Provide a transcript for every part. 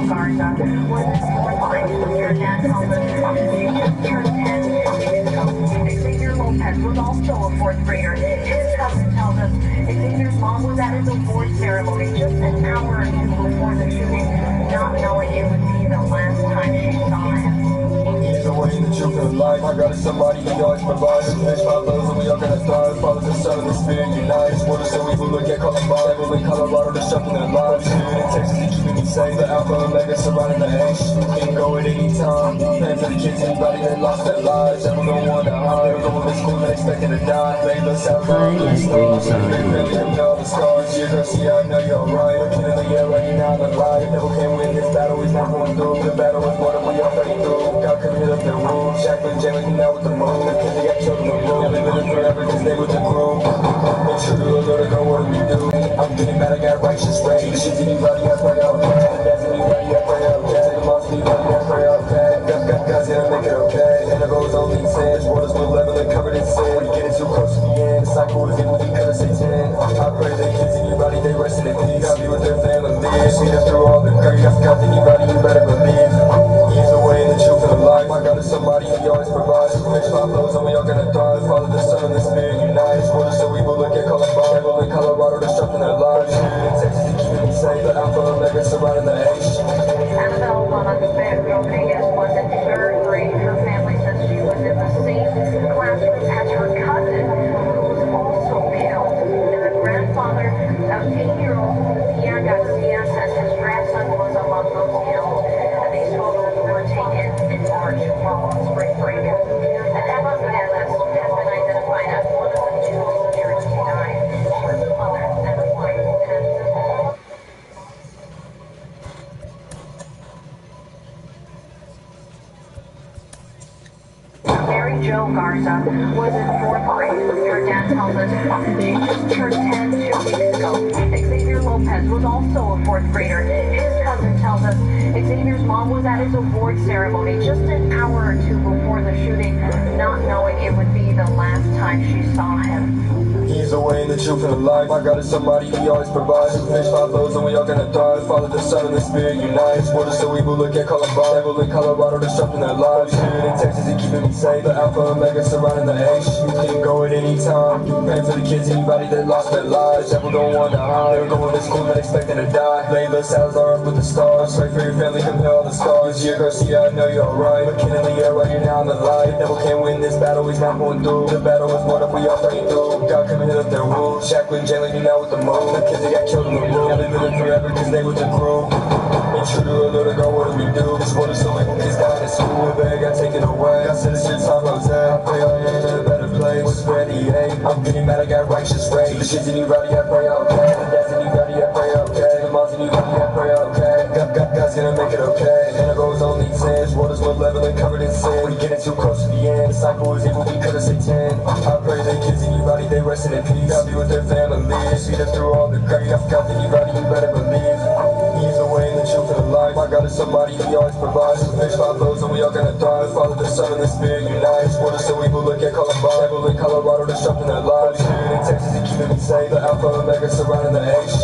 Garza was horrified when her dad told us she just turned 10 2 weeks ago. Xavier Lopez was also a fourth grader. His cousin tells us Xavier's mom was at his award ceremony just an hour or two before the shooting, not knowing it would be the last time she saw him. He's the way, the truth, and the life. I got somebody he always provides. Fish my loves and we all gonna thrive. Follow the sun and the spirit unites. Water so we will look at Columbine. Devil in Colorado, disrupting their lives. Spirit in Texas, he keeping me safe. The Alpha Omega surrounding the H. We can go at any time. Paying for the kids, anybody that lost their lives. Devil don't want to hide. They're going to school, they're expecting to die. Labor, sound, the stars. They really don't know the scars. Yeah, girl, see, I know you're right. Looking in the air right now, the light. Devil can't win this battle, he's not going through. The battle is what we all fighting through. God come hit up their room. Jacqueline, Jamie, now with the moon. The kids, they got killed in the room. They've been living forever cause they was a groom. Make sure you know to know what we do. I'm getting mad, I got righteous rage. The shit's anybody, I pray out. That's anybody, I pray out. Take them off, anybody, I pray out. God's gonna make it okay. And the road's only sins. Waters will level and covered in sin. When you get too close to the end, the cycle is evil because it's Satan. I pray that kids, anybody, they resting in peace. I'll be with their family. See them through all the grief. God's anybody, you better believe. He's the way, the truth, and the life. I got somebody he always provides. Fish my flows and we all gonna thrive. Follow the sun and the spirit unites. Water so we will look at Columbine. Devil in Colorado, disrupting their lives. Spirit in Texas, he keeping me safe. The Alpha Omega surrounding the H. Annabelle Rodriguez was in third grade. Her family says she was in the same classroom as her cousin, who was also killed. And the grandfather of 8-year-old Pia Garcia says his grandson was among those killed. And these photos were taken in March while on spring break. And Emma Mireles has been identified as one of the two soldiers who died. Her mother and a wife and Jo Garza was in fourth grade. Her dad tells us she just turned 10 2 weeks ago. Xavier Lopez was also a fourth grader. His cousin tells us Xavier's mom was at his award ceremony just an hour or two before the shooting, not knowing it would be the last time she saw him. He's the way, the truth, and the life. I got somebody he always provides. Fish my flows and we all gonna thrive. Follow the sun and the spirit unites. Water so we will look at Columbine. Devil in Colorado, disrupting their lives. Spirit in Texas, he keeping me safe. The Alpha Omega surrounding the H. You can go at any time. Paying for the kids, anybody that lost their lives. Devil don't want to hide. They're going to school, not expecting to die. Labor, Salazar up with the stars. Pray for your family, compel all the scars. Yeah, Garcia, I know you're alright. Looking in the air right now in the light. Devil can't win this battle, he's not going through. The battle is what if we all fighting through. God come hit up their roof. Jacqueline, Jamie, now with the moon. The kids, they got killed in the room. They've been living forever cause they was a groom. Make sure to alert to go, what do we do? This water so evil, kids down in school. They got taken away. I said this shit's San Jose. I pray I ain't in a better place. What's ready, hey? I'm getting mad, I got righteous rage. The shit's anybody, I pray okay. The dad's anybody, I pray okay. The mom's anybody, I pray okay. God's gonna make it okay. And the road's only sins. Waters will level and covered in sin. When you get too close to the end, the cycle is evil because it's Satan. I pray that kids, anybody, they resting in peace. I'll be with their family. See them through all the grief. God's anybody, you better believe. He's the way, the truth, and the life. I got somebody he always provides. Fish my flows and we all gonna thrive. Follow the sun and the spirit unites. Water so we will look at Columbine. Devil in Colorado, disrupting their lives. Spirit in Texas, he keeping me safe. The Alpha Omega surrounding the H.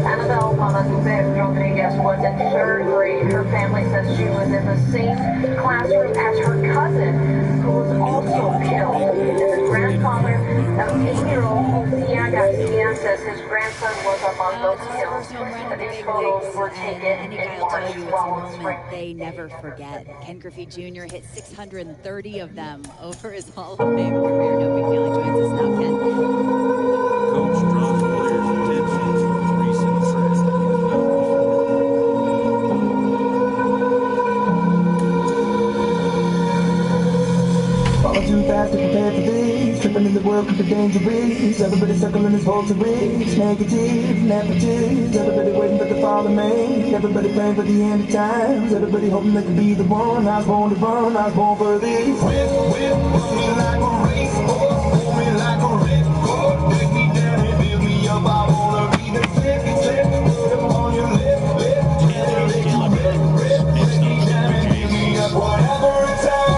Annabelle Rodriguez was in third grade. Her family says she was in the same classroom as her cousin, who was also killed. And the grandfather of 8-year-old Pia Garcia says his grandson was among those killed. And these photos were taken in March while on spring. They never forget. Ken Griffey Jr. hit 630 of them over his Hall of Fame career. No big deal. He joins us now, Ken. Coach draws players' attention to a recent trend in Falling too fast to prepare for this. Tripping in the world could be dangerous. Everybody circling his vultures. Negative, negatives. Everybody waiting for the fall of man. Everybody praying for the end of times. Everybody hoping they could be the one. I was born to run, I was born for this. Whip, pull me like a racehorse. Pull me like a ripcord. Take me down and build me up. I wanna be the slip. Put them on your lip. Together they can rip. Take me down and build me up. Whatever it takes.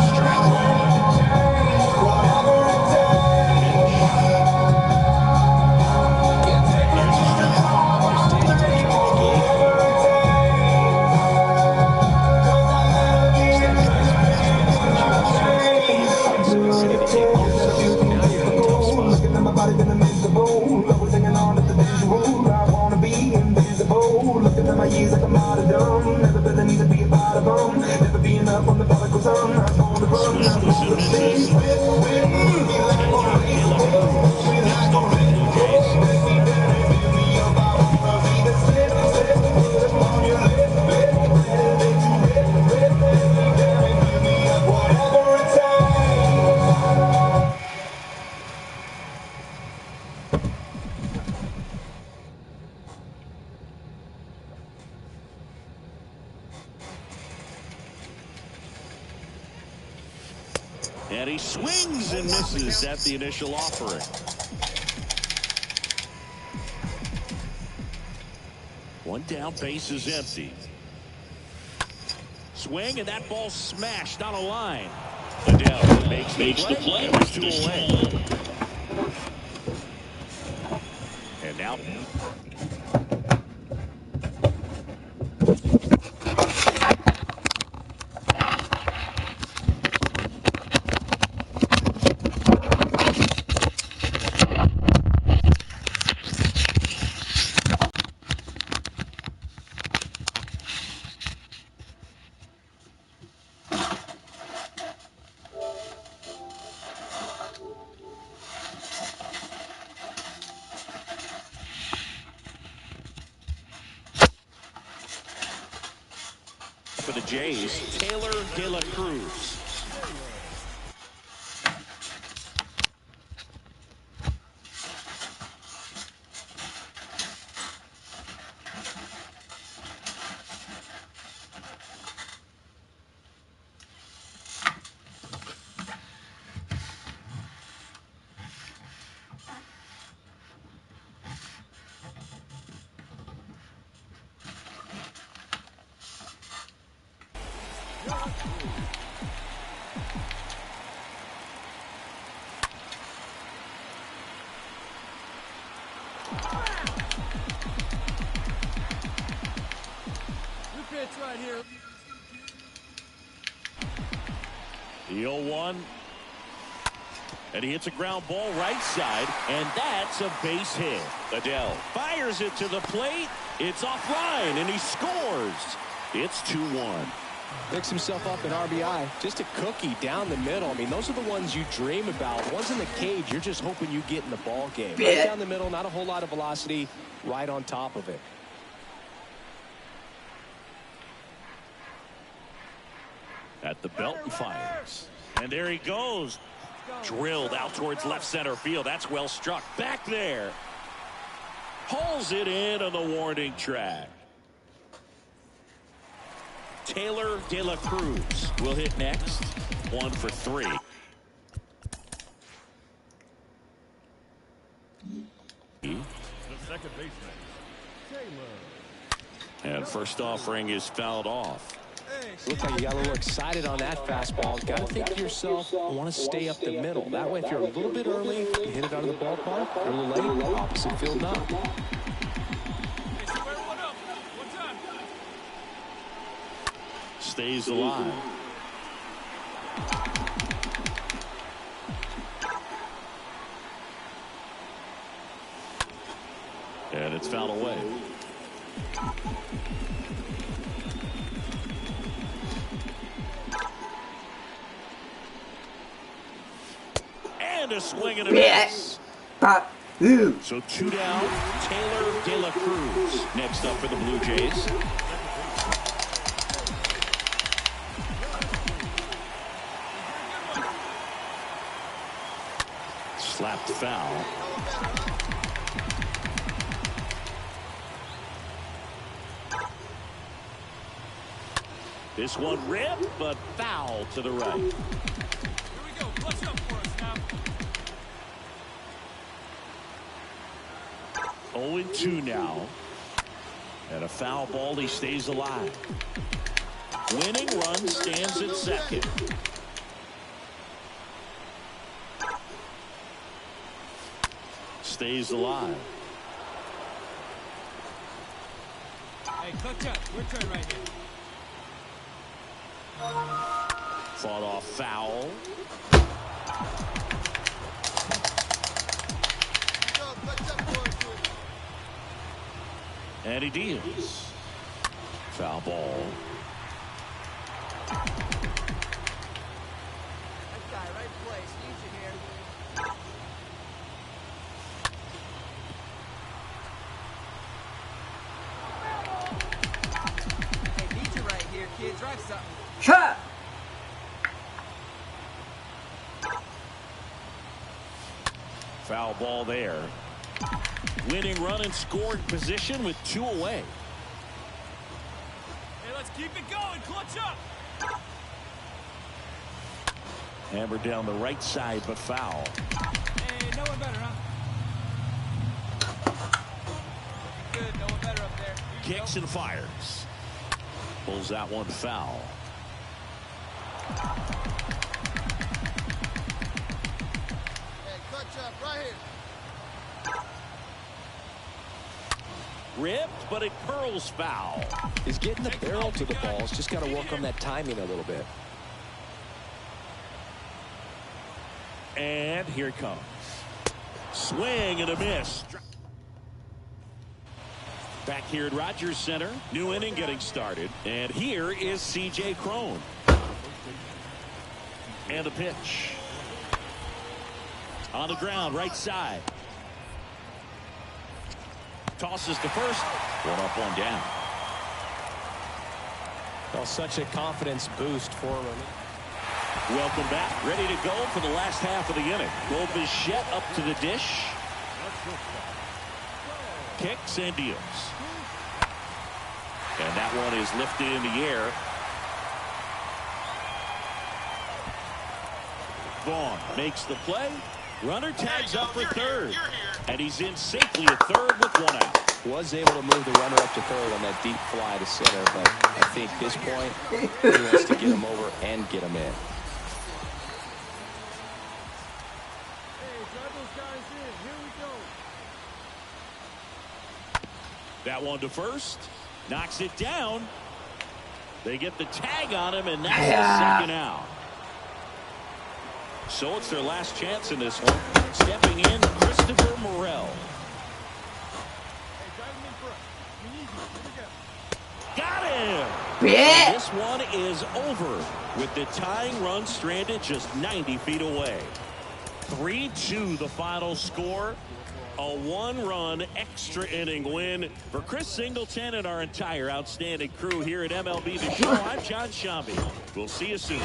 Strength And he swings and misses at the initial offering. One down, base is empty. Swing, and that ball smashed on a line. Adele makes the play. There's two away. And now for the Jays, Taylor De La Cruz. Right here. The 0-1. And he hits a ground ball right side, and that's a base hit. Adele fires it to the plate. It's offline, and he scores. It's 2-1. Picks himself up an RBI. Just a cookie down the middle. I mean, those are the ones you dream about. Ones in the cage, you're just hoping you get in the ball game. Right down the middle, not a whole lot of velocity, right on top of it. At the belt and fires. And there he goes. Drilled out towards left center field. That's well struck. Back there. Hauls it in on the warning track. Taylor De La Cruz will hit next. 1 for 3. The second baseman, Taylor. And first offering is fouled off. Looks like you got a little excited on that fastball. Got to think to yourself, I want to stay up the middle. That way, if you're a little bit early, you hit it out of the ballpark. If you're a little late, opposite field knock. Stays alive. And it's fouled away. And a swing and a miss. So 2 down. Taylor De La Cruz next up for the Blue Jays. Slapped foul. This one ripped, but foul to the right. Here we go. Clutch up for us now. 0-2 now. And a foul ball, he stays alive. Winning run stands at second. Stays alive. Hey, clutch up. We're turn right here. Fought off foul. And he deals. Foul ball. That guy, right place. Needs you here. Hey, need you right here, kid. Drive something. Shut. Foul ball there. Winning run in scoring position with 2 away. Hey, let's keep it going. Clutch up. Hammered down the right side, but foul. Hey, no one better, huh? Good, no one better up there. Kicks and fires. Pulls that one foul. Hey, clutch up right here. Ripped, but it curls foul. He's getting the barrel to the balls. Just got to work on that timing a little bit. And here it comes. Swing and a miss. Back here at Rogers Center. New inning getting started. And here is C.J. Cron. And a pitch. On the ground, right side. Tosses to first. One up, one down. Well, such a confidence boost for him. Welcome back. Ready to go for the last half of the inning. Bo Bichette up to the dish. Kicks and deals. And that one is lifted in the air. Vaughn makes the play. Runner tags up for third. And he's in safely at third with one out. Was able to move the runner up to third on that deep fly to center, but I think at this point he wants to get him over and get him in. That one to first. Knocks it down. They get the tag on him, and that's the second out. So it's their last chance in this one. Stepping in, Christopher Morel. Got him! And this one is over with the tying run stranded just 90 feet away. 3-2 the final score. A one-run extra inning win for Chris Singleton and our entire outstanding crew here at MLB The Show. I'm John Shambi. We'll see you soon.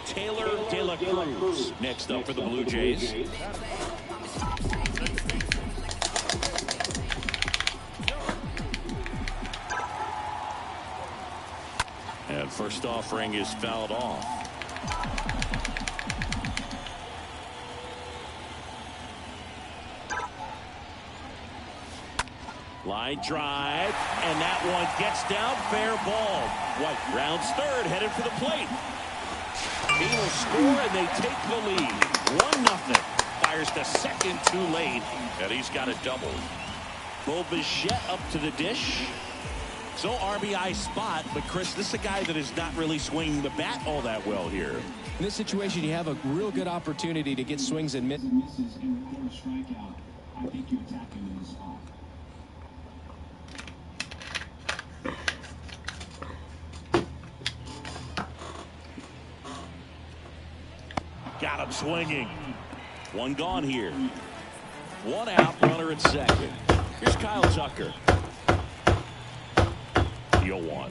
Taylor De La Cruz next up for the Blue Jays. And first offering is fouled off. Line drive, and that one gets down, fair ball. White rounds third, headed for the plate. He will score, and they take the lead. 1-0. Fires to second too late, and he's got a double. Bo Bichette up to the dish. So RBI spot, but Chris, this is a guy that is not really swinging the bat all that well here. In this situation, you have a real good opportunity to get swings and miss. Got him swinging. One gone here. One out, runner at second. Here's Kyle Tucker. 0-1.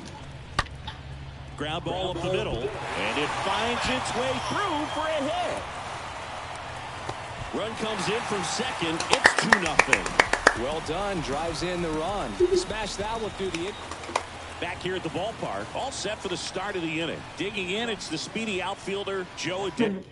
Ground ball up the middle, and it finds its way through for a hit. Run comes in from second. It's 2-0. Well done. Drives in the run. Smash that one through the. Back here at the ballpark, all set for the start of the inning. Digging in, it's the speedy outfielder, Joe Adell.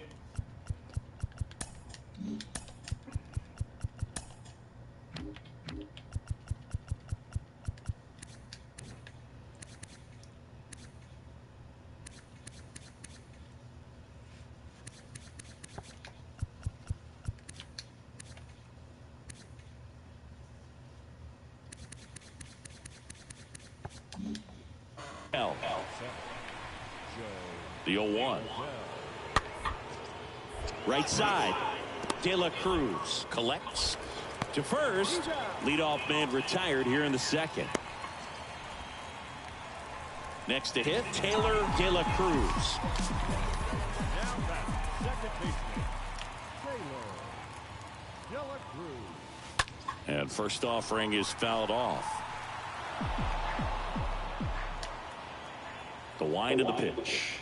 The 0-1. Right side. De La Cruz collects to first. Leadoff man retired here in the second. Next to hit, Taylor De La Cruz. And first offering is fouled off. The wind of the pitch.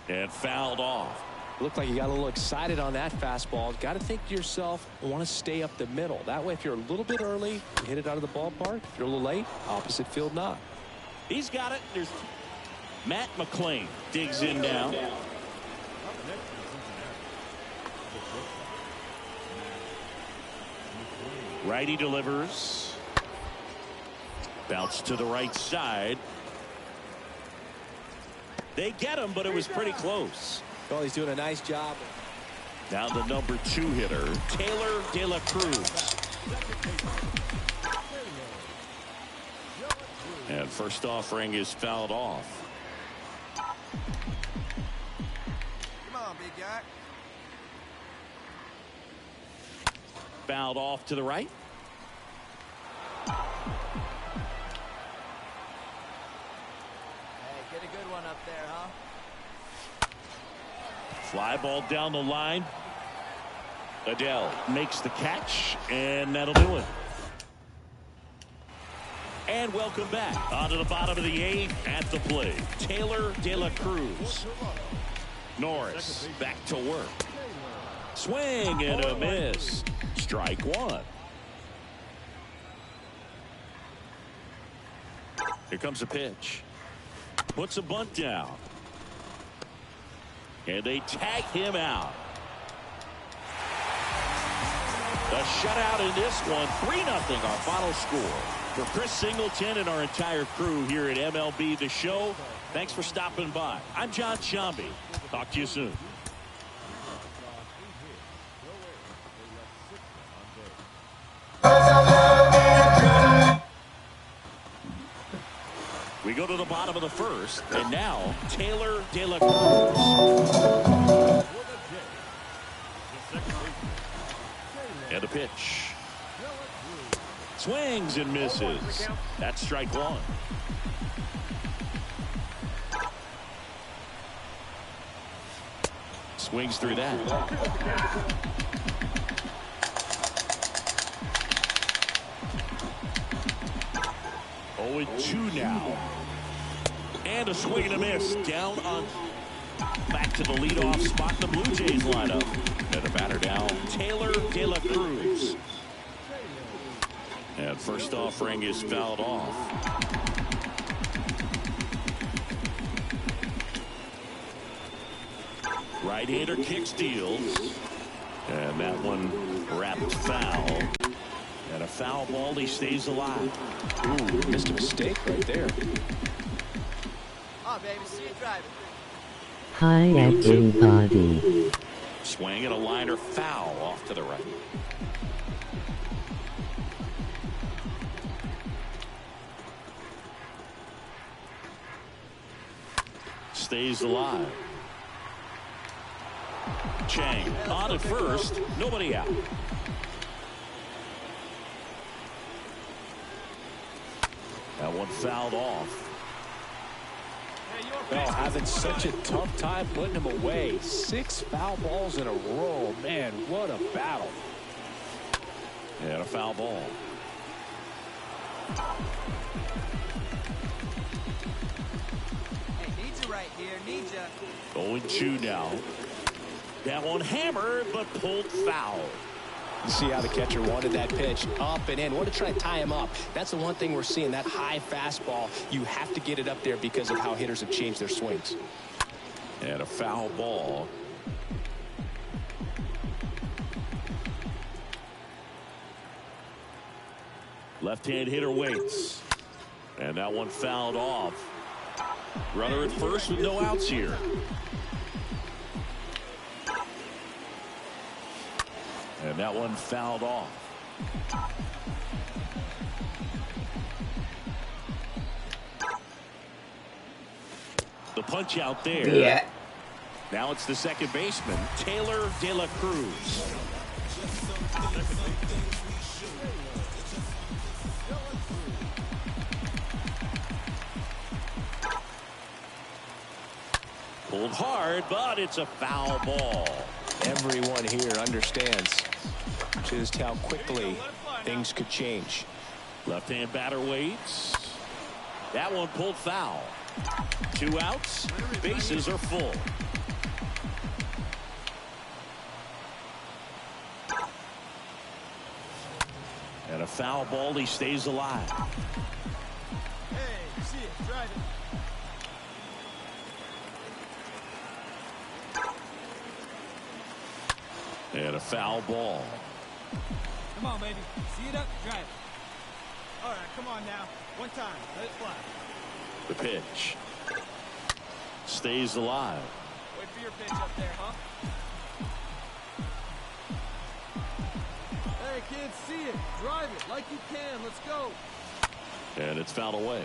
And fouled off. Looked like you got a little excited on that fastball. Got to think to yourself, want to stay up the middle. That way, if you're a little bit early, you hit it out of the ballpark. If you're a little late, opposite field knock. He's got it. There's Matt McClain digs in now. Righty delivers. Bounce to the right side. They get him, but it was pretty close. Well, he's doing a nice job. Now the number 2 hitter, Taylor De La Cruz. And first offering is fouled off. Come on, big guy. Fouled off to the right. Hey, get a good one up there, huh? Fly ball down the line. Adele makes the catch, and that'll do it. And welcome back. On to the bottom of the 8th at the plate. Taylor De La Cruz. Norris back to work. Swing and a miss. Strike 1. Here comes a pitch. Puts a bunt down. And they tag him out. A shutout in this one. 3-0 our final score. For Chris Singleton and our entire crew here at MLB The Show, thanks for stopping by. I'm John Shambi. Talk to you soon. We go to the bottom of the 1st, and now Taylor De La Cruz. And a pitch. Swings and misses. That's strike 1. Swings through that. 0-2 now. And a swing and a miss. Down on. Back to the leadoff spot in the Blue Jays lineup. And a batter down. Taylor De La Cruz. And first offering is fouled off. Right-hander kick steals. And that one wrapped foul. And a foul ball. He stays alive. Ooh, missed a mistake right there. Oh, baby, see you driving. Hi, everybody. Swing and a liner foul off to the right. Stays alive. Chang on at first. Nobody out. That one fouled off. Well, having such a tough time putting him away. 6 foul balls in a row. Man, what a battle. And a foul ball. Hey, need you right here, need ya. 0-2 now. That one hammered, but pulled foul. You see how the catcher wanted that pitch up and in. Wanted to try to tie him up. That's the one thing we're seeing, that high fastball. You have to get it up there because of how hitters have changed their swings. And a foul ball. Left-hand hitter waits. And that one fouled off. Runner at first with no outs here. And that one fouled off. The punch out there. Yeah. Now it's the second baseman, Taylor De La Cruz. Pulled hard, but it's a foul ball. Everyone here understands just how quickly things could change. Left-hand batter waits. That one pulled foul. 2 outs. Bases are full. And a foul ball. He stays alive. Hey, see it. Drive it. And a foul ball. Come on, baby. See it up, drive it. All right, come on now. One time. Let it fly. The pitch. Stays alive. Wait for your pitch up there, huh? Hey, kids, see it. Drive it like you can. Let's go. And it's fouled away.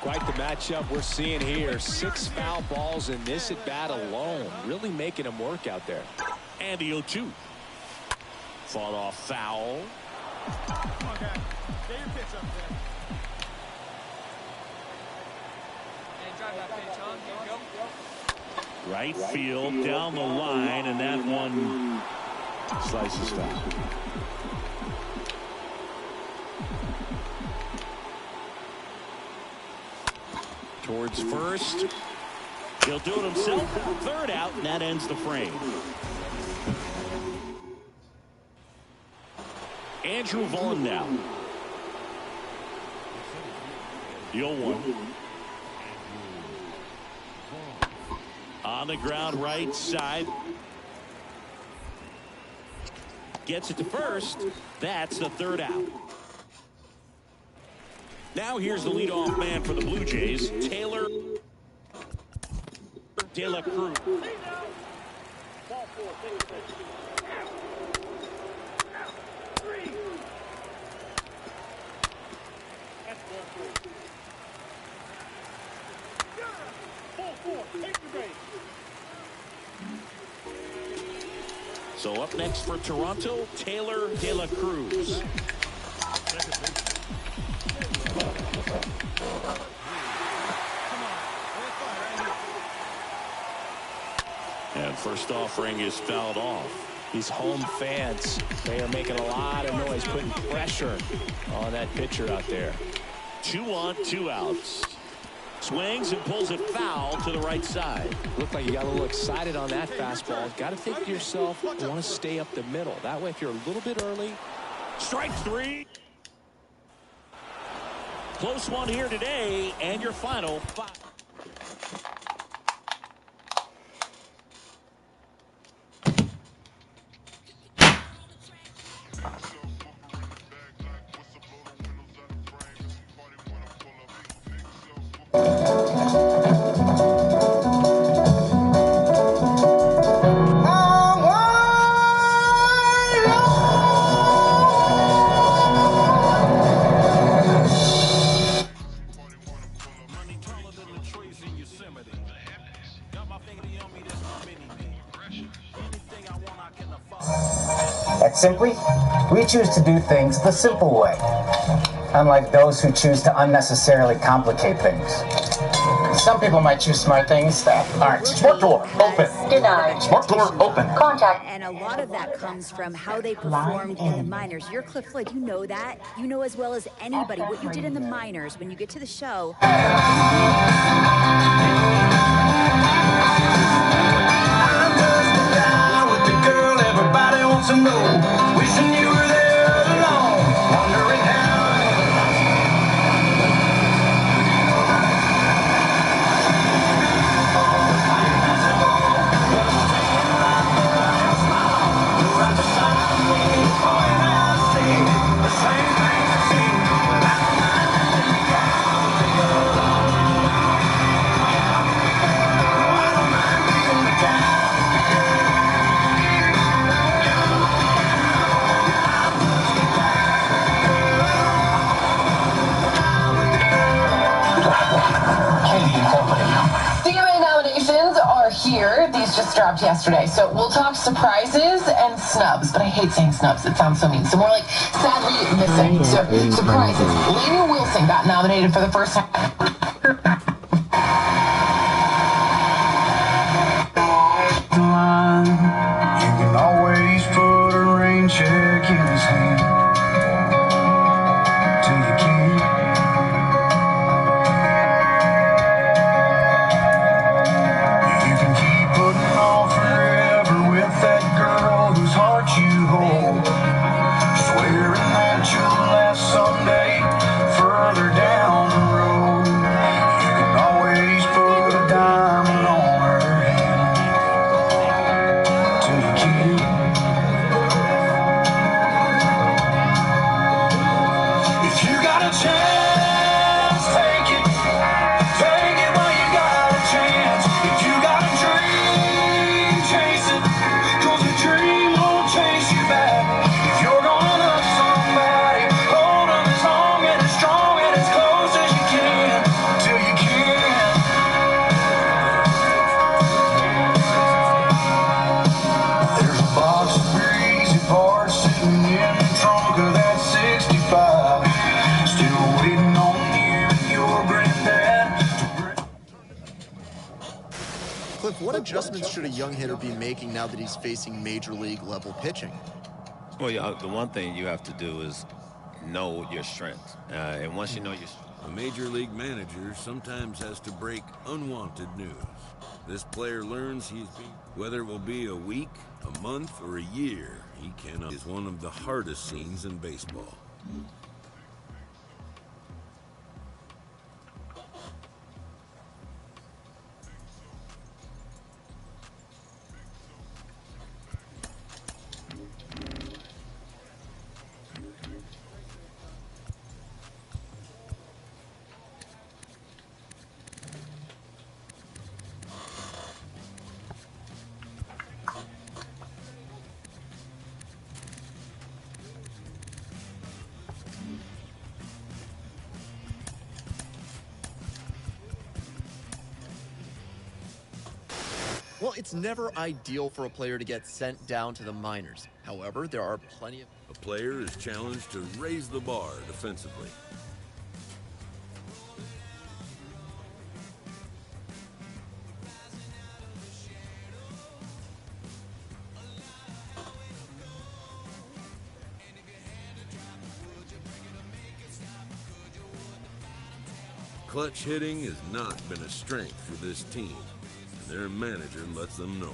Quite the matchup we're seeing here. 6 foul balls in this at bat alone. Really making him work out there. And the 0-2. Fought off foul. Come on, guys. Get your pitch up there. Hey, drive that pitch, huh? Here you go. Right field down the line, and that one slices foul. Towards first. He'll do it himself. Third out, and that ends the frame. Andrew Vaughn now. The 0-1. On the ground, right side. Gets it to first. That's the third out. Now here's the leadoff man for the Blue Jays, Taylor De La Cruz. So up next for Toronto, Taylor De La Cruz. And first offering is fouled off. These home fans, they are making a lot of noise, putting pressure on that pitcher out there. 2 on, 2 outs. Swings and pulls it foul to the right side. Looked like you got a little excited on that fastball. Got to think to yourself, you want to stay up the middle. That way, if you're a little bit early. Strike 3. Close one here today, and your final 5. At Simply, we choose to do things the simple way, unlike those who choose to unnecessarily complicate things. Some people might choose smart things that aren't. Smart door, open. Denied. Smart door, open. Contact. And a lot of that comes from how they performed in the minors. You're Cliff Floyd. You know that. You know as well as anybody what you did in the minors. When you get to the show. Everybody wants to know, wishing you were there alone, wondering how. Here, these just dropped yesterday. So we'll talk surprises and snubs, but I hate saying snubs. It sounds so mean. So more like sadly missing. So surprises. Lainey Wilson got nominated for the first time. You can always put a rain check in his hand till you can't. You can keep putting on forever with that girl whose heart you hold, swearing that you'll last someday further down the road. Cliff, what adjustments should a young hitter be making now that he's facing major league level pitching? Well, yeah, the one thing you have to do is know your strengths. And once you know your strengths. A major league manager sometimes has to break unwanted news. This player learns whether it will be a week, a month, or a year, he cannot. Is one of the hardest scenes in baseball. Well, it's never ideal for a player to get sent down to the minors. However, there are plenty of... A player is challenged to raise the bar defensively. Clutch hitting has not been a strength for this team. Their manager lets them know it.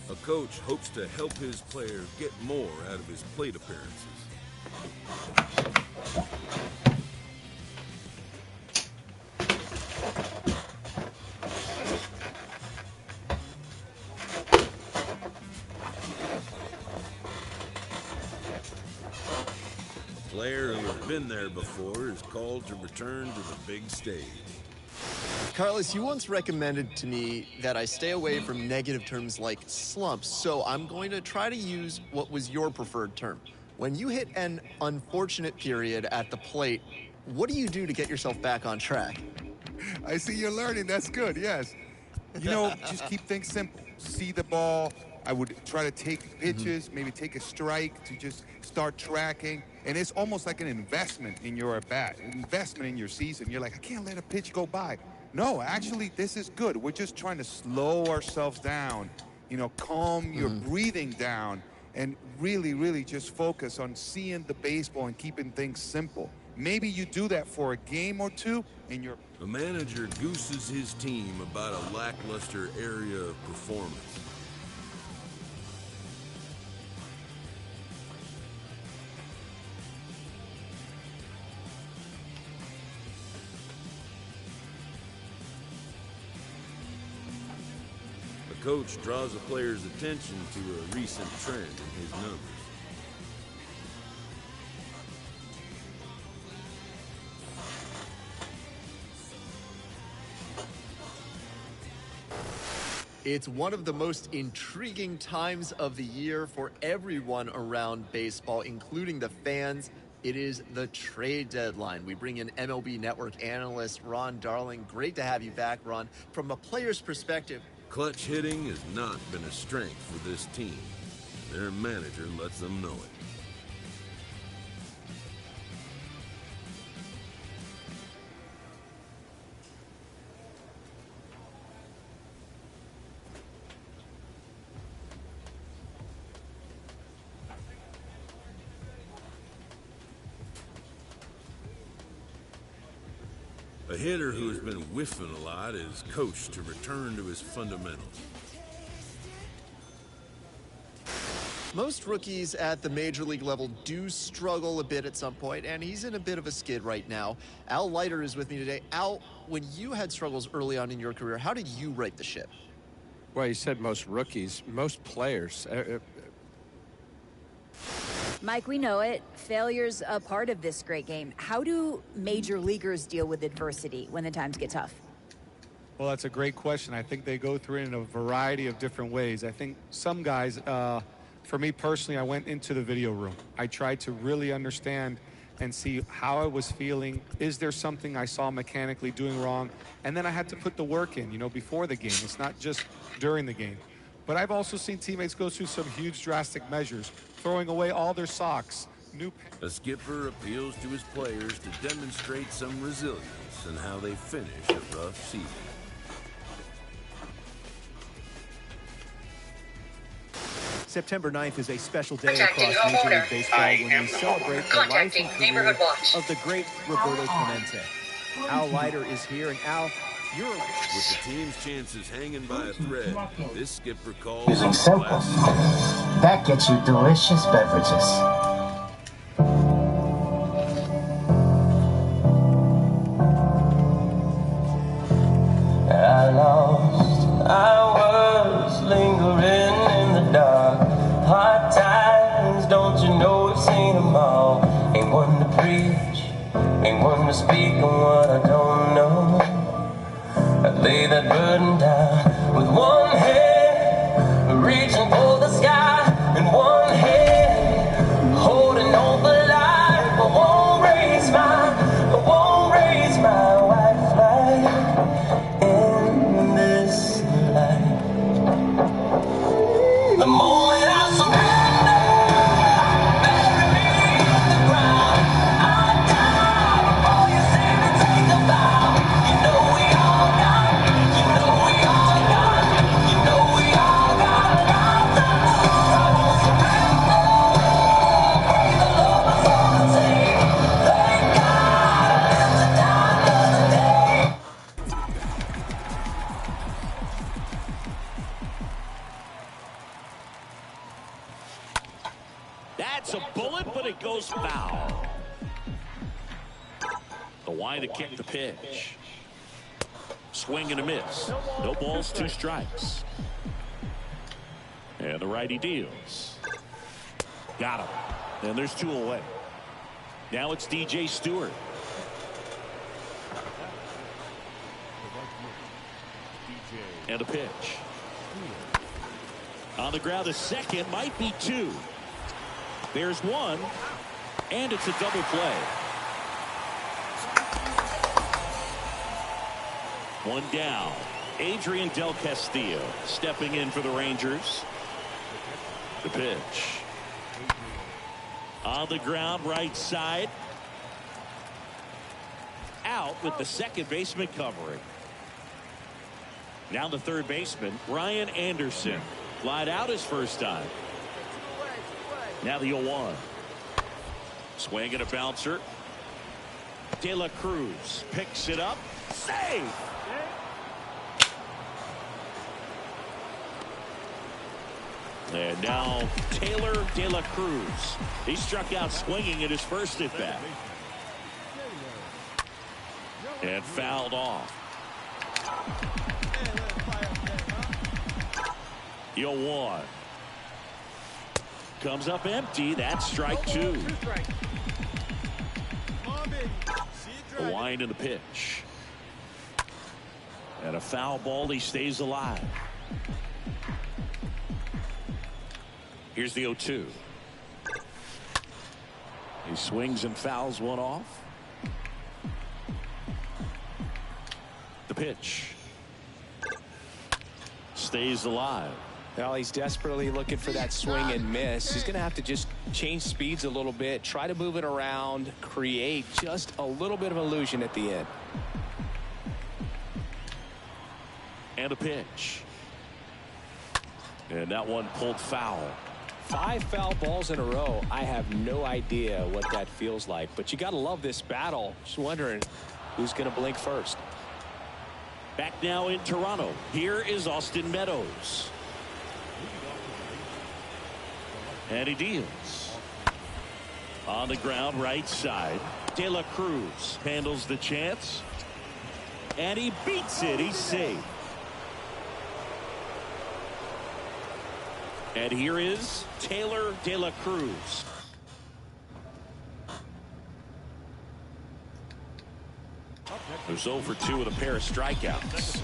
A coach hopes to help his player get more out of his plate appearances. Player who has been there before is called to return to the big stage. Carlos, you once recommended to me that I stay away from negative terms like slumps, so I'm going to try to use what was your preferred term. When you hit an unfortunate period at the plate, what do you do to get yourself back on track? I see you're learning. That's good, yes. You know, just keep things simple. See the ball. I would try to take pitches, maybe take a strike to just start tracking. And it's almost like an investment in your at-bat, investment in your season. You're like, I can't let a pitch go by. No, actually, this is good. We're just trying to slow ourselves down, you know, calm your breathing down, and really, really just focus on seeing the baseball and keeping things simple. Maybe you do that for a game or two, and you're... A manager gooses his team about a lackluster area of performance. Coach draws a player's attention to a recent trend in his numbers. It's one of the most intriguing times of the year for everyone around baseball, including the fans. It is the trade deadline. We bring in MLB Network analyst Ron Darling. Great to have you back, Ron. From a player's perspective, clutch hitting has not been a strength for this team. Their manager lets them know it. A hitter who has been whiffing a lot is coached to return to his fundamentals. Most rookies at the major league level do struggle a bit at some point, and he's in a bit of a skid right now. Al Leiter is with me today. Al, when you had struggles early on in your career, how did you right the ship? Well, you said most rookies, most players. Mike, we know it. Failure's a part of this great game. How do major leaguers deal with adversity when the times get tough? Well, that's a great question. I think they go through it in a variety of different ways. I think some guys, for me personally, I went into the video room. I tried to really understand and see how I was feeling. Is there something I saw mechanically doing wrong? And then I had to put the work in, you know, before the game. It's not just during the game. But I've also seen teammates go through some huge drastic measures, throwing away all their socks, A skipper appeals to his players to demonstrate some resilience in how they finish a rough season. September 9th is a special day across Major League Baseball when we celebrate the life and career of the great Roberto Clemente. Al Leiter is here, and Al, you're... With the team's chances hanging by a thread, this skipper calls Using simple. That gets you delicious beverages. I was lingering in the dark. Hard times, don't you know we've seen them all. Ain't one to preach, ain't one to speak on what I don't know. I lay that burden down with one hand, reaching for the sky, and one hand holding on for life. I won't raise my white flag in this life. The moment I surrender, bury me in the ground. I die before you see me take a bow. You know we all got, you know we all got, you know we all got a lifetime. I won't surrender, breathe the love my soul to take. Thank God I live to die another day. That's a bullet, but it goes foul. The wind to kick the pitch. Swing and a miss. No balls, 2 strikes. And the righty deals. Got him. And there's 2 away. Now it's DJ Stewart. And a pitch. On the ground, the second might be 2. There's 1, and it's a double play. 1 down. Adrian Del Castillo stepping in for the Rangers. The pitch. On the ground, right side. Out with the second baseman covering. Now the third baseman, Brian Anderson. Flied out his first time. Now the 0-1. Swing and a bouncer. De La Cruz picks it up. Save! And now Taylor De La Cruz. He struck out swinging at his first at bat. And fouled off. 0-1. Comes up empty. That's strike 2. The wind and the pitch. And a foul ball. He stays alive. Here's the 0-2. He swings and fouls one off. The pitch. Stays alive. Well, he's desperately looking for that swing and miss. He's going to have to just change speeds a little bit, try to move it around, create just a little bit of illusion at the end. And a pitch. And that one pulled foul. 5 foul balls in a row. I have no idea what that feels like, but you got to love this battle. Just wondering who's going to blink first. Back now in Toronto. Here is Austin Meadows. And he deals. On the ground, right side. De La Cruz handles the chance. And he beats it. He's safe. And here is Taylor De La Cruz. Who's 0 for 2 with a pair of strikeouts.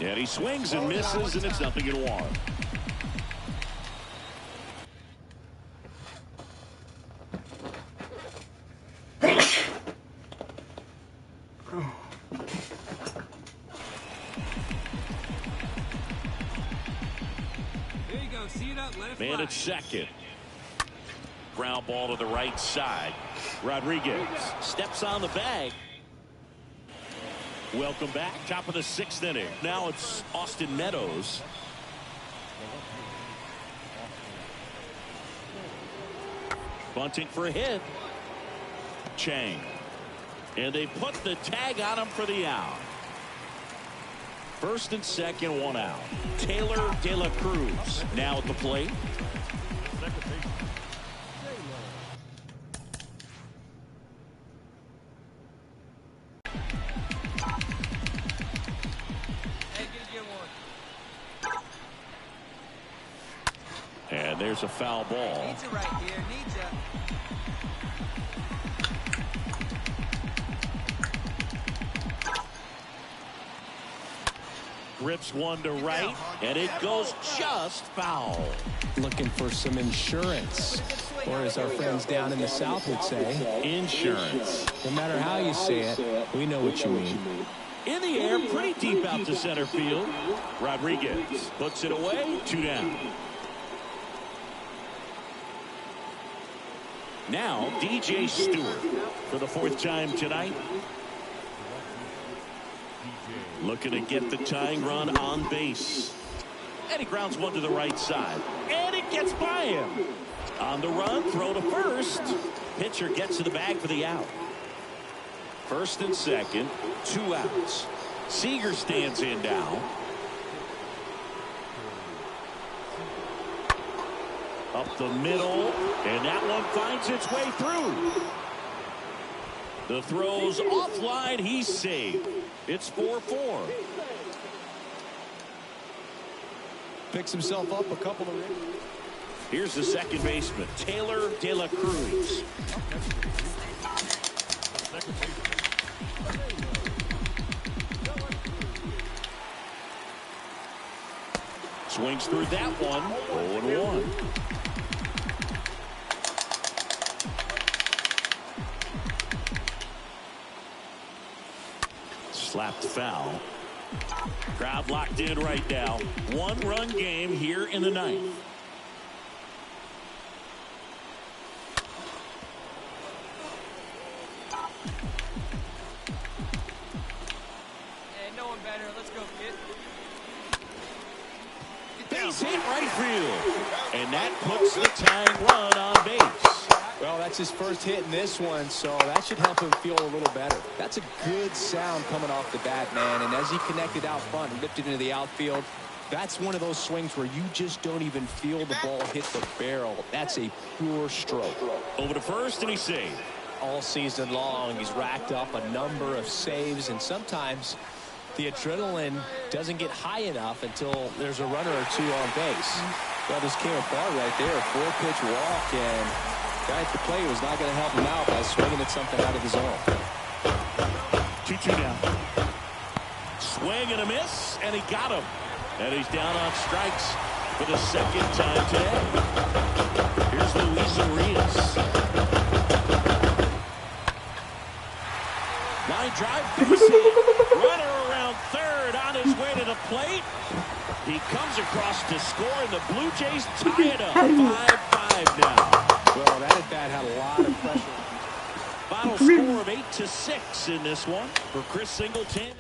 And he swings and misses, and it's 0-1. Man at second. Ground ball to the right side. Rodriguez steps on the bag. Welcome back. Top of the 6th inning. Now it's Austin Meadows. Bunting for a hit. Chang. And they put the tag on him for the out. First and second, one out. Taylor De La Cruz now at the plate. And there's a foul ball. Needs you right here. Needs you. Grips one to right, and it goes just foul. Looking for some insurance, or as our friends down in the South would say, insurance. No matter how you say it, we know what you mean. In the air, pretty deep out to center field. Rodriguez puts it away, 2 down. Now, DJ Stewart for the 4th time tonight. Looking to get the tying run on base. And he grounds one to the right side. And it gets by him. On the run, throw to first. Pitcher gets to the bag for the out. First and second, 2 outs. Seager stands in now. Up the middle, and that one finds its way through. The throw's offline, he's saved. It's 4-4. Picks himself up a couple of runs. Here's the second baseman, Taylor De La Cruz. Swings through that one, 0-1. Slapped foul. Crowd locked in right now. 1-run game here in the 9th. Hey, no one better. Let's go, kid. Base hit right field. And that puts the tying run on base. Well, that's his first hit in this one, so that should help him feel a little better. That's a good sound coming off the bat, man. And as he connected out front and lifted into the outfield, that's one of those swings where you just don't even feel the ball hit the barrel. That's a pure stroke. Over to first, and he's saved. All season long, he's racked up a number of saves, and sometimes the adrenaline doesn't get high enough until there's a runner or two on base. Well, this came apart right there. 4-pitch walk, and guy at the plate was not going to help him out by swinging at something out of the zone. 2-2 down. Swing and a miss, and he got him. And he's down on strikes for the 2nd time today. Here's Luis Urias. Line drive, base hit. Runner around third on his way to the plate. He comes across to score, and the Blue Jays tie it up. 5-5 now. Well, that at bat had a lot of pressure. Final score of 8-6 in this one for Chris Singleton.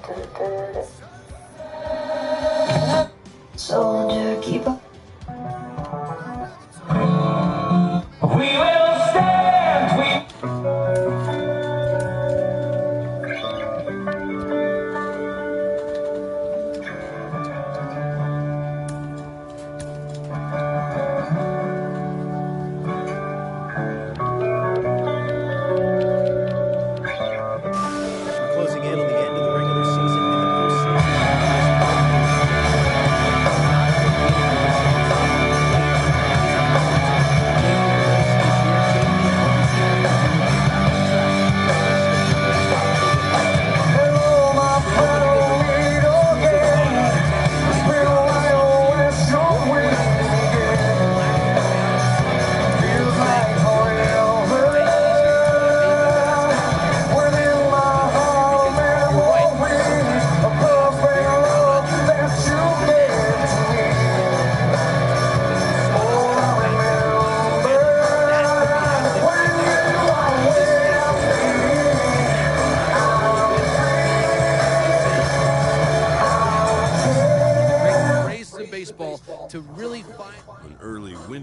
To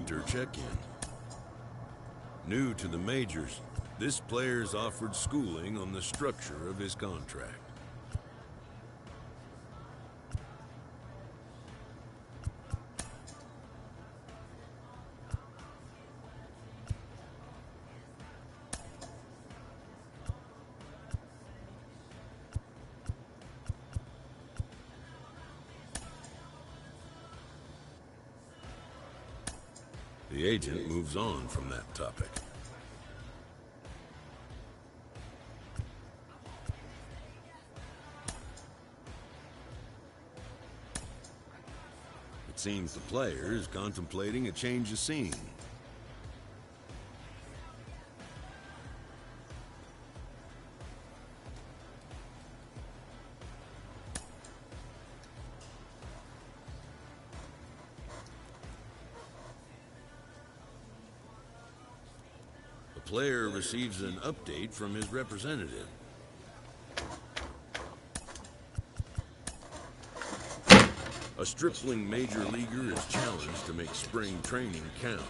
winter check-in. New to the majors, this player is offered schooling on the structure of his contract. The agent moves on from that topic. It seems the player is contemplating a change of scene. The player receives an update from his representative. A stripling major leaguer is challenged to make spring training count.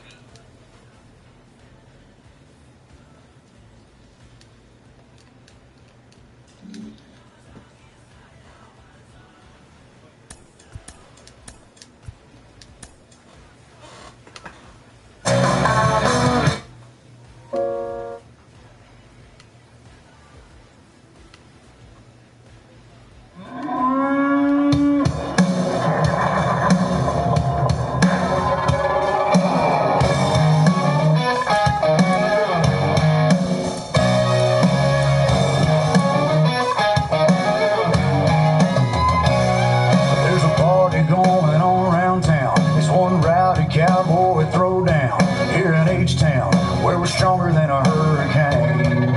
Stronger than a hurricane.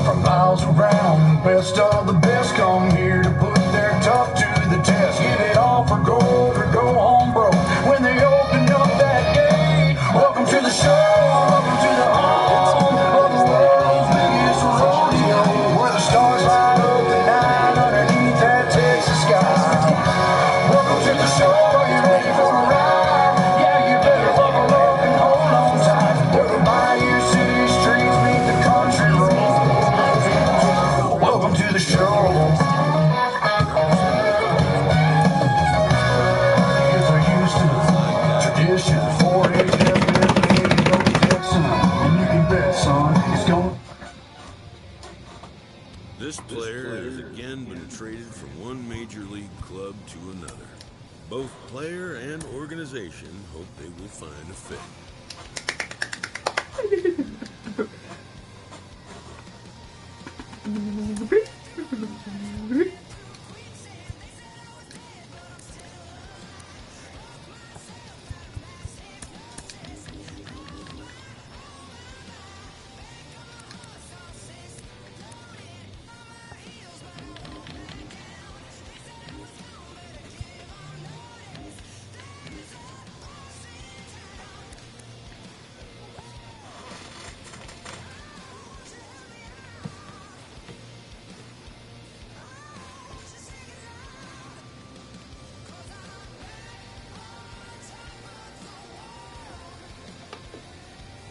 From miles around, the best of the best come here to put their tough to the test. Give it all for gold or go home broke. When they open up that gate, welcome to the show, welcome to the home of the world's biggest rodeo, where the stars light up the night underneath that Texas sky. Welcome to the show, are you ready for a ride? Yeah, you better buckle up and hold on tight. Welcome to the show. Here's our Houston tradition. 4-H, FFA, go Texan. And you can bet, son, it's going. This player has again been traded from one major league club to another. Both player and organization hope they will find a fit.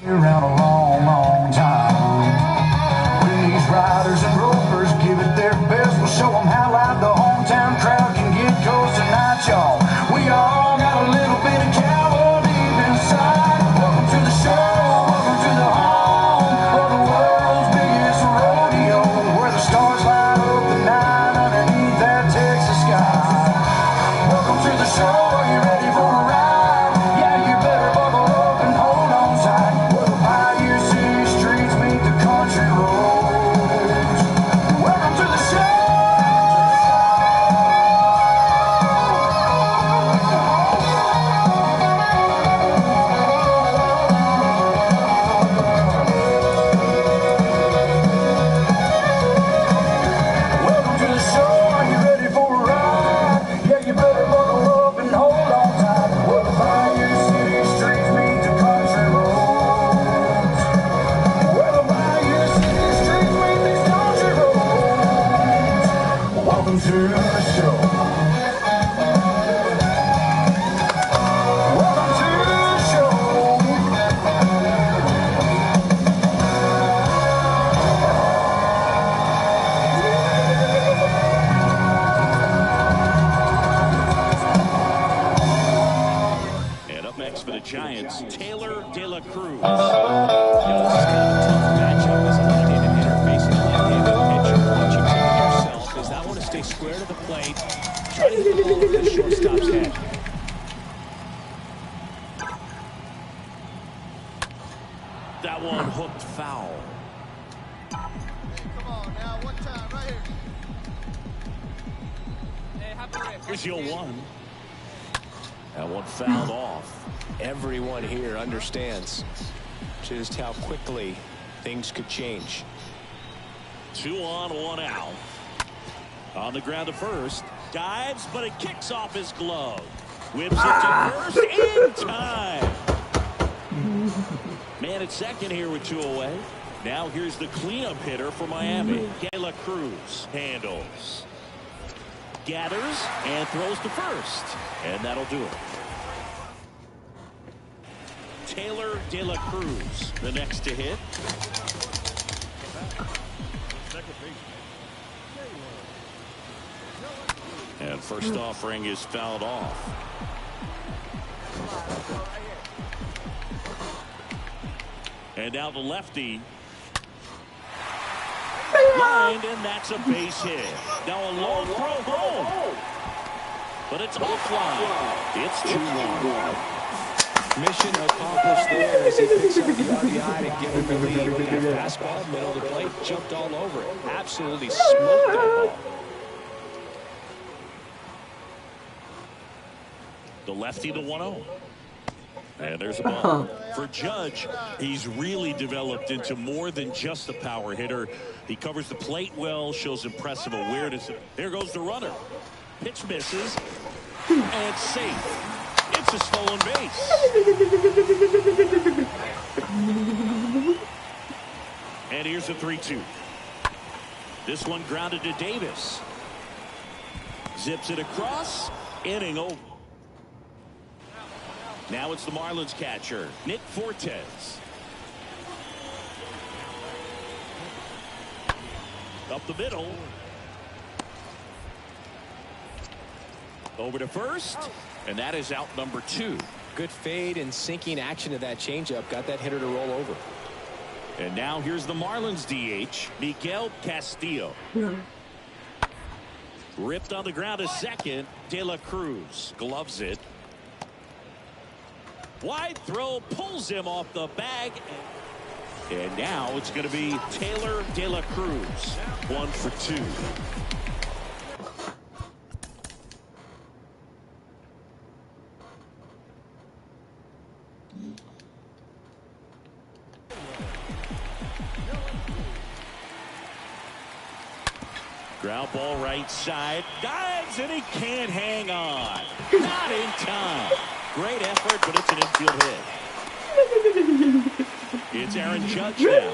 Around a long, long time. When these riders and rovers give it their best, we'll show them how loud the hometown crowd can get. 'Cause tonight, y'all, we all got a little bit of cowboy deep inside. Welcome to the show, welcome to the home of the world's biggest rodeo, where the stars light up the night underneath that Texas sky. Welcome to the show, are you ready for a ride? Yeah, you better buckle up and hold on tight. Up next for the Giants, Taylor De La Cruz. You know, this is kind of a tough matchup as a left-handed hitter facing a left-handed pitcher. What you tell yourself is I want to stay square to the plate, try to hit the ball over the shortstop's head. That one hooked foul. Come on now, one time right here. Here's your 1. That one fouled off. Everyone here understands just how quickly things could change. 2 on, 1 out. On the ground to first. Dives, but it kicks off his glove. Whips it to first in time. Man at second here with 2 away. Now here's the cleanup hitter for Miami. De La Cruz handles. Gathers and throws to first. And that'll do it. Taylor De La Cruz, the next to hit. And first offering is fouled off. And now the lefty. Lined, and that's a base hit. Now a long throw home. But it's offline. It's 2-1. Mission accomplished there as he picks up the RBI to give him the lead. With that fastball, middle of the plate, jumped all over it. Absolutely smoked that ball. The lefty, the 1-0. And there's a ball. For Judge, he's really developed into more than just a power hitter. He covers the plate well, shows impressive awareness. There goes the runner. Pitch misses, and safe. It's a stolen base. And here's a 3-2. This one grounded to Davis. Zips it across. Inning over. Now it's the Marlins catcher, Nick Fortes. Up the middle. Over to first. And that is out number 2. Good fade and sinking action of that changeup. Got that hitter to roll over. And now here's the Marlins DH, Miguel Castillo. Ripped on the ground to second. De La Cruz gloves it. Wide throw pulls him off the bag. And now it's going to be Taylor De La Cruz. 1 for 2. Ground ball right side. Dives and he can't hang on. Not in time. Great effort, but it's an infield hit. It's Aaron Judge now.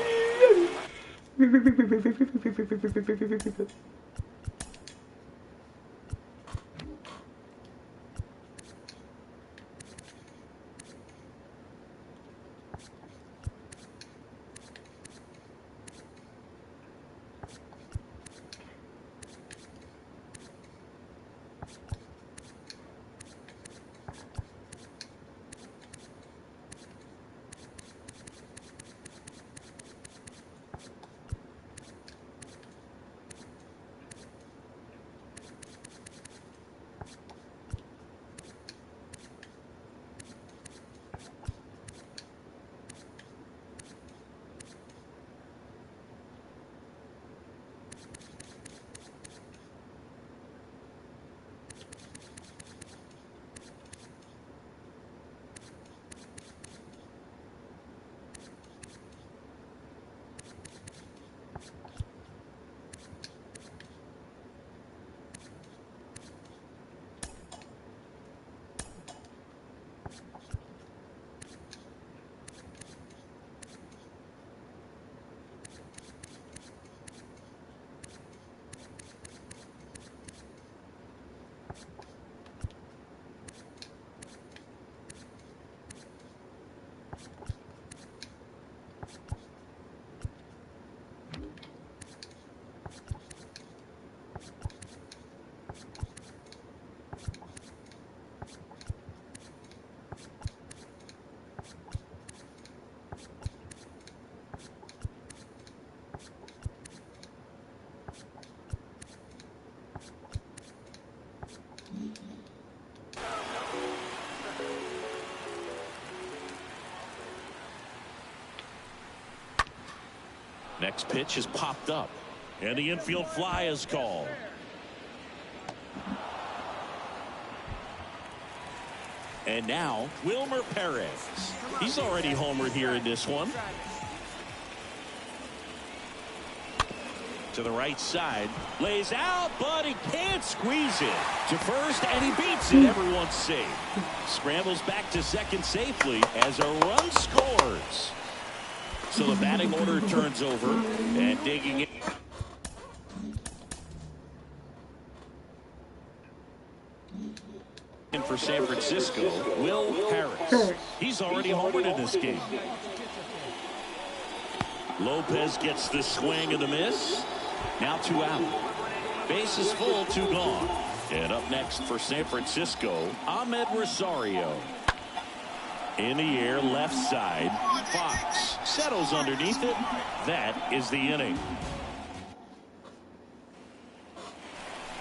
Next pitch is popped up, and the infield fly is called. And now Wilmer Perez. He's already homered here in this one. To the right side, lays out, but he can't squeeze it to first, and he beats it. Everyone's safe. Scrambles back to second safely as a run scores. So the batting order turns over, and digging in. For San Francisco, Will Harris. He's already homered in this game. Lopez gets the swing and the miss. Now 2 out. Base is full, 2 gone. And up next for San Francisco, Ahmed Rosario. In the air, left side. Fox settles underneath it. That is the inning.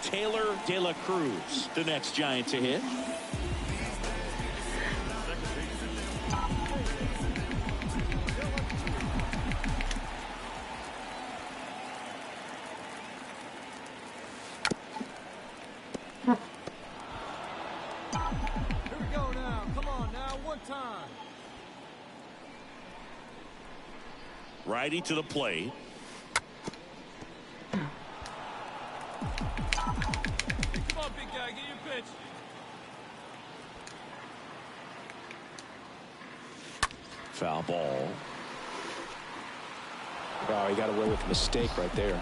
Taylor De La Cruz, the next Giant to hit. Here we go now. Come on now. One time. Righty to the plate. Come on, big guy. Get your pitch. Foul ball. Wow, he got away with a mistake right there.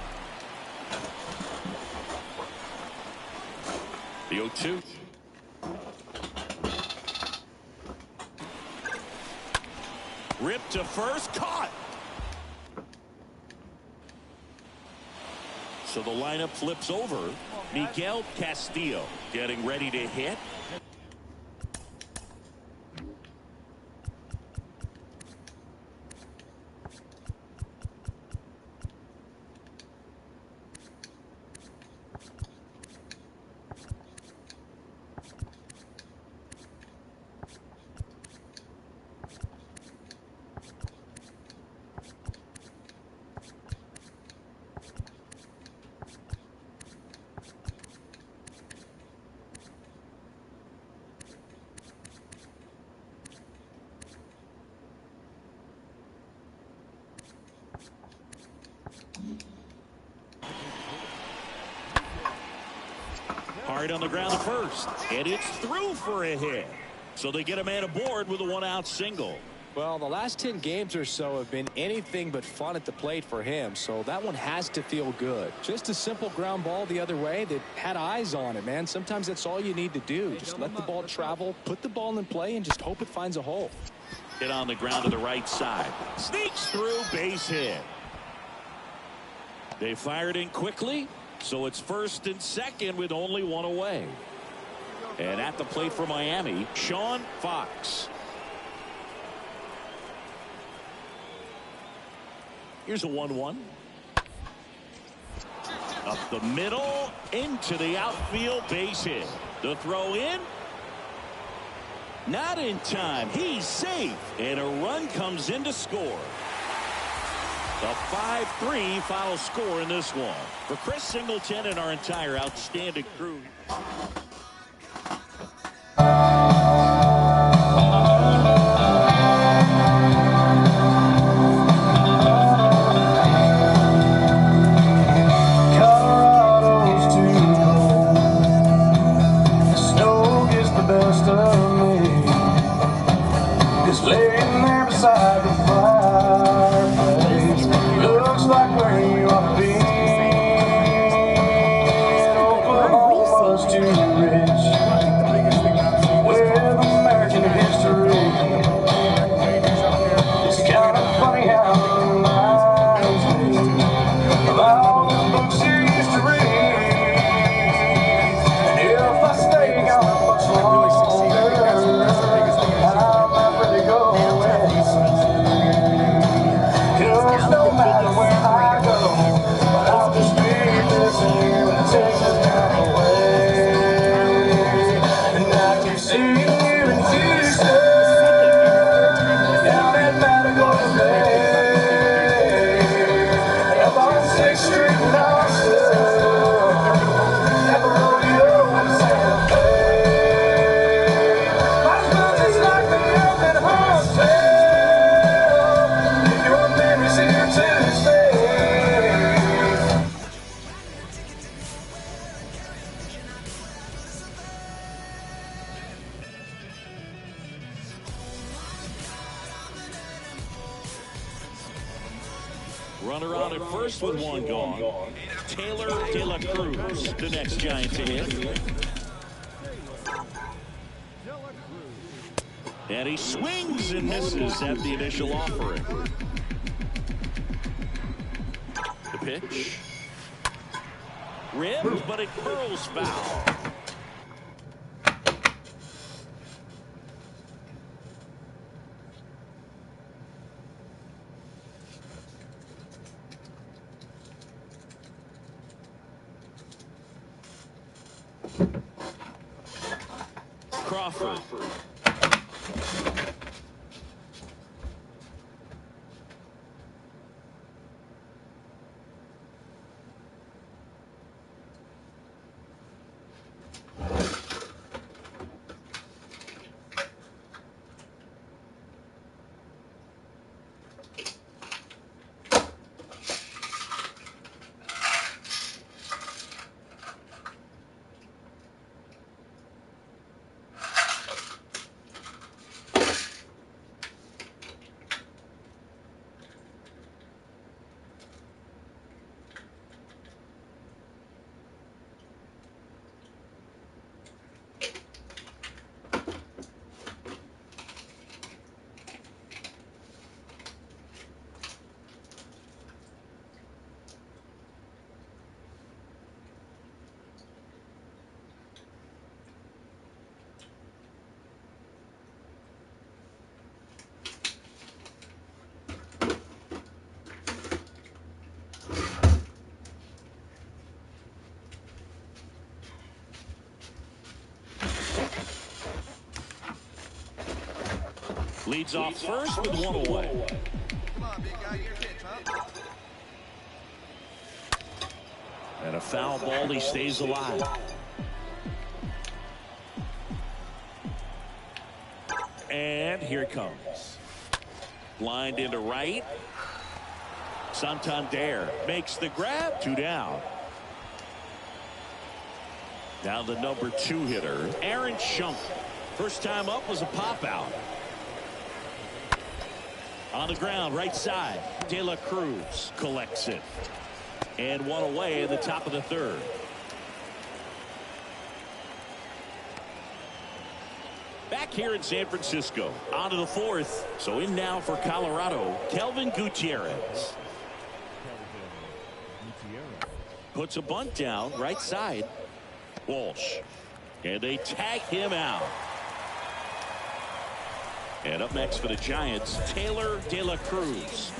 The 0-2. Ripped to first, caught. So the lineup flips over. Miguel Castillo getting ready to hit. Hard on the ground to first, and it's through for a hit. So they get a man aboard with a 1-out single. Well, the last 10 games or so have been anything but fun at the plate for him, so that one has to feel good. Just a simple ground ball the other way that had eyes on it, man. Sometimes that's all you need to do. Just let the ball travel, put the ball in play, and just hope it finds a hole. Hit on the ground to the right side. Sneaks through, base hit. They fired in quickly, so it's first and second with only 1 away. And at the plate for Miami, Sean Fox. Here's a 1-1. Up the middle, into the outfield, base hit. The throw in. Not in time. He's safe. And a run comes in to score. The 5-3 final score in this one. For Chris Singleton and our entire outstanding crew. Runner on at first with one gone. Taylor De La Cruz, the next Giant to hit. And he swings and misses at the initial offering. The pitch. Ripped, but it curls foul. Crawford. Leads off first with one away. Come on, big guy, your pitch, huh? And a foul ball, he stays alive. And here it comes. Lined into right. Santander makes the grab. 2 down. Now the number 2 hitter, Aaron Schunk. First time up was a pop out. On the ground, right side. De La Cruz collects it. And one away in the top of the 3rd. Back here in San Francisco. On to the 4th. So in now for Colorado, Kelvin Gutierrez. Puts a bunt down, right side. Walsh. And they tag him out. And up next for the Giants, Taylor De La Cruz.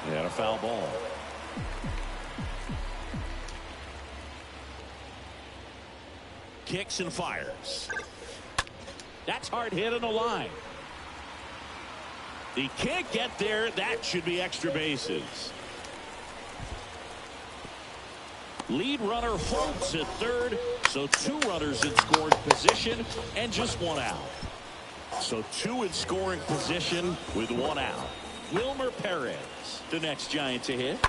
And a foul ball. Kicks and fires. That's hard hit on the line. He can't get there. That should be extra bases. Lead runner holds at 3rd, so 2 runners in scoring position and just 1 out. So 2 in scoring position with 1 out. Wilmer Perez, the next Giant to hit.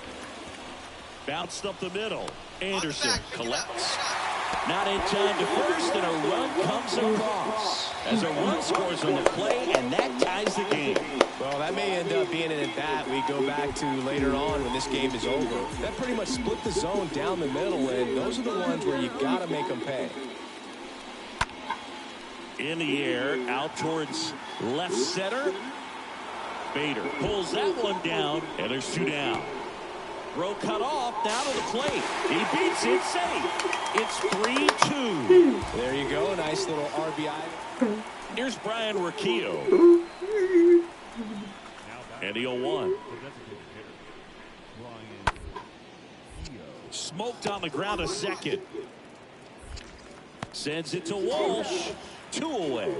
Bounced up the middle. Anderson collects. Not in time to first, and a run comes across. As a run scores on the play, and that ties the game. Well, that may end up being an at-bat we go back to later on when this game is over. That pretty much split the zone down the middle, and those are the ones where you got to make them pay. In the air, out towards left center. Bader pulls that one down, and there's 2 down. Throw cut off, down to the plate. He beats it safe. It's 3-2. There you go, nice little RBI. Here's Brian Riccio. And the 0-1. Smoked on the ground a second. Sends it to Walsh. 2 away.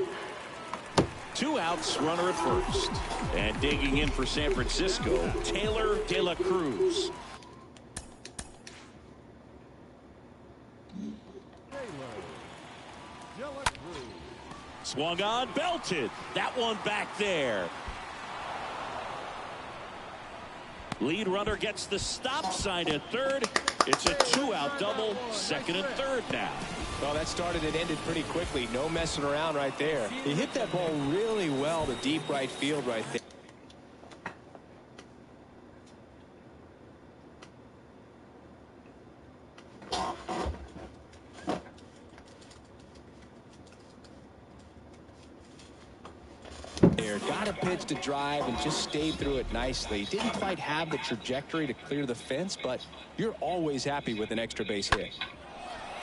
2 outs, runner at first. And digging in for San Francisco, Taylor De La Cruz. Swung on, belted. That one back there. Lead runner gets the stop sign at 3rd. It's a 2-out double. second and third now. Well, that started and ended pretty quickly. No messing around right there. He hit that ball really well to deep right field right there. Got a pitch to drive and just stayed through it nicely. Didn't quite have the trajectory to clear the fence, but you're always happy with an extra base hit.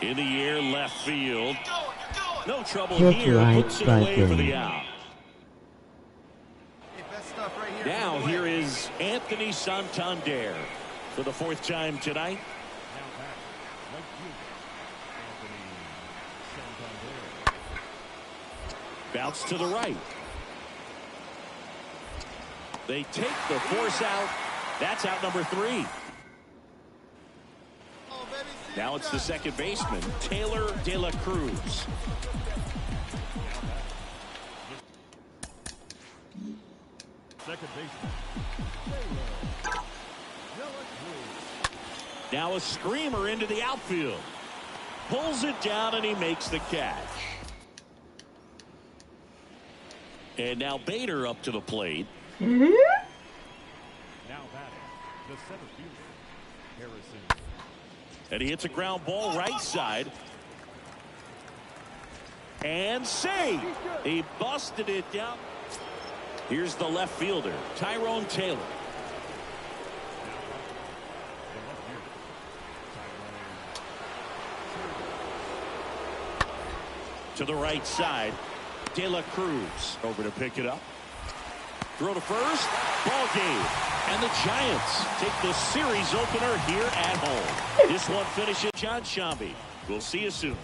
In the air, left field. No trouble Hit here. right Puts it away for button. the out. Now here is Anthony Santander for the fourth time tonight. Bounce to the right. They take the force out. That's out number 3. Now it's the second baseman, Taylor De La Cruz. Second baseman. Now a screamer into the outfield. Pulls it down and he makes the catch. And now Bader up to the plate. Now batting, the center fielder, Harrison. And he hits a ground ball right side. And save. He busted it down. Here's the left fielder, Tyrone Taylor. To the right side, De La Cruz over to pick it up. Throw to first, ball game. And the Giants take the series opener here at home. This one finishes John Shambi. We'll see you soon.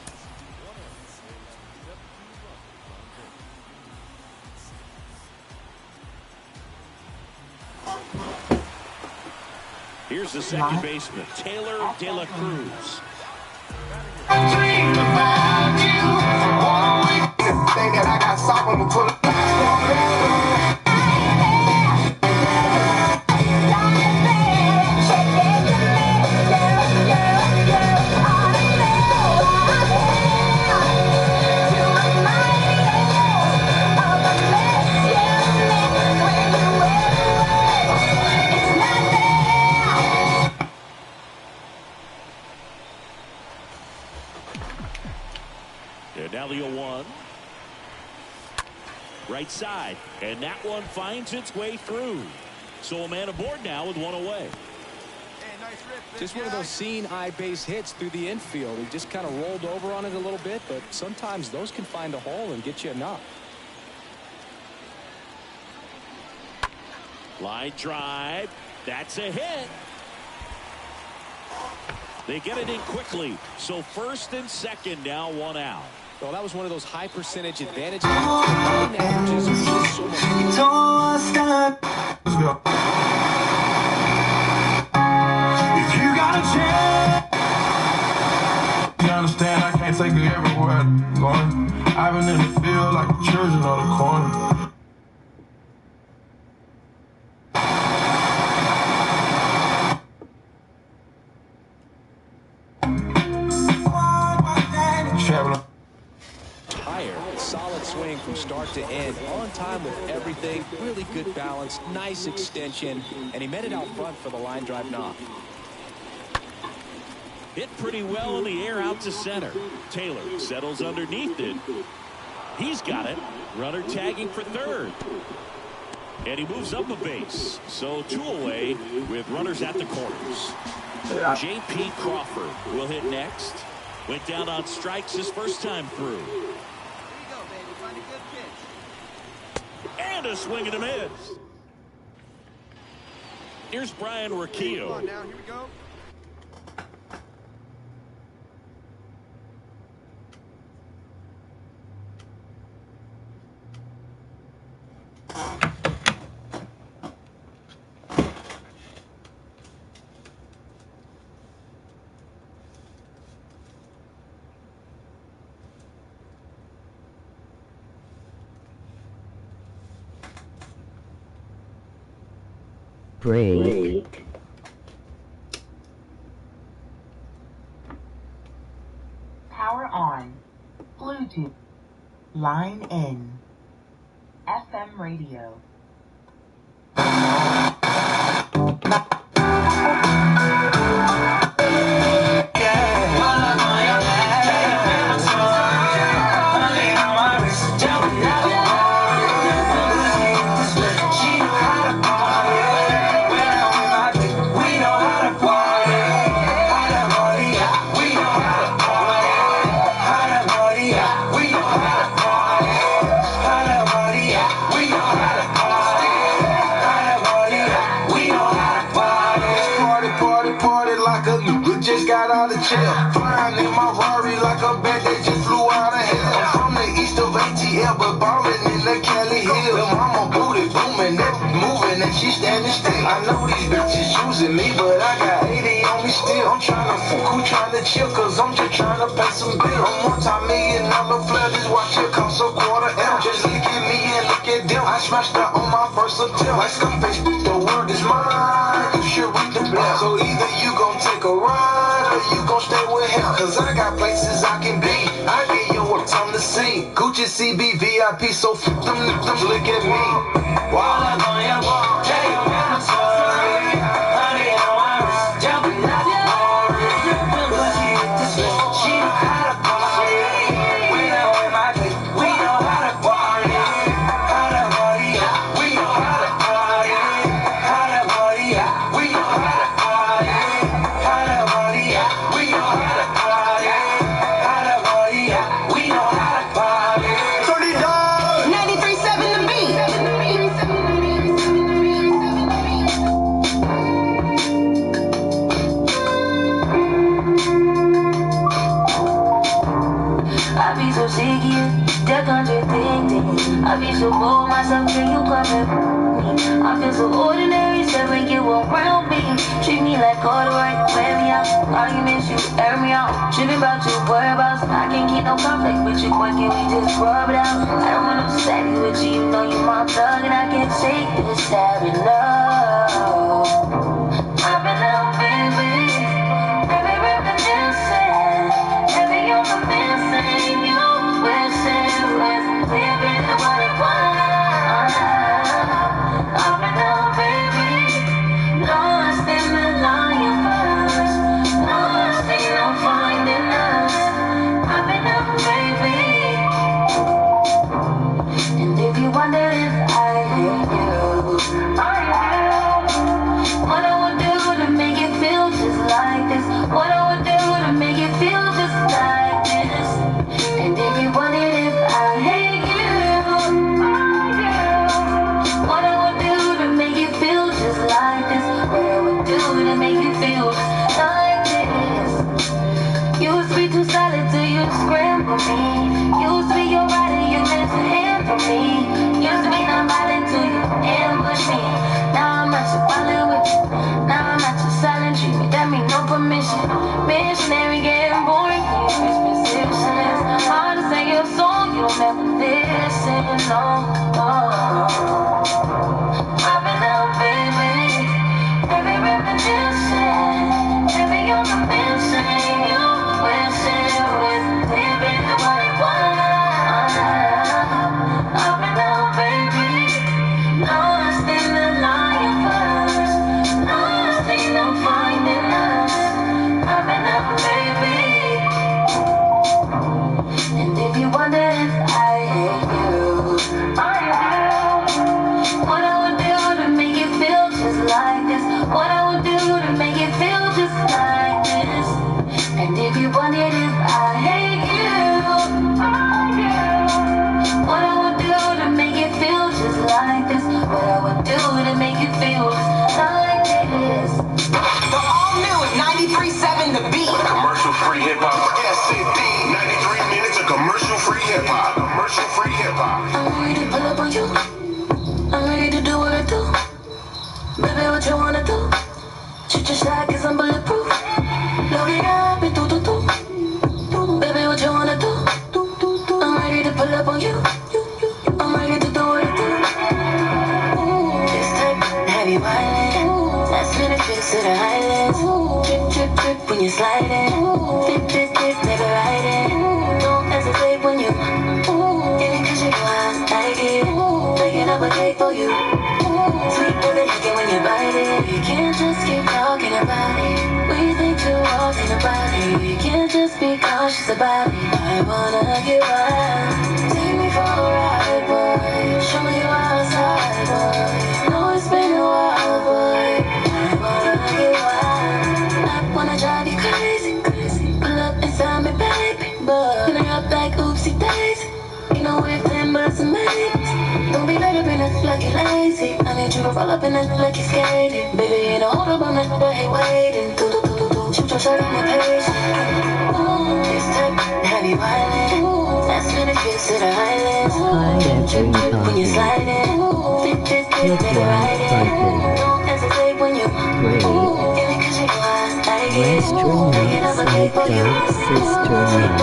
Here's the second baseman, Taylor De La Cruz. Now the 0-1. Right side. And that one finds its way through. So a man aboard now with one away. Just one of those seeing eye base hits through the infield. He just kind of rolled over on it a little bit, but sometimes those can find a hole and get you a knock. Line drive. That's a hit. They get it in quickly. So first and second now, one out. Well, that was one of those high percentage advantages. Averages are just so much. Let's go. If you got a chance, you understand I can't take it everywhere I'm going. I've been in the field like the children on the corner. Traveling. Solid swing from start to end, on time with everything, really good balance, nice extension, and he met it out front for the line drive knock. Hit pretty well in the air out to center. Taylor settles underneath it. He's got it. Runner tagging for third. And he moves up a base. So 2 away with runners at the corners. J.P. Crawford will hit next. Went down on strikes his first time through. And a swing and a miss. Here's Brian Riccio. Come on now, here we go. Break. Power on. Bluetooth. Line in. FM radio. Flying in my Rari like a bat that just flew out of hell. I'm from the east of ATL, but ballin' in the Cali Hills. Lil' mama booty booming, that moving, and she standing still. I know these bitches using me, but I got 80 on me still. I'm tryna fuck, who tryna chill, cause I'm just tryna pay some bills. I'm multi-million-dollar flat, this watch here cost a quarter M. Just look at me and look at them. I smashed out on my first attempt. Like Scarface, the word is mine. You should read the blood. So either you gon' take a ride, or you gon' stay with him. Cause I got places I can be. I get you a time to see. Gucci CB VIP, so fuck them, look at me. Wow. I be so bold myself, can you come at me? I feel so ordinary, said when you around me. Treat me like all the right, wear me out. Arguments, you air me out. Tripping about you, whereabouts. I can't keep no conflict with you, boy, can we just rub it out? I don't want no savvy with you, you know you my thug, and I can't take this savage love. I've been out, baby. Every reminiscing, every on the missing, you wishing was living the what it was. I've been out, baby, lost in the lion first, lost in no finding us. I've been out, baby, and if you wonder if I hate you, I do. What I would do to make it feel just like this, what I would do to make it feel just like this. And if you wondered if I hate you, I do. What I would do to make you feel just like this, what I would do to make you feel just like this. Used to be too solid till you scramble me. Used to be your body, you meant to handle me. Used to be non-violent till you ambush me. Now I'm at your violent with you. Now I'm at your silent treatment. That mean no permission. Missionary getting boring. Expensive shit. Hard to sing your song, you'll never listen. No, I've been out, baby. Every reminiscing, every on the missing, you wishing it was living what it was. I've been out, baby, lost in the lion first, lost in no finding us. I've been out, baby, and if you wonder if I hate you, I do. What I would do to make it feel just like this, what I would do to make it feel just like this. And if you wondered if I hate you, I do. What I would do to make it feel just like this, what I would do to make you feel just like this. The all new 93.7 The Beat. Commercial-free hip-hop. SCD. 93 minutes of commercial-free hip-hop. Commercial-free hip-hop. I'm ready to pull up on you. I'm ready to do what I do. Baby, what you wanna do? Shoot your shot, cause I'm bulletproof. Load it up and do. Baby, what you wanna do? I'm ready to pull up on you. I'm ready to do what I do. This type of heavy violence. Last minute fix to the highlands. Drip, drip, drip when you're sliding. Dip, dip, dip, never riding. We can't just be cautious about it. I wanna get wild. Take me for a ride, boy. Show me you outside, boy. Know it's been a while, boy. I wanna get wild. I wanna drive you crazy, crazy. Pull up inside me, baby, but clean her up like oopsie daisy. You know we're 10 bucks a minute. Don't be late up in us like you're lazy. I need you to roll up in us like you're skating. Baby, ain't no hold up on us, but ain't waiting. Shoot your shot on the page. This type heavy violent. That's when it feels to the islands. When you're sliding. Make it riding. Don't hesitate when you give me cause you know I like it. Make it up a cake for you. Baby,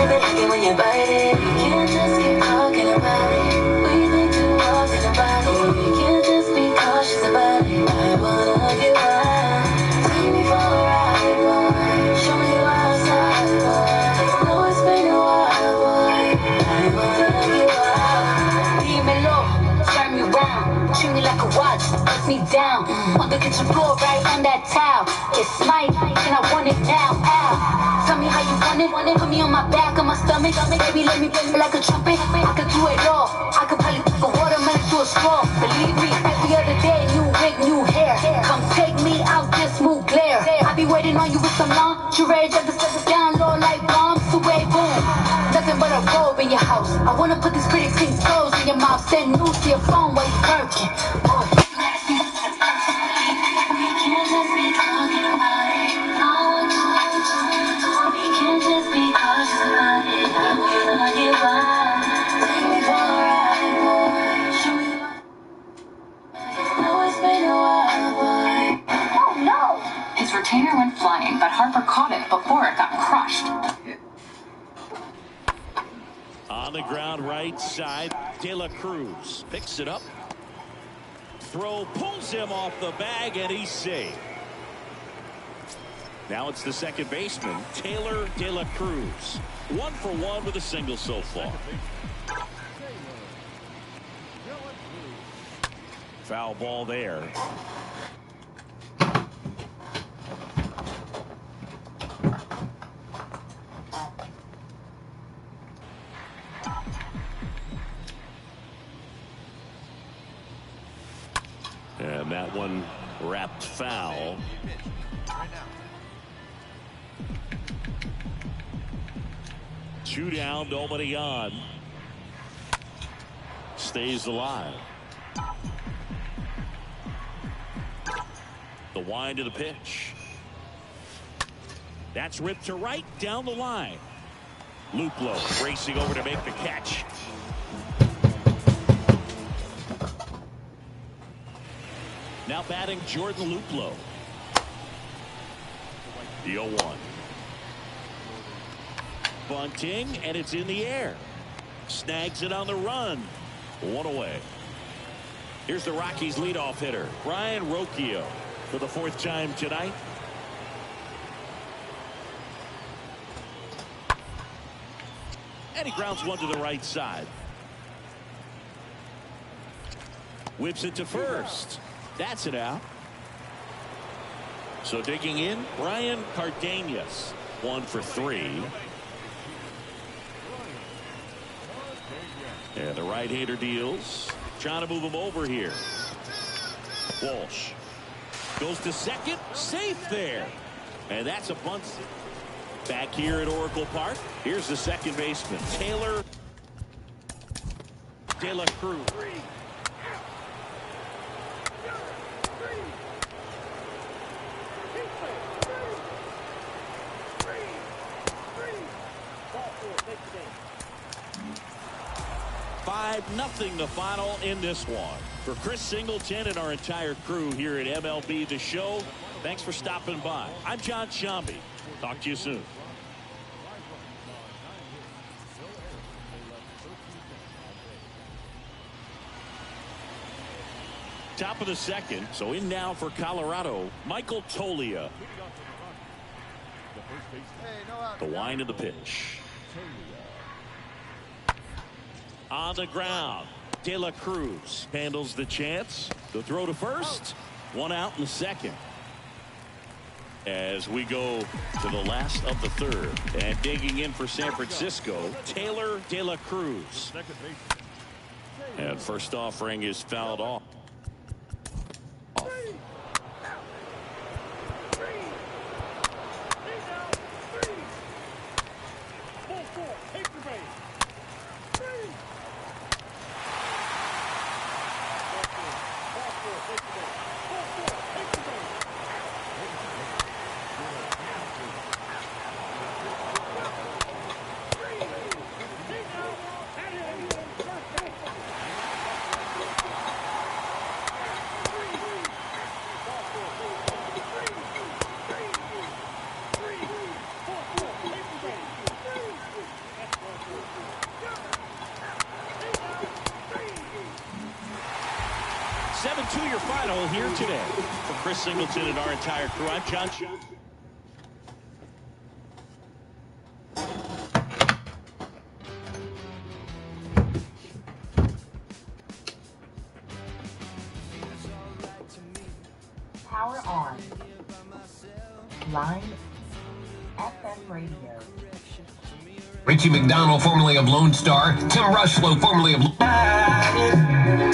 like it when you bite it. We can't just keep talking about it. We think too often about it. We can't just be cautious about it. I wanna get wild. Take me for a ride, boy. Show me you outside, boy. Know it's been a while, boy. I wanna get wild. Dímelo, turn me round. Treat me like a watch, put me down. On the kitchen floor, right on that towel. It's my night and I want it now. Ow. Tell me how you want it. Put me on my back, on my stomach. Baby, let me play like a trumpet. I could do it all. I could probably take a watermelon to a straw. Believe me, every other day, new wig, new hair. Come take me out this smooth glare. I be waiting on you with some lingerie. Just to set us down low like bombs. Away, boom. Nothing but a robe in your house. I wanna put these pretty pink toes in your mouth. Send news to your phone while you're working. Oh. We can't just be talking about it. We can't just be cautious about it. I wanna get wild. Take me for a ride, boy. Show me what. Know it's been a while, boy. Oh no! His retainer went flying, but Harper caught it before it got crushed. On the ground right side, De La Cruz picks it up. Throw pulls him off the bag, and he's safe. Now it's the second baseman, Taylor De La Cruz. 1 for 1 with a single so far. Foul ball there. And that one wrapped foul. 2 down, nobody on. Stays alive. The wind of the pitch. That's ripped to right down the line. Luplow racing over to make the catch. Now batting Jordan Luplow. The 0-1. Bunting, and it's in the air. Snags it on the run. 1 away. Here's the Rockies leadoff hitter, Brian Rocchio, for the 4th time tonight. And he grounds one to the right side. Whips it to first. That's it out. So digging in, Brian Cardenas, 1 for 3. And the right-hander deals. Trying to move him over here. Walsh goes to second. Safe there. And that's a bunt. Back here at Oracle Park. Here's the second baseman, Taylor De La Cruz. 5-0 the final in this one. For Chris Singleton and our entire crew here at MLB The Show, thanks for stopping by. I'm John Shambi. Talk to you soon. Top of the second, so in now for Colorado, Michael Toglia. The wind of the pitch. On the ground, De La Cruz handles the chance. The throw to first. 1 out in the second. As we go to the last of the third, and digging in for San Francisco, Taylor De La Cruz. And first offering is fouled off. Your final here today. For Chris Singleton and our entire crew, I'm Tonche. Power on. Line FM radio. Richie McDonald, formerly of Lone Star. Tim Rushlow, formerly of...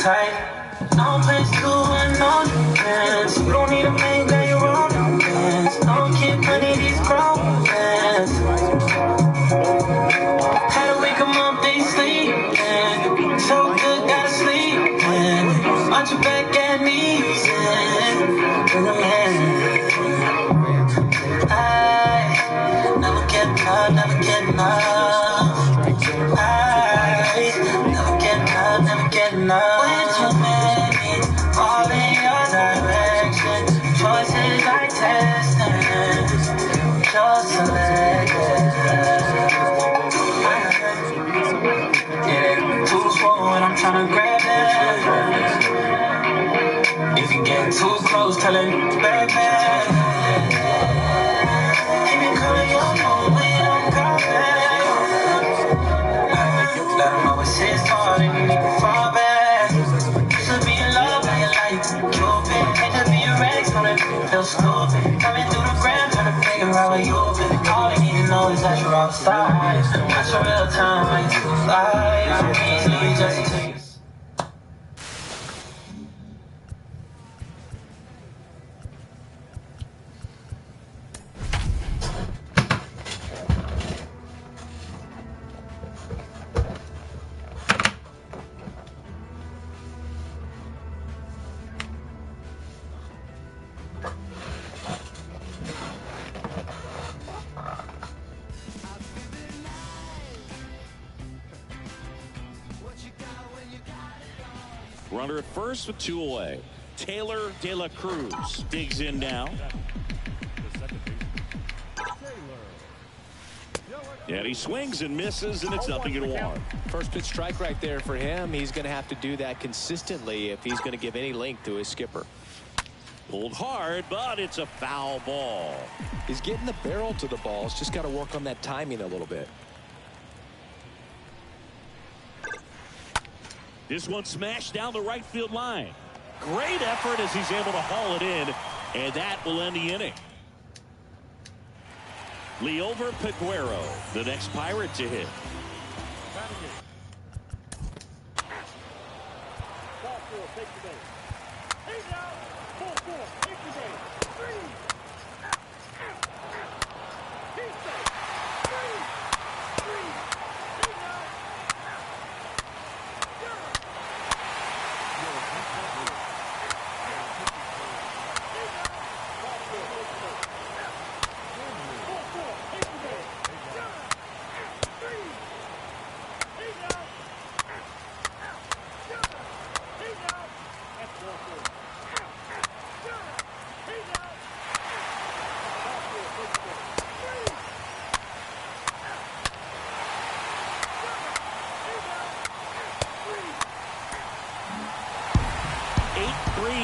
Tight. No place to unknown defense. You don't need to make that your own defense. Don't keep money these problems. Had to wake 'em up, they sleeping. So good, gotta sleep. Watch your back at me. I never get enough, never get enough. I never get enough, never get enough. All in your direction, choices I testing, just selected. Yeah, too slow and I'm trying to grab it. If you get too close, tell it, baby. Keep it coming, you know we don't come back. Let them know it's his fault and you need to fall back. To be in love, how you like Cupid. Hate to be your ex, don't let me feel stupid. Coming through the gram, trying to figure out where you've been. All they need to know is that you're outside. Not your real time, I used to fly. I'm easily just to you. Runner at first with two away. Taylor De La Cruz digs in now. And he swings and misses, and it's 0-1. First pitch strike right there for him. He's going to have to do that consistently if he's going to give any length to his skipper. Pulled hard, but it's a foul ball. He's getting the barrel to the ball. He's just got to work on that timing a little bit. This one smashed down the right field line. Great effort as he's able to haul it in, and that will end the inning. Leover Peguero, the next Pirate to hit.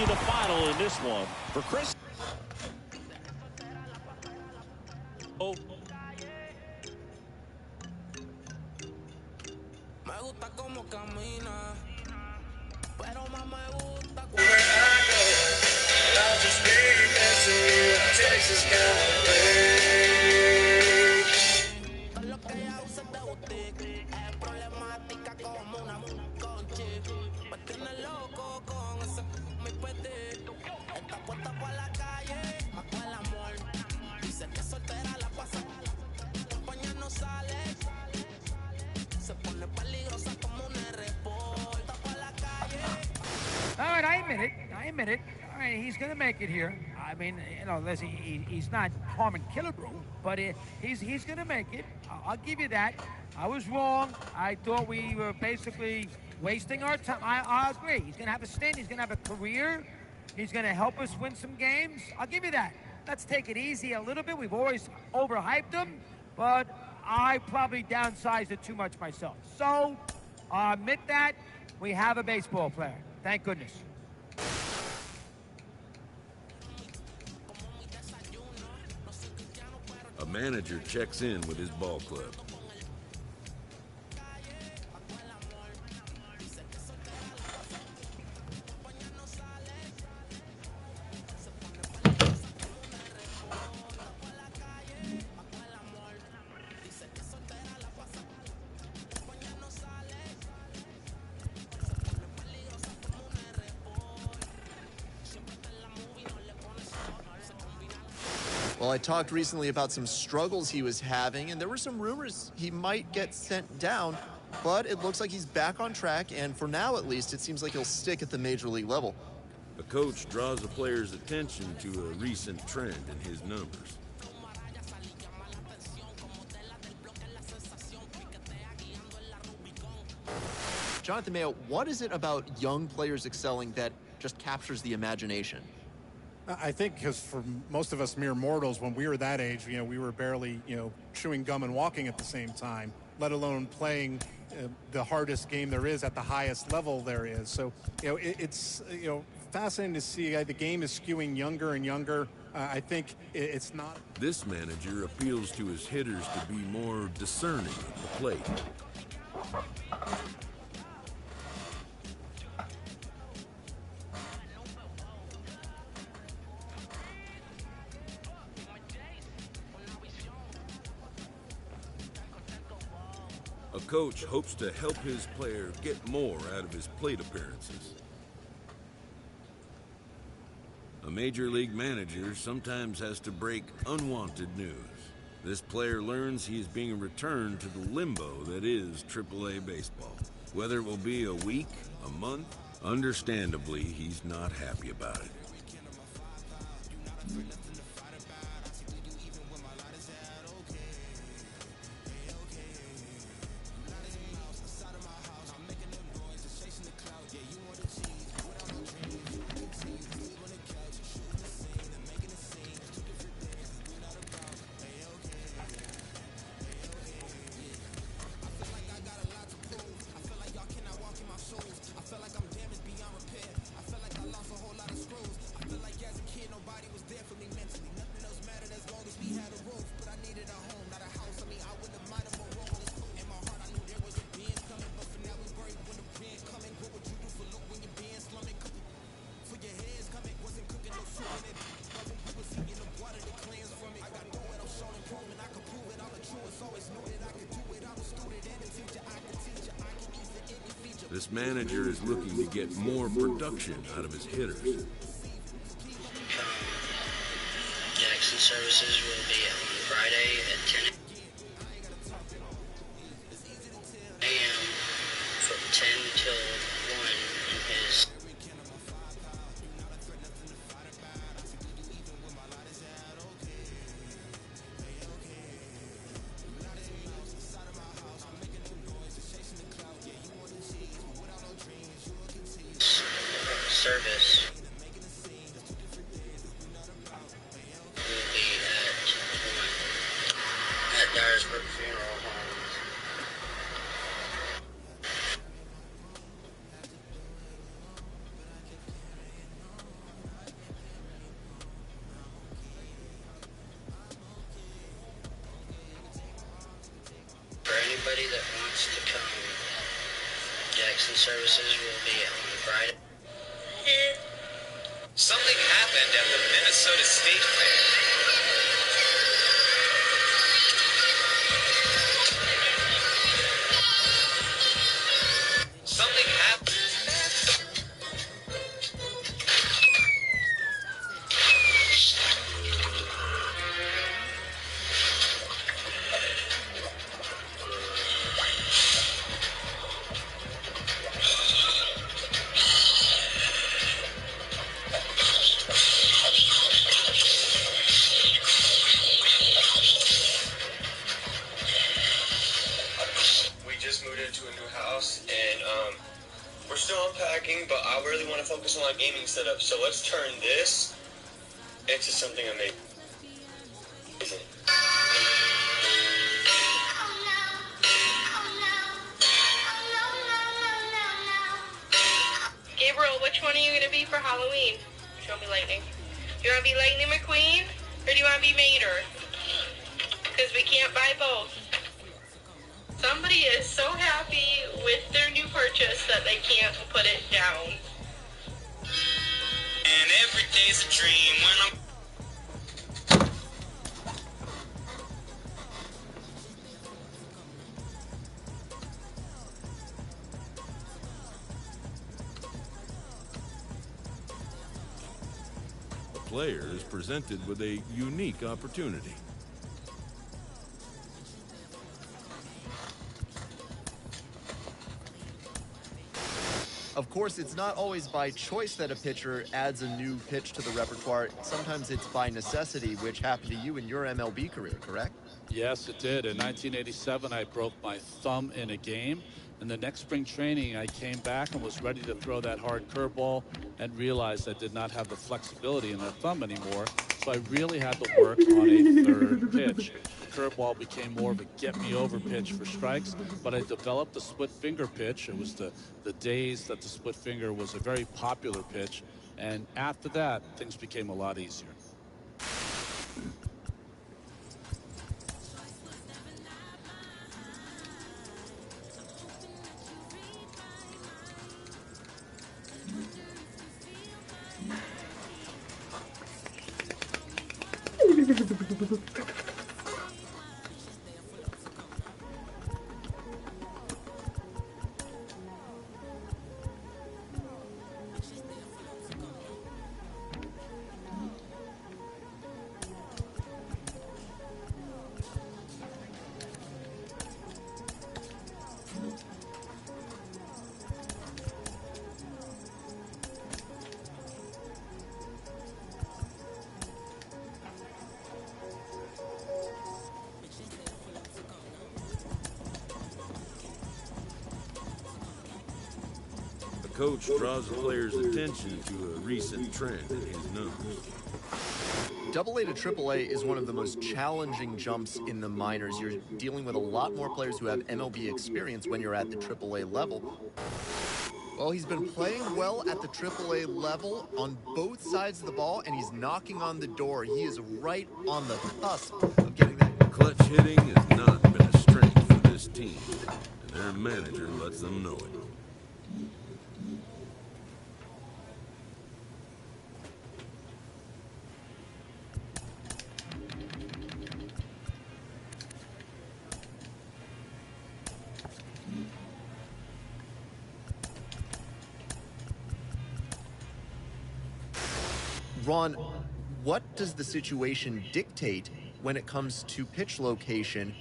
The final in this one for Chris. Oh. All right, I admit it. All right, he's going to make it here. I mean, you know, listen, he's not Harmon Killebrew, but he's going to make it. I'll give you that. I was wrong. I thought we were basically wasting our time. I agree. He's going to have a stint. He's going to have a career. He's going to help us win some games. I'll give you that. Let's take it easy a little bit. We've always overhyped him, but I probably downsized it too much myself. So, admit that. We have a baseball player. Thank goodness. A manager checks in with his ball club. Well, I talked recently about some struggles he was having, and there were some rumors he might get sent down, but it looks like he's back on track, and for now at least, it seems like he'll stick at the major league level. A coach draws a player's attention to a recent trend in his numbers. Jonathan Mayo, what is it about young players excelling that just captures the imagination? I think because for most of us mere mortals, when we were that age, you know, we were barely, you know, chewing gum and walking at the same time, let alone playing the hardest game there is at the highest level there is. So, you know, it's, you know, fascinating to see the game is skewing younger and younger. I think it's not. This manager appeals to his hitters to be more discerning at the plate. A coach hopes to help his player get more out of his plate appearances. A major league manager sometimes has to break unwanted news. This player learns he is being returned to the limbo that is AAA baseball. Whether it will be a week, a month, understandably, he's not happy about it. This manager is looking to get more production out of his hitters. Jackson services will be on Friday at 10 a.m. from 10 till 1 in his service will be at 1 at Dyersburg Funeral Home. For anybody that wants to come, Jackson services will be on Friday. Something happened at the Minnesota State Fair. Something happened. We just moved into a new house, and we're still unpacking, but I really want to focus on our gaming setup. So let's turn this into something amazing. Gabriel, which one are you going to be for Halloween? Show me Lightning. Do you want to be Lightning McQueen, or do you want to be Mater? Because we can't buy both. Somebody is so happy with their new purchase that they can't put it down. And every day's a dream when I'm... The player is presented with a unique opportunity. Of course, it's not always by choice that a pitcher adds a new pitch to the repertoire. Sometimes it's by necessity, which happened to you in your MLB career, correct? Yes, it did. In 1987, I broke my thumb in a game. And the next spring training, I came back and was ready to throw that hard curveball and realized I did not have the flexibility in that thumb anymore. So I really had to work on a third pitch. The curveball became more of a get-me-over pitch for strikes, but I developed the split finger pitch. It was the days that the split finger was a very popular pitch. And after that, things became a lot easier. Coach draws the player's attention to a recent trend in his nose. AA to AAA is one of the most challenging jumps in the minors. You're dealing with a lot more players who have MLB experience when you're at the AAA level. Well, he's been playing well at the AAA level on both sides of the ball, and he's knocking on the door. He is right on the cusp of getting that. Clutch hitting has not been a strength for this team, and their manager lets them know it. Ron, what does the situation dictate when it comes to pitch location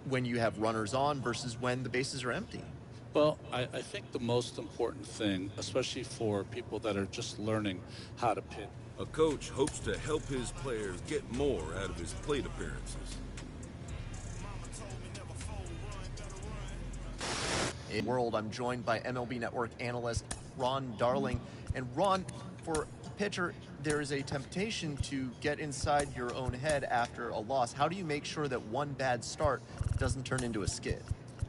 when you have runners on versus when the bases are empty? Well, I think the most important thing, especially for people that are just learning how to pitch. A coach hopes to help his players get more out of his plate appearances. In World, I'm joined by MLB Network analyst Ron Darling. And Ron, for a pitcher, there is a temptation to get inside your own head after a loss. How do you make sure that one bad start doesn't turn into a skid?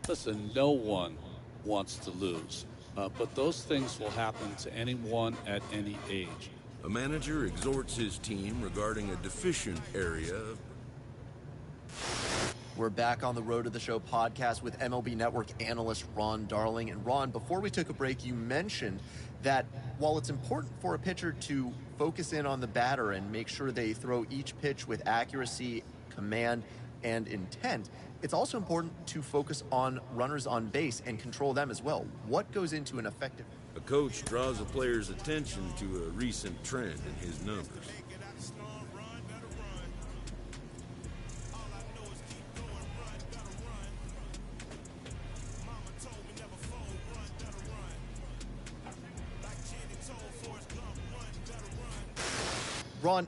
Listen, no one wants to lose, but those things will happen to anyone at any age. A manager exhorts his team regarding a deficient area. We're back on the Road to the Show podcast with MLB Network analyst Ron Darling. And Ron, before we took a break, you mentioned that while it's important for a pitcher to focus in on the batter and make sure they throw each pitch with accuracy, command, and intent, it's also important to focus on runners on base and control them as well. What goes into an effective... A coach draws a player's attention to a recent trend in his numbers. Ron,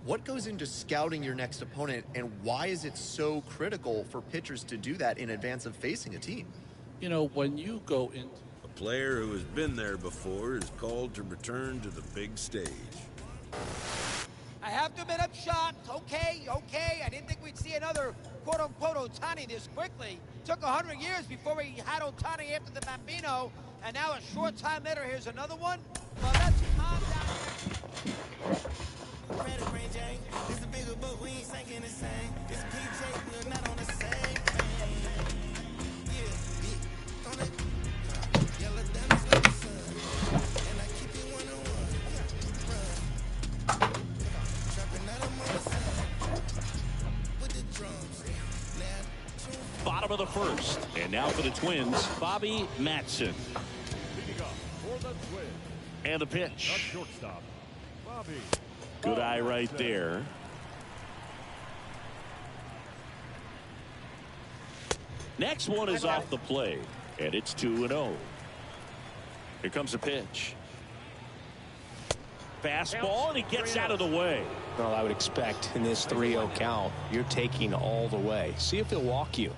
what goes into scouting your next opponent, and why is it so critical for pitchers to do that in advance of facing a team? You know, when you go in... A player who has been there before is called to return to the big stage. I have to admit I'm shocked. Okay. I didn't think we'd see another quote-unquote Ohtani this quickly. Took 100 years before we had Ohtani after the Bambino, and now a short time later, here's another one? Well, let's calm down. It's a bigger boat, we ain't sinking the same. It's PJ, we're not on the same page. Yeah, on it. Yellow diamonds like the sun. And I keep it one-on-one. Run. Trapping out of my sun. With the drums. Bottom of the first. And now for the Twins, Bobby Matson. For the Twins. And the pitch. Shortstop, Bobby. Good eye right there. Next one is off the plate, and it's 2-0. Here comes a pitch. Fastball, and he gets out of the way. Well, I would expect in this 3-0 count, you're taking all the way. See if he'll walk you.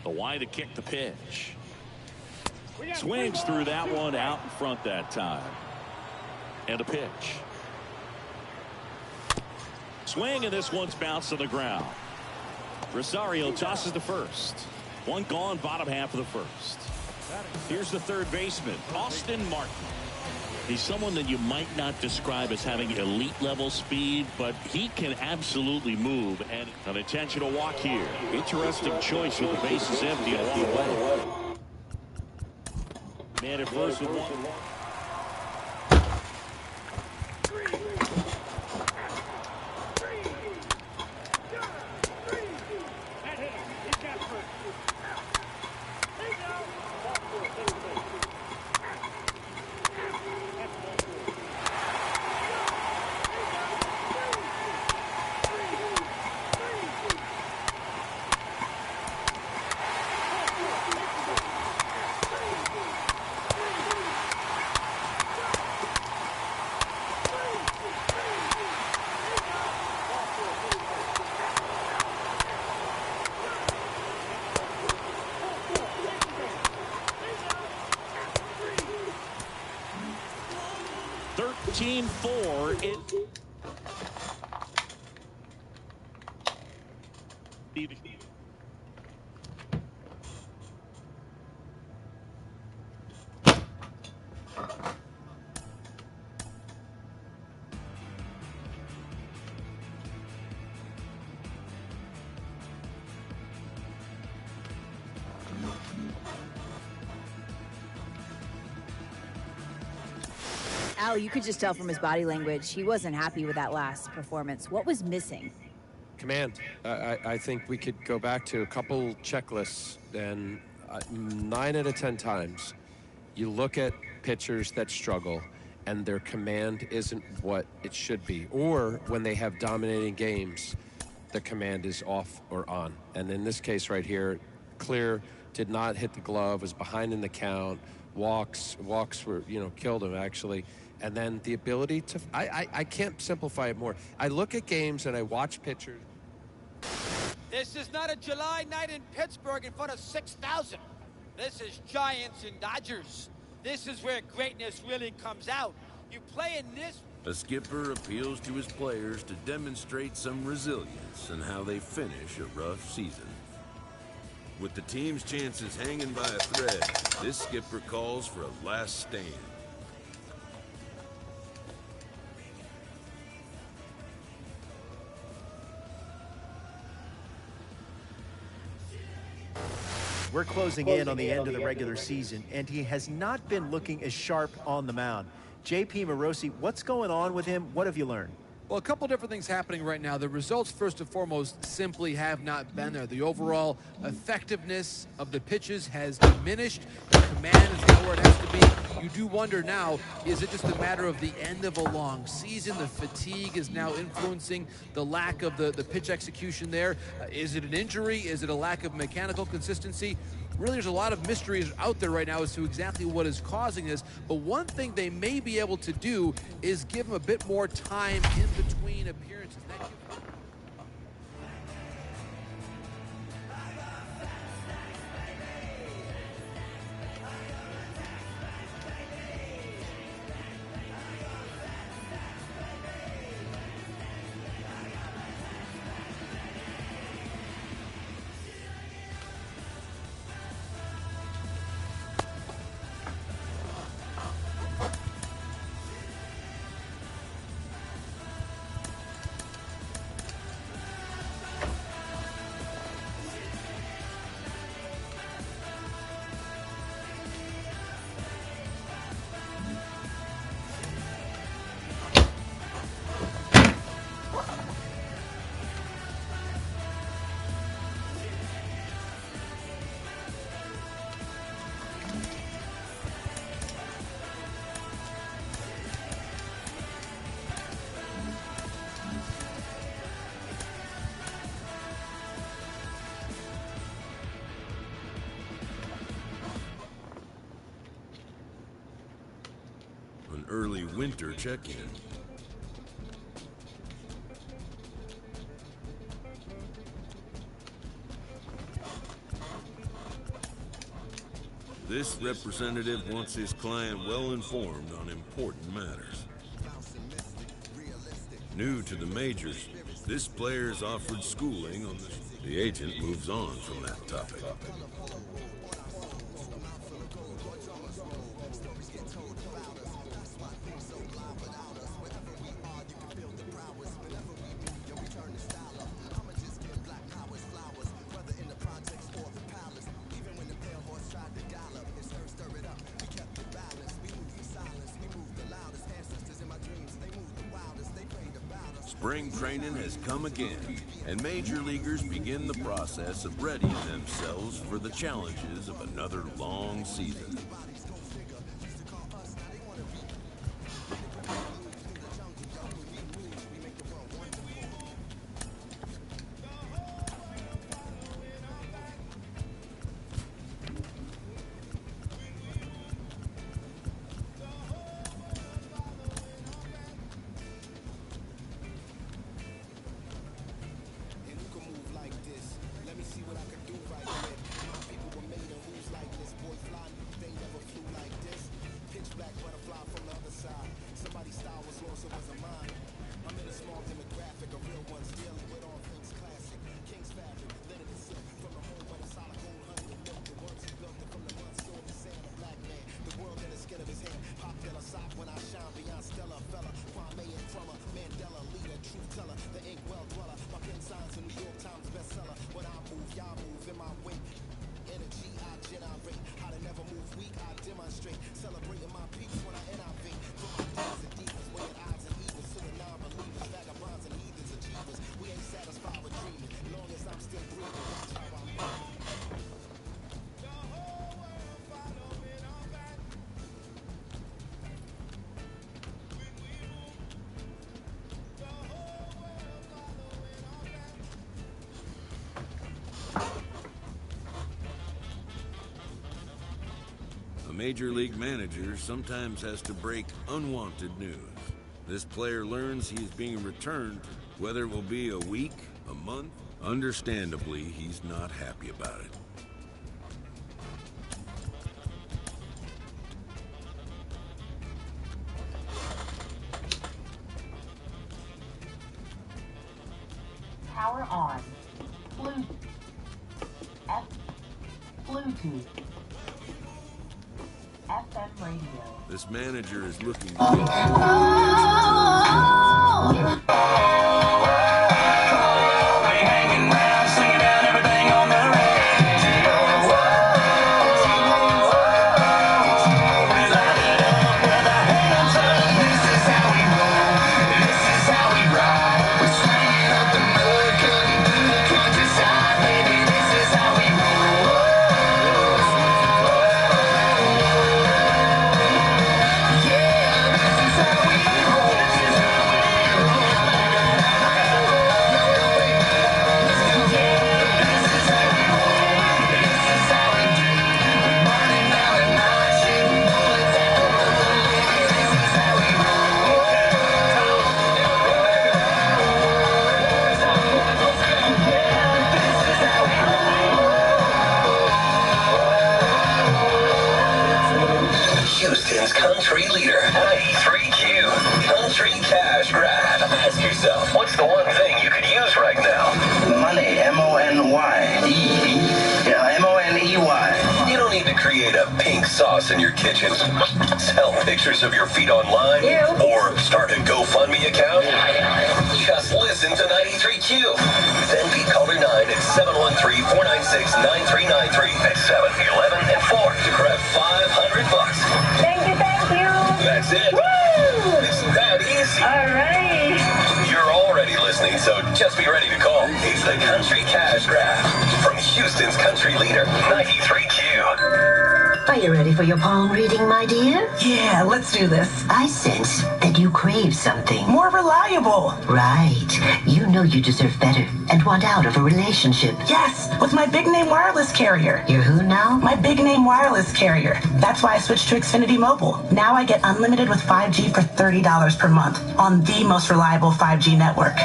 The wide to kick the pitch. Swings through that one out in front that time. And a pitch. Swing, and this one's bounced to the ground. Rosario tosses the first. One gone, bottom half of the first. Here's the third baseman, Austin Martin. He's someone that you might not describe as having elite level speed, but he can absolutely move, and an intentional walk here. Interesting choice with the bases empty and one away. Man at first with one. Team 4 in Al, you could just tell from his body language he wasn't happy with that last performance. What was missing? Command. I think we could go back to a couple checklists, and 9 out of 10 times you look at pitchers that struggle and their command isn't what it should be, or when they have dominating games, the command is off or on. And in this case right here, clear, did not hit the glove, was behind in the count, walks were, killed him actually. And then the ability to, I can't simplify it more. I look at games and I watch pitchers. This is not a July night in Pittsburgh in front of 6,000. This is Giants and Dodgers. This is where greatness really comes out. You play in this. A skipper appeals to his players to demonstrate some resilience in how they finish a rough season. With the team's chances hanging by a thread, this skipper calls for a last stand. We're closing in on the end of the regular season, and he has not been looking as sharp on the mound. J.P. Morosi, what's going on with him? What have you learned? Well, a couple different things happening right now. The results, first and foremost, simply have not been there. The overall effectiveness of the pitches has diminished. The command is not where it has to be. You do wonder now, is it just a matter of the end of a long season? The fatigue is now influencing the lack of the pitch execution there. Is it an injury? Is it a lack of mechanical consistency? Really, there's a lot of mysteries out there right now as to exactly what is causing this. But one thing they may be able to do is give him a bit more time in between appearances. An early winter check-in. This representative wants his client well informed on important matters. New to the majors, this player is offered schooling on this. The agent moves on from that topic. Spring training has come again, and major leaguers begin the process of readying themselves for the challenges of another long season. A major league manager sometimes has to break unwanted news. This player learns he is being returned, whether it will be a week, a month. Understandably, he's not happy about it. Power on. Bluetooth. FM radio. This manager is looking to hanging around, singing down everything on the radio. thing you could use right now. Money, M-O-N-Y-E. Yeah, M-O-N-E-Y. You don't need to create a pink sauce in your kitchen. Sell pictures of your feet online. Or start a GoFundMe account. Just listen to 93Q. Then be caller 9 at 713-496-9393 at 7, 11, and 4 to grab $500. Thank you. That's it. Woo! It's that easy. All right. You're already listening, so just be ready to call. It's the Country Cash Grab from Houston's country leader, 93Q. Are you ready for your palm reading, my dear? Yeah, let's do this. I sense that you crave something. More reliable. Right. You know you deserve better and want out of a relationship. Yes, with my big name wireless carrier. You're who now? My big name wireless carrier. That's why I switched to Xfinity Mobile. Now I get unlimited with 5G for $30 per month on the most reliable 5G network.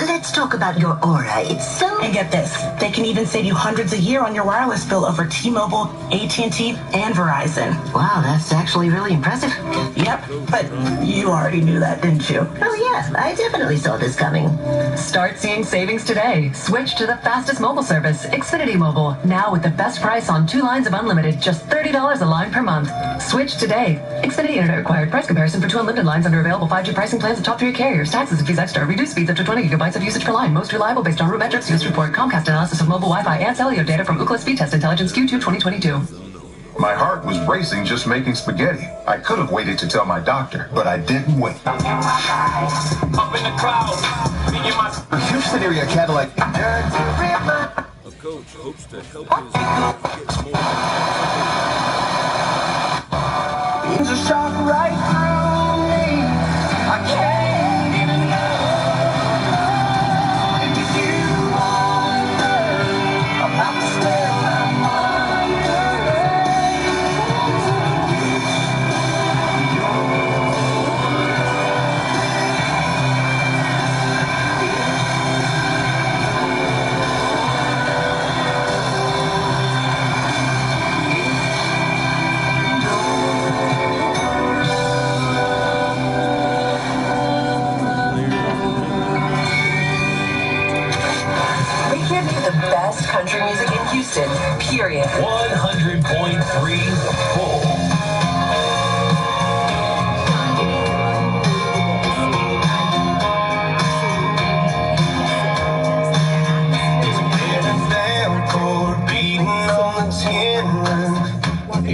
Let's talk about your aura. It's so... And get this, they can even save you hundreds a year on your wireless bill over T-Mobile, AT&T, and Verizon. Wow, that's actually really impressive. Yep, but you already knew that, didn't you? Oh yeah, I definitely saw this coming. Start seeing savings today. Switch to the fastest mobile service, Xfinity Mobile. Now with the best price on 2 lines of unlimited, just $30 a line per month. Switch today. Xfinity Internet required. Price comparison for 2 unlimited lines under available 5G pricing plans of top 3 carriers. Taxes and fees extra. Reduced speeds up to 20 gigabytes of usage per line. Most reliable based on root metrics. Use report. Comcast analysis of mobile Wi-Fi and cellular data from Ookla Speed Test Intelligence Q2 2022. My heart was racing just making spaghetti. I could have waited to tell my doctor, but I didn't wait. Up in the crowd, Houston area Cadillac. A coach hopes to help his players get more. It's a shot right through me. I can't get enough. And if you wonder about the step I'm We give you the best country music in Houston, period. 100.3 The Bull.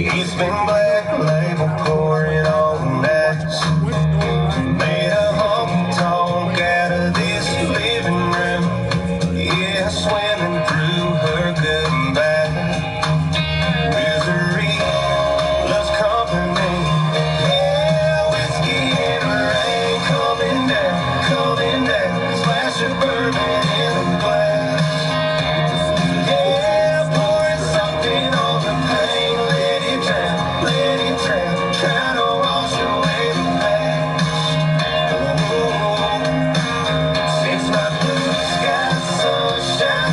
It's been black label pouring on nights. Made a honky tonk out of this living room. Yeah, swimming through her goodbye. Misery loves company. Yeah, whiskey and rain coming down. Splash of bourbon in the glass. Yeah, pouring something on the pain. Let it drown. Try to wash away the past. Oh, since my blue sky sunshine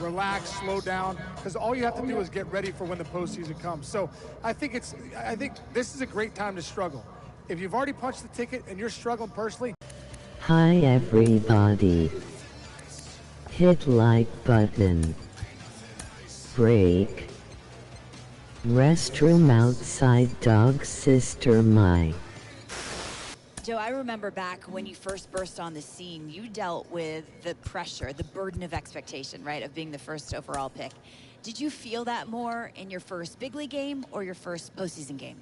relax, slow down, because all you have to do is get ready for when the postseason comes. So I think this is a great time to struggle. If you've already punched the ticket and you're struggling personally. Hi everybody. Hit like button. Break. Restroom outside dog sister my. Joe, I remember back when you first burst on the scene, you dealt with the pressure, the burden of expectation, right, of being the first overall pick. Did you feel that more in your first big league game or your first postseason game?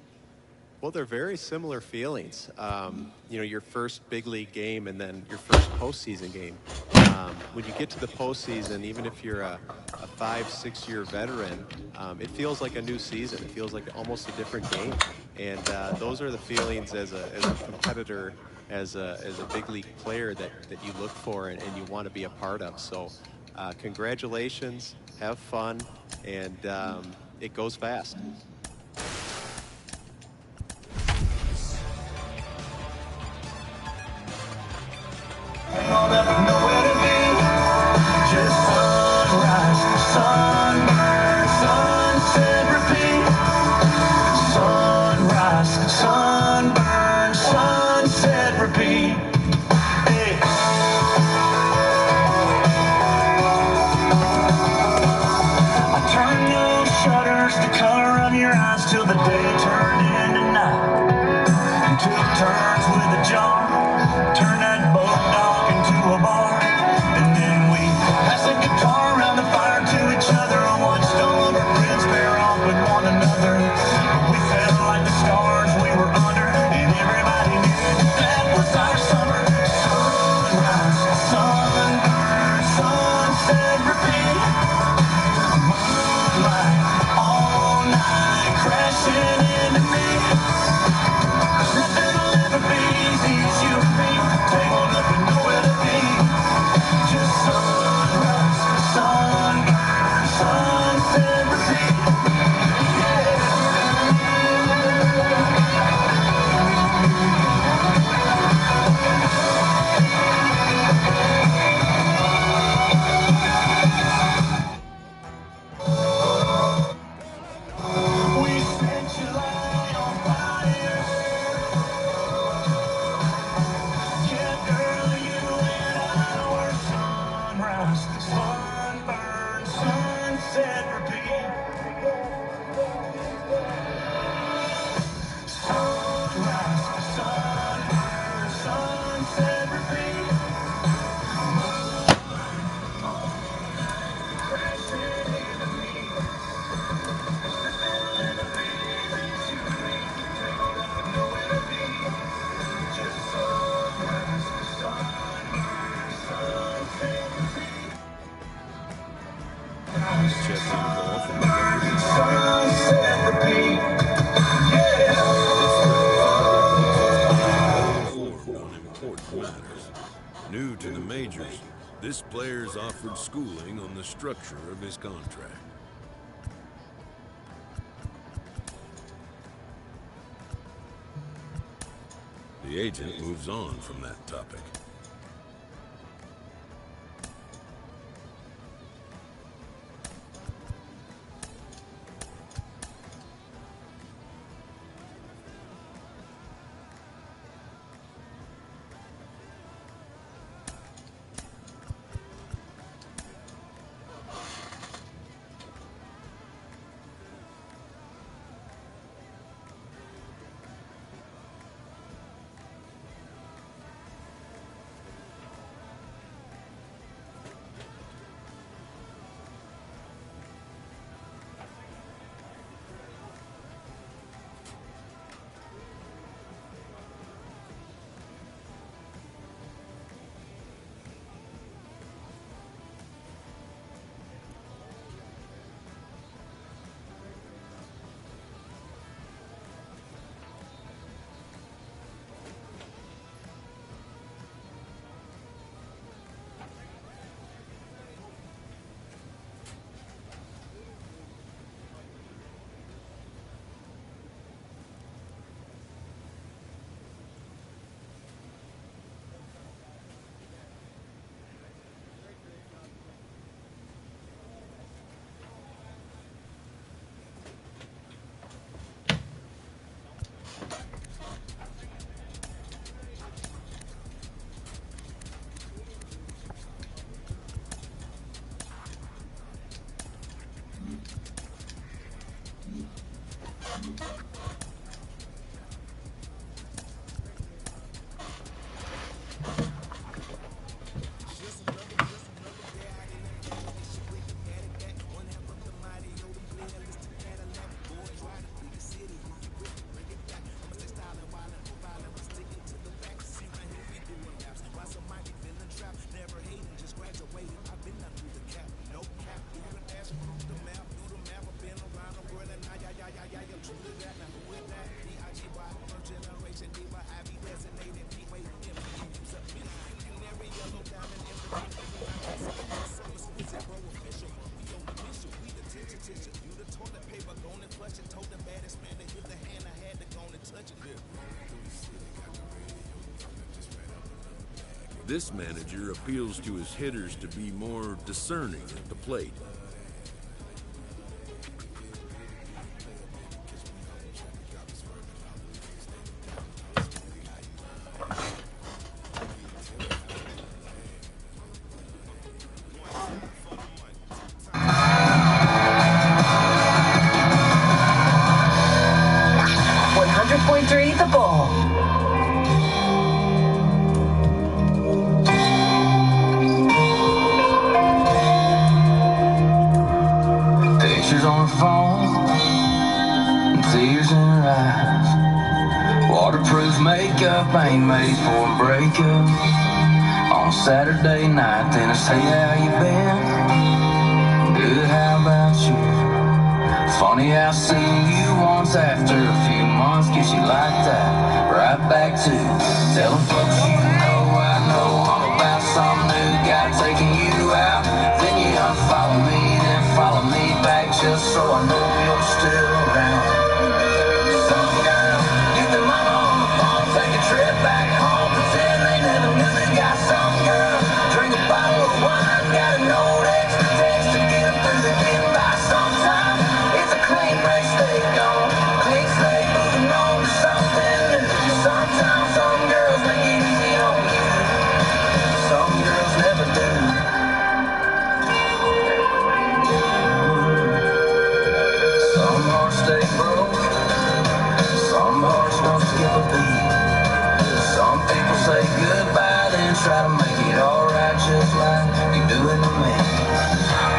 Well, they're very similar feelings. You know, your first big league game and then your first postseason game. When you get to the postseason, even if you're a 5-6 year veteran, it feels like a new season. It feels like almost a different game. And those are the feelings as a competitor, as a big league player that you look for and you want to be a part of. So congratulations, have fun, and it goes fast. Nowhere to be, just sunrise, sunburn, sunset, repeat. Sunrise, sunburn, sunset, repeat. Hey. I turned those shutters, the color of your eyes, till the day turned into night. And took turns with a jar, turned that boat dock into a bar. And then we passed the guitar around the fire to each other and watched all of our friends pair off with one another. But we felt like the stars we were under, and everybody knew that was our summer. Sunrise, sunburn, sunset, repeat. Moonlight, all night, crashing into me. Nothing will ever be easy as you and me, tangled up and nowhere to be. Just sunrise, sunburn, sunset, repeat. We set your light on fire. Yeah, girl, you and I were sunrise, sunburn, sunset, repeat. Sunrise, sunburn, sunset, repeat. Sunset, repeat. On important matters. New to the majors, this player's offered schooling on the structure of his contract. The agent moves on from that topic. This manager appeals to his hitters to be more discerning at the plate. The Bull. Pictures on her phone, and tears in her eyes. Waterproof makeup ain't made for a breakup. On Saturday night, then I say, how you been? Good, how about you? Funny how soon you once after a few months gets you like that. Right back to telling folks you know I know all about some new guy taking you out. Then you unfollow me, then follow me back just so I know you're still around. Some girl, get the mama on the phone, take a trip back home, pretend they never knew they got some girl. Drink a bottle of wine, got a note, extra text to get them through the getting by sometime. It's a clean break, stay gone, clean slate, moving on to something new. Sometimes some girls make it easy on you, some girls never do. Some hearts stay broke, some hearts don't skip a beat. Some people say goodbye, then try to make it alright just like you do it to me.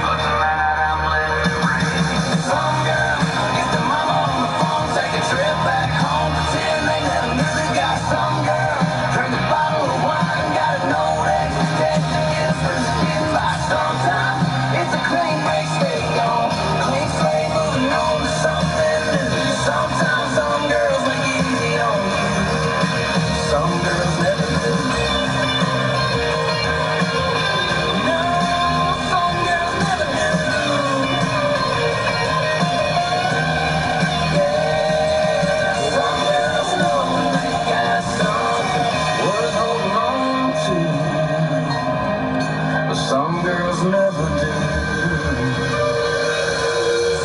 But tonight I'm letting it rain. Some girl, get the mama on the phone, take a trip back home, pretend they never knew they got some girl. Drink a bottle of wine, got a note, extra text to get us through the getting by sometime. It's a clean break, stay gone, clean slate, moving on to something new. Sometimes some girls make it easy on you, some girls never do. No, some girls never do. Yeah, some girls know they got something worth holding on to, but some girls never do.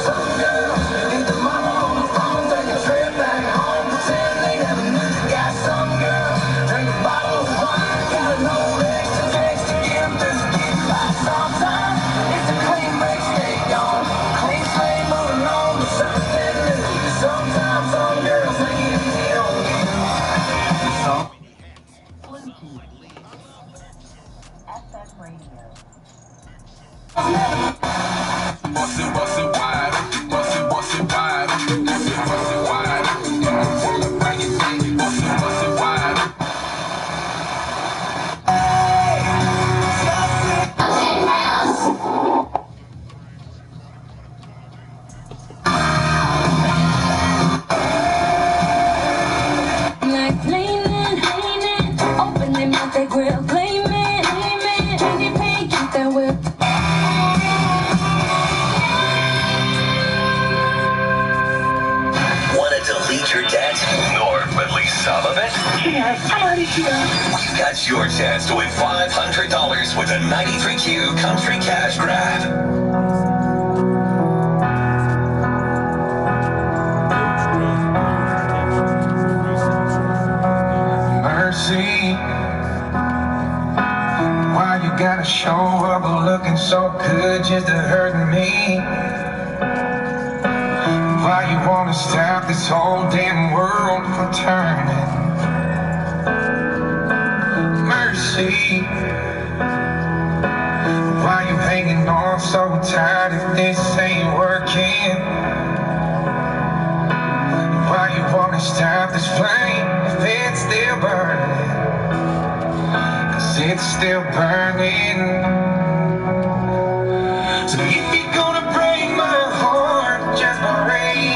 Some girls get the mama on the phone, take a trip back home, pretend they never knew they got some girl. Drink a bottle of wine, got a note, extra text to get them through the getting by sometime. It's a clean break, stay gone, clean slate, moving on to something new. Sometimes some girls make it easy on you. Some FM radio. bust it wide, bust it wide, bust it wide. Bring it back, bust it wide. Like flaming, open them out that grill, flaming, change your pay, keep that whip. Want to delete your debt? Or at least some of it? Yes, I'm already here. We've got your chance to win $500 with a 93Q Country Cash Grab. Mercy, why you gotta show up looking so good just to hurt me? Why you wanna stop this whole damn world from turning. Mercy, why you hanging on so tight if this ain't working? Why you wanna stop this flame if it's still burning? 'Cause it's still burning. So if you're gonna break my heart, just break it.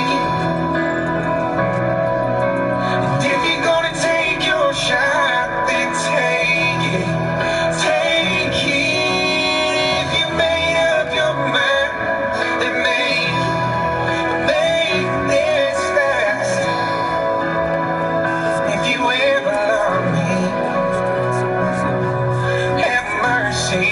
And if you're gonna take your shot, then take it. Take it. If you made up your mind, then make this fast. If you ever love me, have mercy.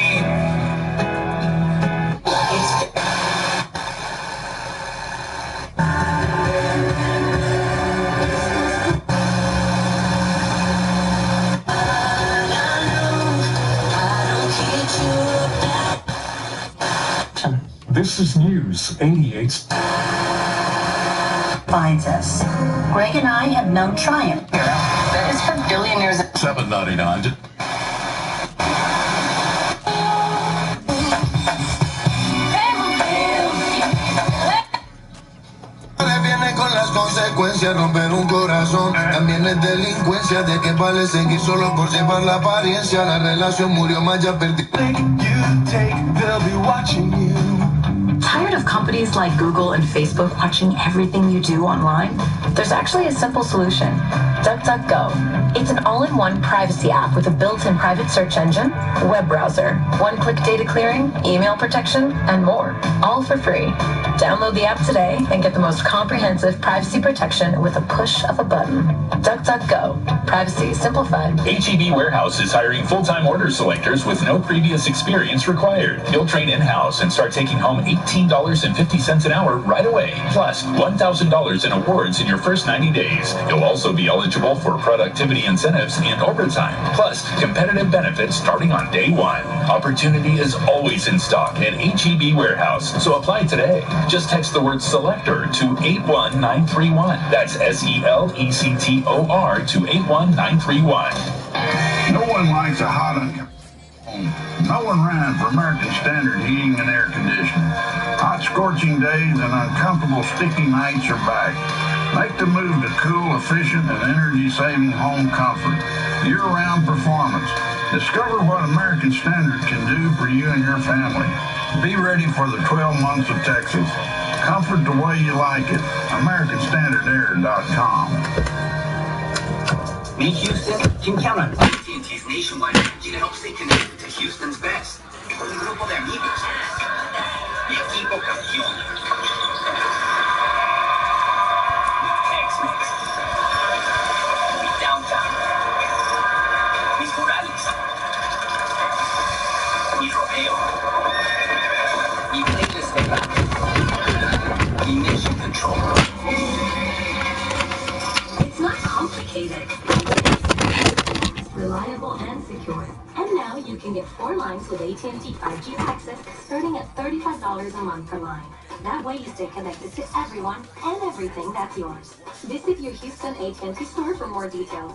This is News 88. Finds us. Greg and I have known Triumph. That is for billionaires. $7.99. Viene con las consecuencias, romper un corazón. También es delincuencia, de que vale seguir solo por llevar la apariencia. La relación murió más, ya perdí. They'll be watching you. Tired of companies like Google and Facebook watching everything you do online? There's actually a simple solution. DuckDuckGo. It's an all-in-one privacy app with a built-in private search engine, web browser, one-click data clearing, email protection, and more. All for free. Download the app today and get the most comprehensive privacy protection with a push of a button. DuckDuckGo. Privacy simplified. HEB Warehouse is hiring full-time order selectors with no previous experience required. You'll train in-house and start taking home $18.50 an hour right away, plus $1,000 in awards in your first 90 days. You'll also be eligible for productivity incentives and overtime, plus competitive benefits starting on day one. Opportunity is always in stock at HEB Warehouse, so apply today. Just text the word selector to 81931. That's SELECTOR to 81931. No one likes a hot home. No one ran for American Standard Heating and Air Conditioning. Hot, scorching days and uncomfortable, sticky nights are back. Make the move to cool, efficient, and energy-saving home comfort. Year-round performance. Discover what American Standard can do for you and your family. Be ready for the 12 months of Texas. Comfort the way you like it. AmericanStandardAir.com. Me, Houston, can count on AT&T's nationwide energy to help stay connected to Houston's best. Un grupo de amigos. Mi equipo campeón. Mi Tex-Mex. Mi downtown. Mis murales. Mi rodeo. Mi playlist de rap. Mi mission control. It's not complicated. Reliable and secure. And now you can get 4 lines with AT&T 5G access starting at $35 a month per line. That way you stay connected to everyone and everything that's yours. Visit your Houston AT&T store for more details.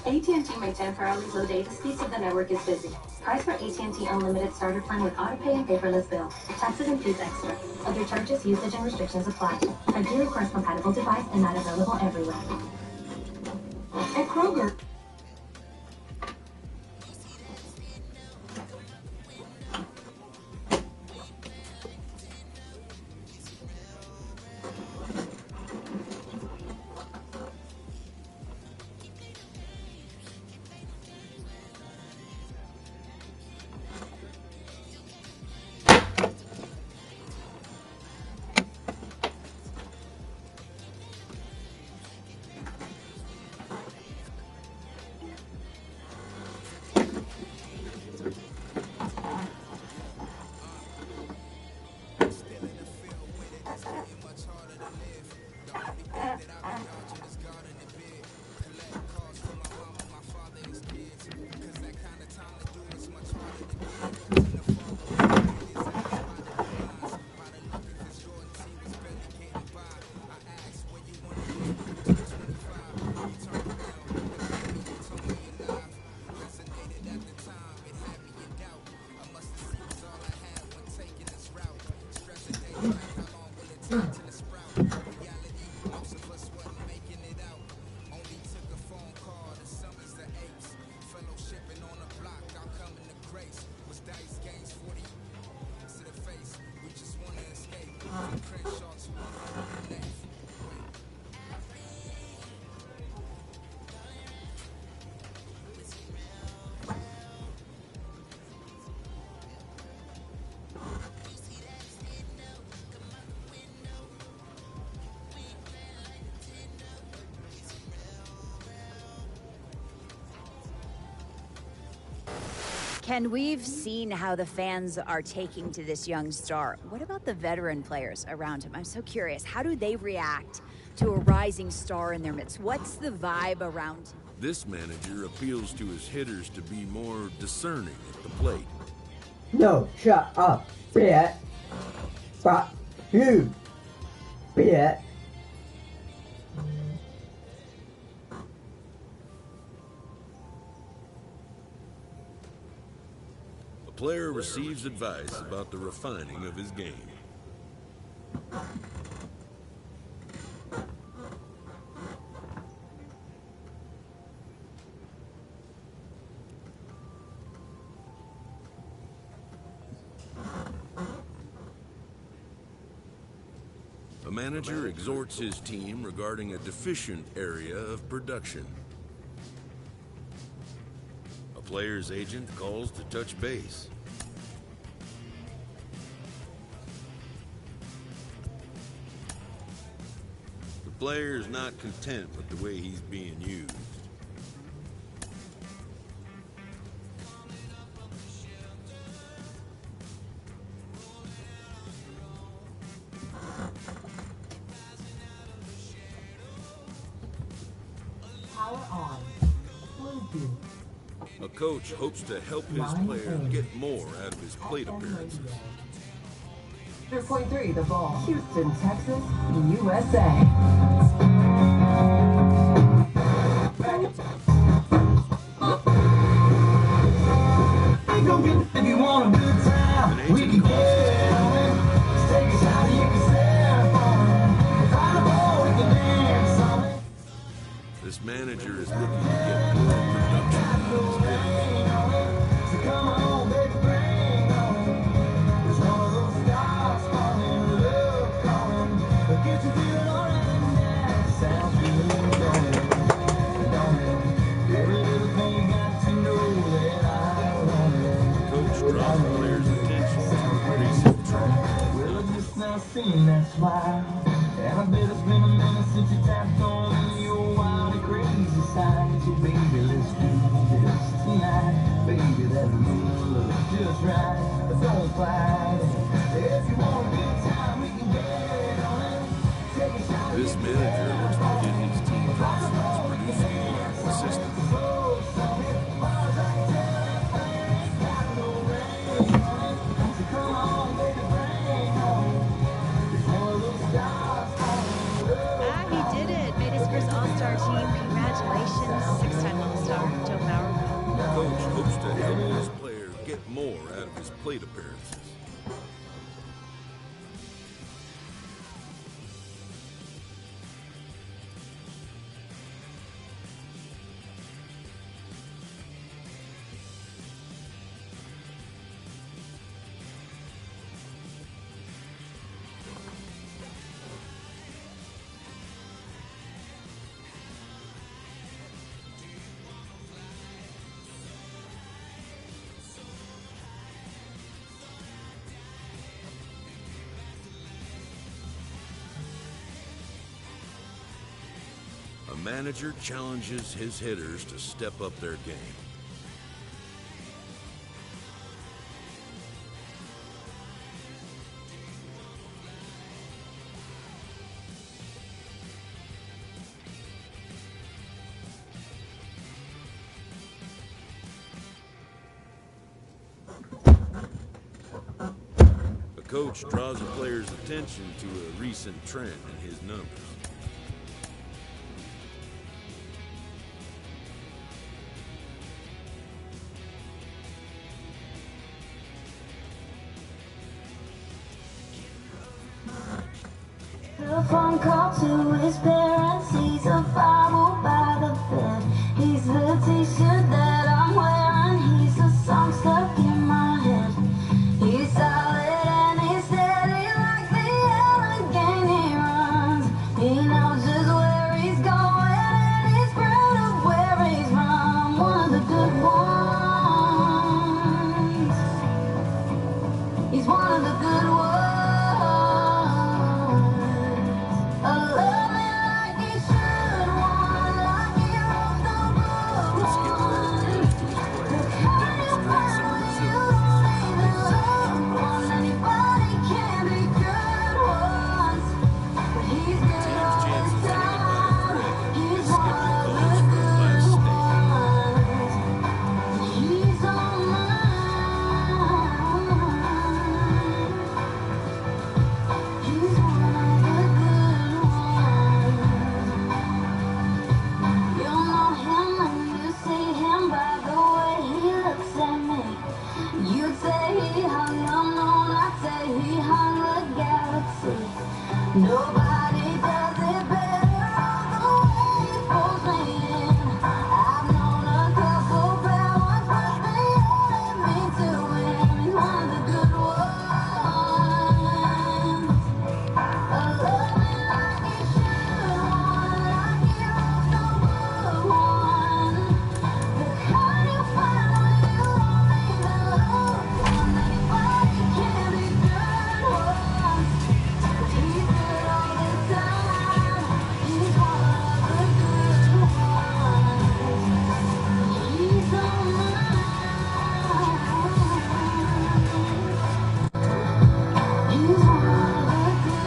AT&T may temporarily slow data speeds if the network is busy. Price for AT&T Unlimited Starter Plan with autopay and paperless bill. Taxes and fees extra. Other charges, usage, and restrictions apply. 5G requires compatible device and not available everywhere. At Kroger. till it sprout. Reality, most of us wasn't making it out. Only took a phone call to summons the apes. Fellowshipping on the block, I'll come in the grace. Was dice games 40 to the face. We just wanna escape. Crenshaw 208. Ken, we've seen how the fans are taking to this young star. What about the veteran players around him? I'm so curious. How do they react to a rising star in their midst? What's the vibe around him? This manager appeals to his hitters to be more discerning at the plate. No, shut up, bitch. Fuck you, bitch. A player receives advice about the refining of his game. A manager exhorts his team regarding a deficient area of production. A player's agent calls to touch base. The player is not content with the way he's being used. Power on. Bluetooth. A coach hopes to help his player get more out of his plate appearances. 3.3 the ball. Houston, Texas, USA. If you want a good time, we can get on it. Take a shot, you can stand on it. Find a ball, we can dance on it. This manager is looking to get more production out of his game. So come on, baby, bring on it. There's one of those stars falling, love calling. But get you feeling alright and that sounds good, don't it? Don't it? Every little thing you got to know that I want it. Coach draws the player's attention to a recent trend. Well, I just now seen that smile. And I bet it's been a minute since you tapped on in your wild and crazy side. So baby, let's do this tonight. Baby, that love just right. But don't fight it. If you want a good time, we can get on it. Take a shot. This manager looks to get his team offense producing more consistently. He did it. Made his first All-Star team. Congratulations. Six-time All-Star, Joe Bauer. The coach hopes to help his player get more out of his plate appearances. A manager challenges his hitters to step up their game. A coach draws a player's attention to a recent trend in his numbers. A phone call to his parents, he's a Bible by the bed. He's the t-shirt that I'm wearing, he's a song stuck in my head. He's solid and he's steady like the Allegheny runs. He knows just where he's going and he's proud of where he's from. One of the good ones. He's one of the good ones. Nobody does it better all the way he pulls me in. I've known a couple bad ones, but they all led me to him. He's one of the good ones. A loving like he should, one like he wrote the book one. The kind you find when you only love one. Anybody can be good ones. He's good all the time. He's one of the good ones. He's on mine. He's one of the good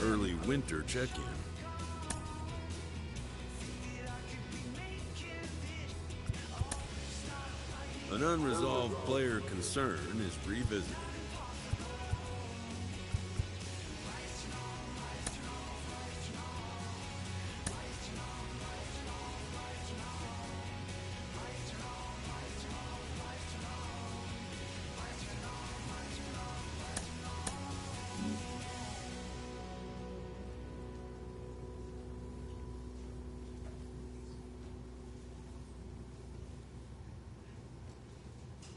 Early winter check-in. An unresolved player concern is revisited.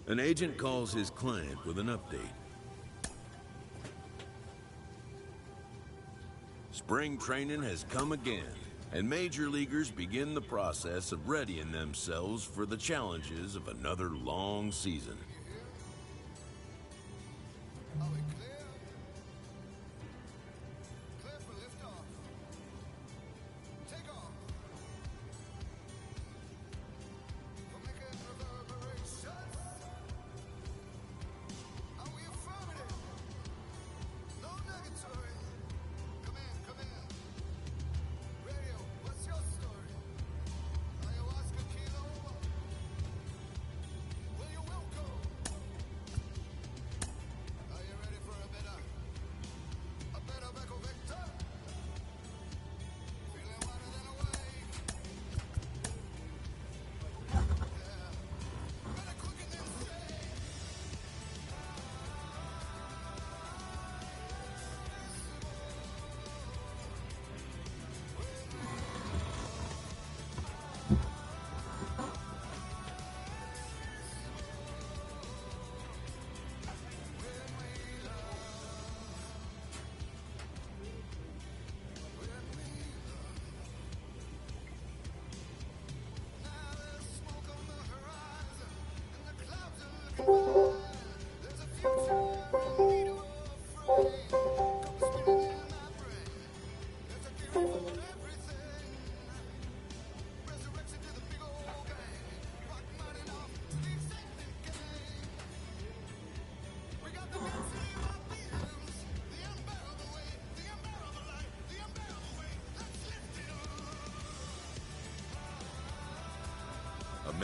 An agent calls his client with an update. Spring training has come again, and major leaguers begin the process of readying themselves for the challenges of another long season.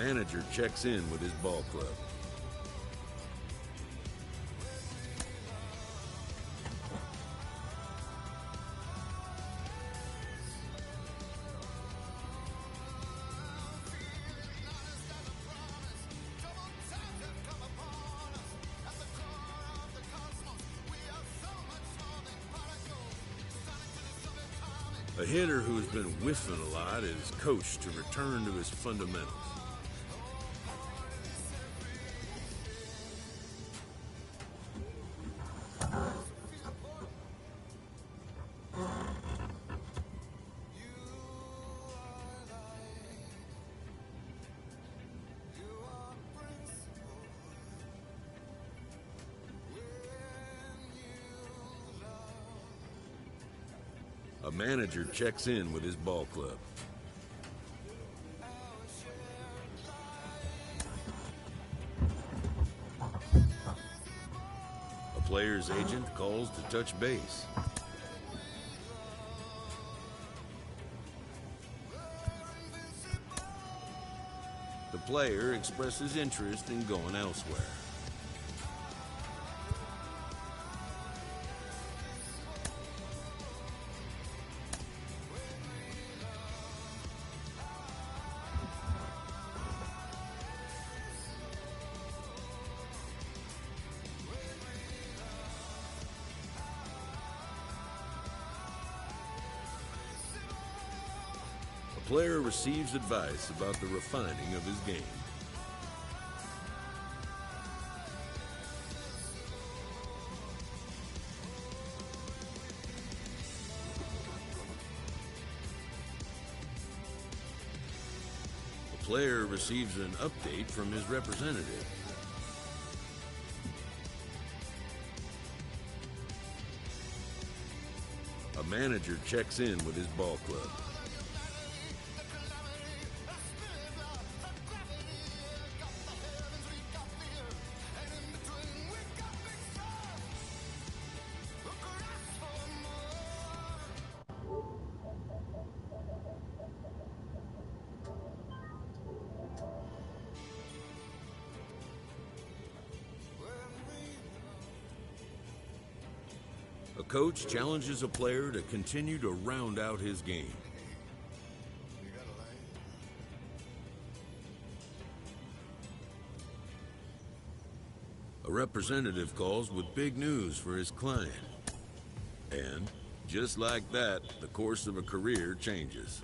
manager checks in with his ball club. A hitter who has been whiffing a lot is coached to return to his fundamentals. A manager checks in with his ball club. A player's agent calls to touch base. The player expresses interest in going elsewhere. The player receives advice about the refining of his game. The player receives an update from his representative. A manager checks in with his ball club. A coach challenges a player to continue to round out his game. A representative calls with big news for his client. And, just like that, the course of a career changes.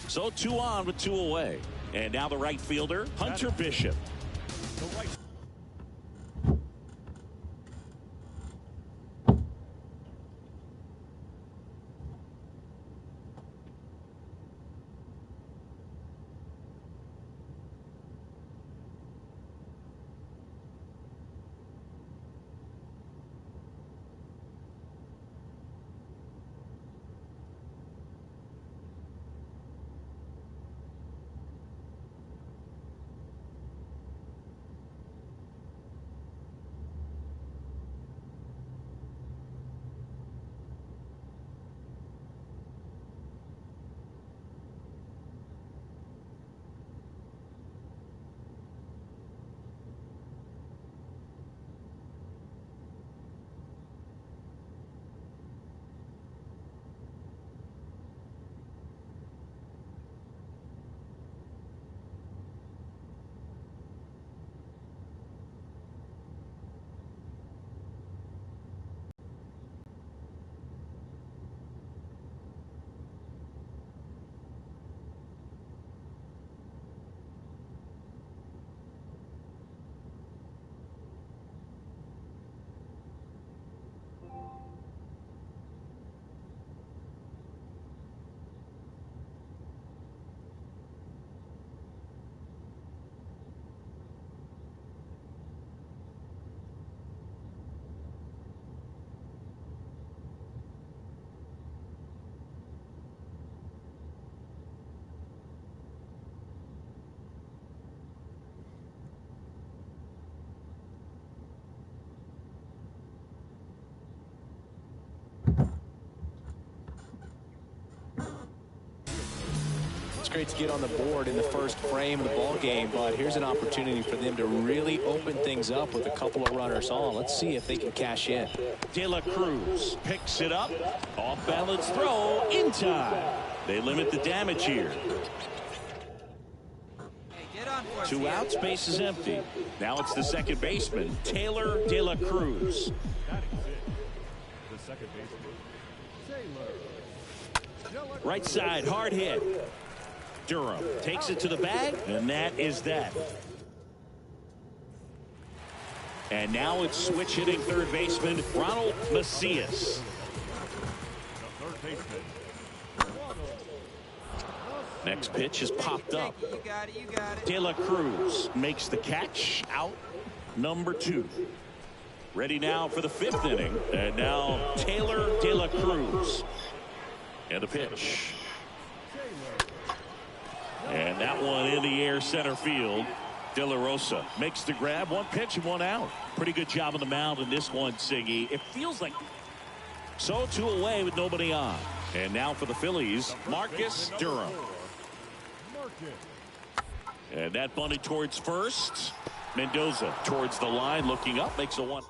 So 2 on with 2 away. And now the right fielder, Hunter Bishop. It's great to get on the board in the first frame of the ball game, but here's an opportunity for them to really open things up with a couple of runners on. Let's see if they can cash in. De La Cruz picks it up. Off balance throw in time. They limit the damage here. 2 outs, base is empty. Now it's the second baseman, Taylor De La Cruz. The second baseman, Taylor. Right side, hard hit. Durham takes it to the bag, and that is that. And now it's switch hitting third baseman, Ronald Macias. The third baseman. Next pitch is popped up. You got it. De La Cruz makes the catch, out number 2. Ready now for the 5th inning. And now Taylor De La Cruz. And the pitch. And that one in the air center field. De La Rosa makes the grab. 1 pitch and 1 out. Pretty good job on the mound in this one, Siggy. It feels like so 2 away with nobody on. And now for the Phillies, Marcus Durham. And that bunted towards first. Mendoza towards the line, looking up, makes a 1.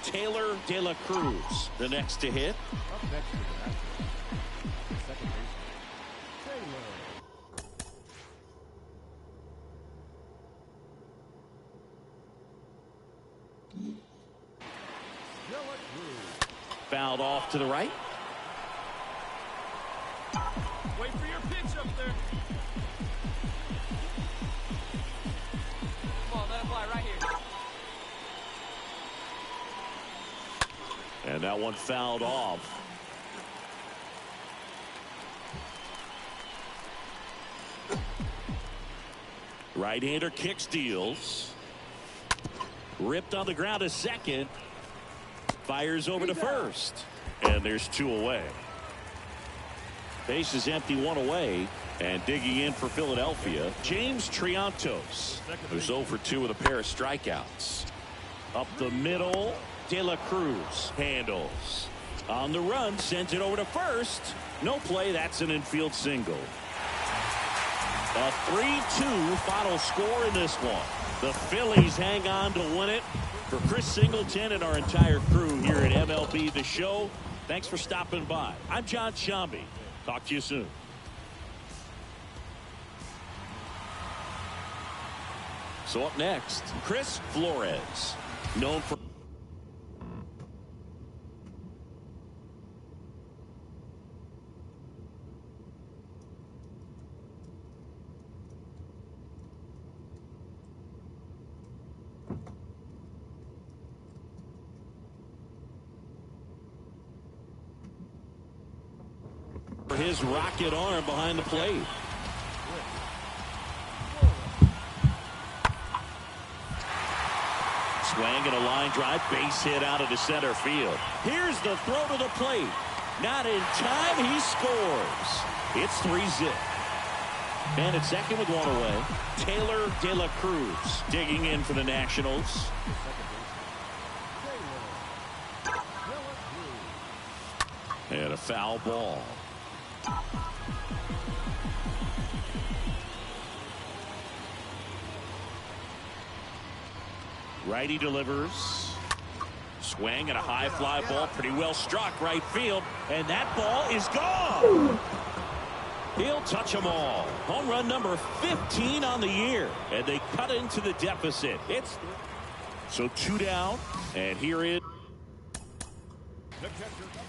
Taylor De La Cruz, the next to hit. Up next to the second baseman, Fouled off to the right. Wait for your pitch up there. Come on, let it fly right here. And that one fouled off. Right-hander kick steals. Ripped on the ground to second. Fires over to first. And there's 2 away. Base is empty, 1 away. And digging in for Philadelphia, James Triantos, who's 0 for 2 with a pair of strikeouts. Up the middle, De La Cruz handles. On the run, sends it over to first. No play, that's an infield single. A 3-2 final score in this one. The Phillies hang on to win it. For Chris Singleton and our entire crew here at MLB The Show, thanks for stopping by. I'm John Shambi. Talk to you soon. So up next, Chris Flores, known for his rocket arm behind the plate. Swing and a line drive, base hit out of the center field. Here's the throw to the plate. Not in time, he scores. It's 3-0. And at second with one away, Taylor De La Cruz digging in for the Nationals. And a foul ball. Righty delivers. Swing and a high fly ball, pretty well struck right field, and that ball is gone. He'll touch them all. Home run number 15 on the year, and they cut into the deficit. It's so 2 down, and here is The catcher.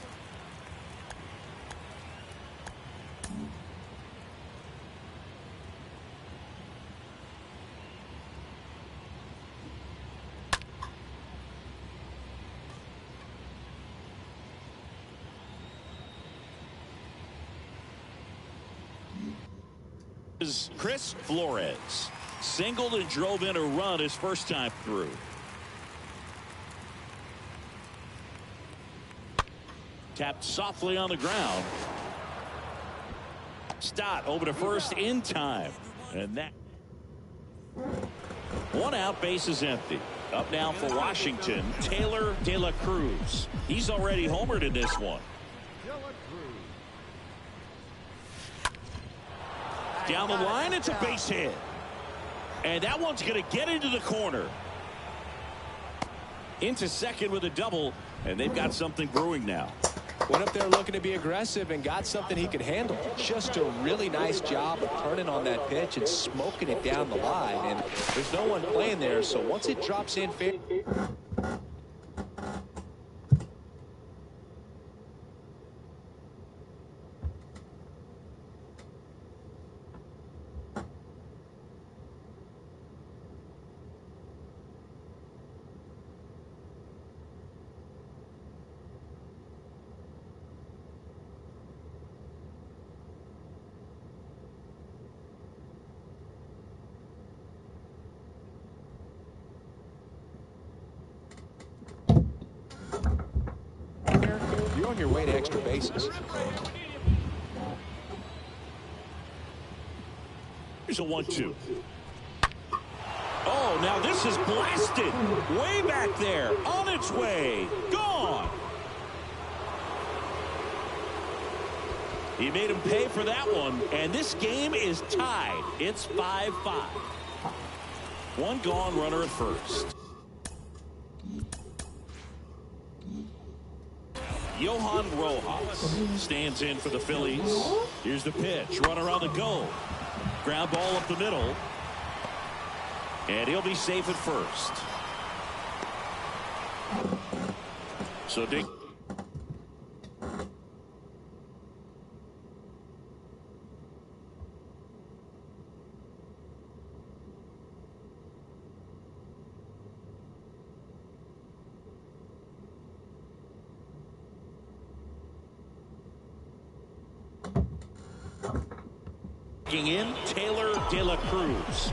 is Chris Flores. Singled and drove in a run his first time through. Tapped softly on the ground. Stott over to first in time. And that. One out, base is empty. Up now for Washington, Taylor De La Cruz. He's already homered in this one. Down the line, it's a base hit. And that one's going to get into the corner. Into second with a double, and they've got something brewing now. Went up there looking to be aggressive and got something he could handle. Just a really nice job of turning on that pitch and smoking it down the line. And there's no one playing there, so once it drops in fair. You're on your way to extra bases. Here's a 1-2. Oh, now this is blasted. Way back there. On its way. Gone. He made him pay for that one. And this game is tied. It's 5-5. One gone, runner at first. Johan Rojas stands in for the Phillies. Here's the pitch. Runner on the go. Ground ball up the middle. And he'll be safe at first. So Dick. In Taylor De La Cruz.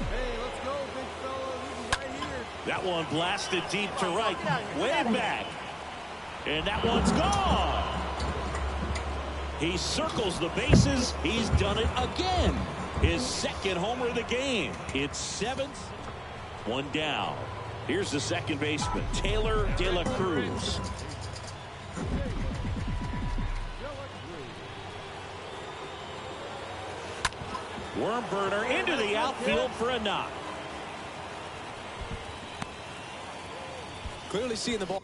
Hey, let's go, big fella. This is right here. That one blasted deep to right, way back, and that one's gone. He circles the bases. He's done it again. His second homer of the game. It's 7th. One down. Here's the second baseman, Taylor De La Cruz. Worm burner into the outfield for a knock. Clearly seeing the ball.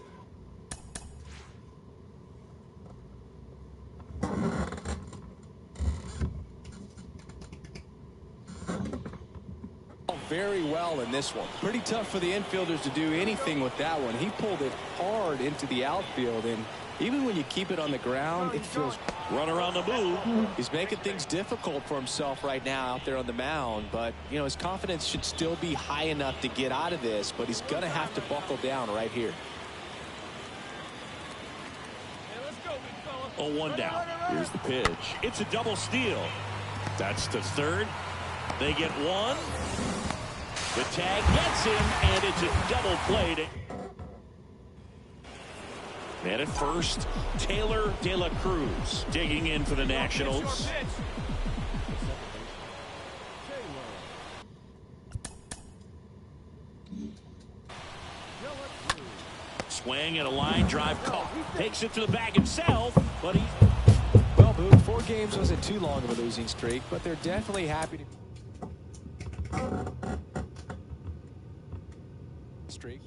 Very well in this one. Pretty tough for the infielders to do anything with that one. He pulled it hard into the outfield, and even when you keep it on the ground, it feels. Runner on the move. He's making things difficult for himself right now out there on the mound, but you know his confidence should still be high enough to get out of this, but he's gonna have to buckle down right here. A 1 down. Here's the pitch. It's a double steal. That's to third. They get one. The tag gets him, and it's a double play. And at first, Taylor De La Cruz digging in for the Nationals. Swing and a line drive caught. Takes it to the bag himself, but he... Well, Boone, 4 games wasn't too long of a losing streak, but they're definitely happy to... Streak.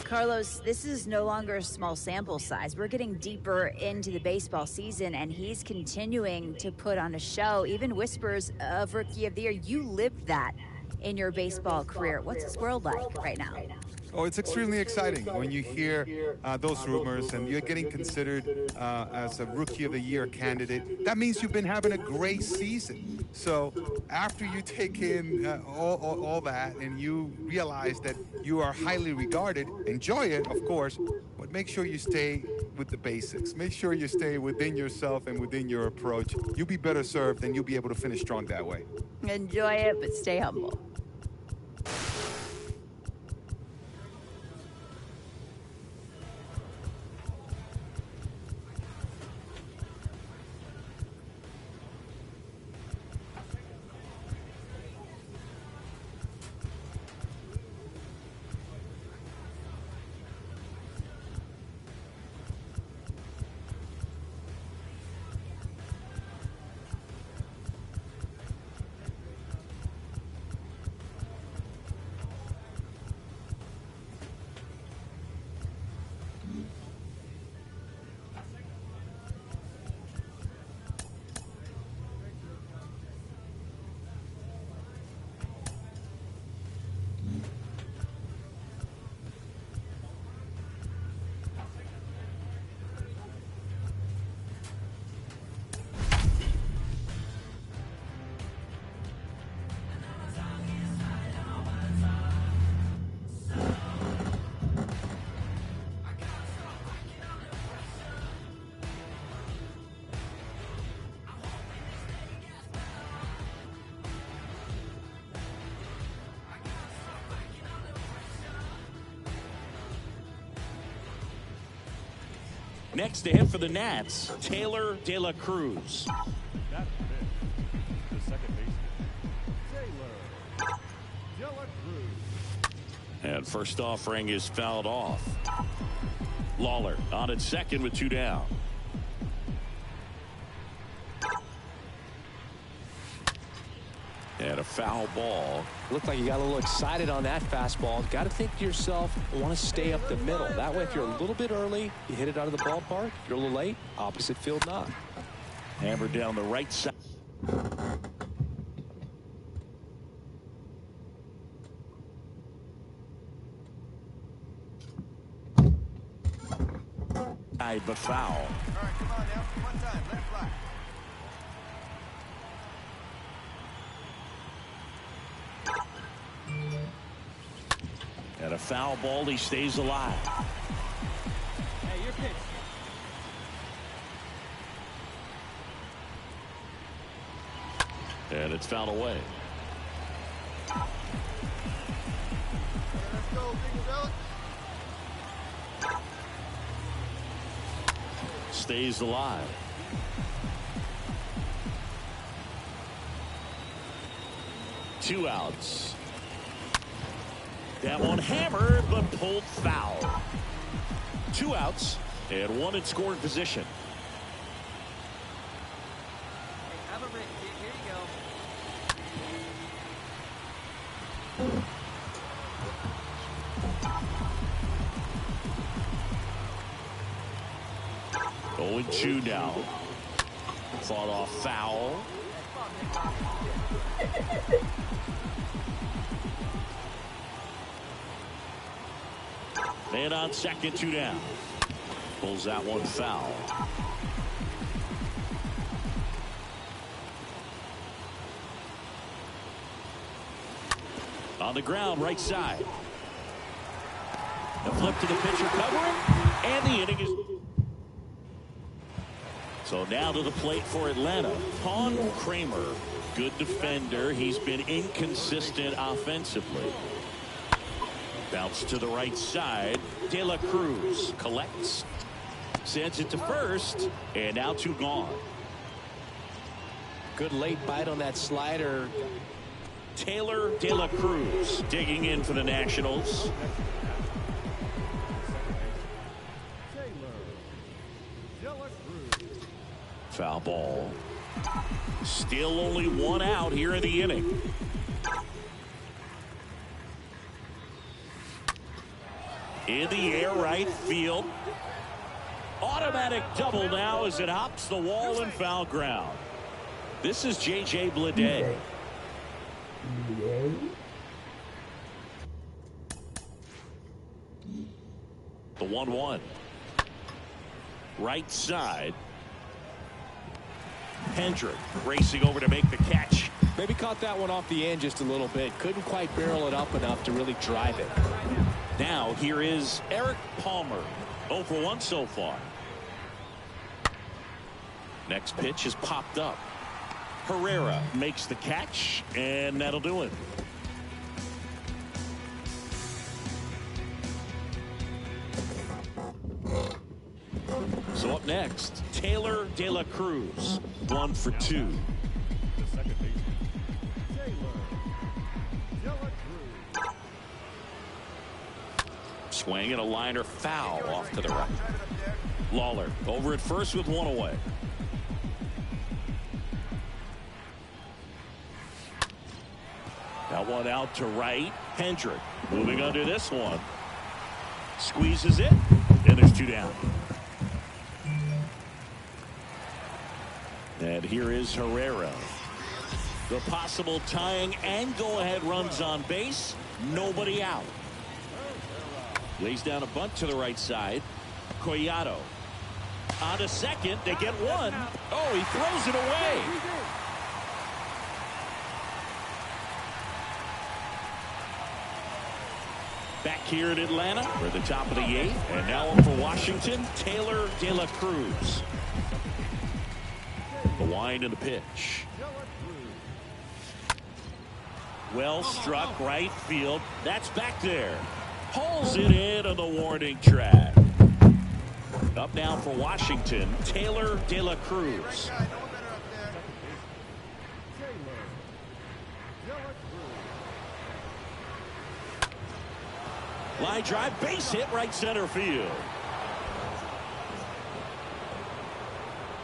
Carlos, this is no longer a small sample size. We're getting deeper into the baseball season, and he's continuing to put on a show. Even whispers of Rookie of the Year. You lived that in your baseball career. What's this world like right now? Oh, it's extremely exciting when you hear those rumors and you're getting considered as a Rookie of the Year candidate. That means you've been having a great season. So after you take in all that and you realize that you are highly regarded, enjoy it, of course, but make sure you stay with the basics. Make sure you stay within yourself and within your approach. You'll be better served and you'll be able to finish strong that way. Enjoy it, but stay humble. Next to him for the Nats, Taylor De La Cruz. That's the second baseman, Taylor De La Cruz. And first offering is fouled off. Lawler on at second with 2 down. And a foul ball. Looked like you got a little excited on that fastball. Got to think to yourself, I want to stay up the middle. That way, if you're a little bit early, you hit it out of the ballpark. If you're a little late, opposite field knock. Hammered down the right side. But foul. All right, come on now. One time. Let it fly. And a foul ball, he stays alive. Hey, your pitch. And it's fouled away. Let's go, Big. Stays alive. Two outs. That one hammered, but pulled foul. 2 outs and 1 in scoring position. Hey, have a Rick, kid. Here you go. Going 2 now. Fought off foul. Man on second, 2 down. Pulls that one foul. On the ground, right side. The flip to the pitcher covering, and the inning is... So now to the plate for Atlanta, Tonche. Good defender. He's been inconsistent offensively. Bounce to the right side. De La Cruz collects. Sends it to first, and now 2 gone. Good late bite on that slider. Taylor De La Cruz digging in for the Nationals. Foul ball. Still only 1 out here in the inning. In the air, right field. Automatic double now as it hops the wall and foul ground. This is J.J. Bleday. The 1-1. Right side. Hendrick racing over to make the catch. Maybe caught that one off the end just a little bit. Couldn't quite barrel it up enough to really drive it. Now here is Eric Palmer. 0 for 1 so far. Next pitch is popped up. Herrera makes the catch, and that'll do it. So up next, Taylor De La Cruz. 1 for 2. Swing and a liner foul off to the right. Lawler over at first with 1 away. That one out to right. Hendrick moving under this one. Squeezes it, and there's 2 down. And here is Herrera. The possible tying and go-ahead runs on base. Nobody out. Lays down a bunt to the right side. Collado on to second. They get 1. Oh, he throws it away. Back here in Atlanta for the top of the 8th. And now up for Washington, Taylor De La Cruz. The wind and the pitch. Well struck right field. That's back there. Pulls it in on the warning track. Up now for Washington, Taylor De La Cruz. Line drive, base hit, right center field.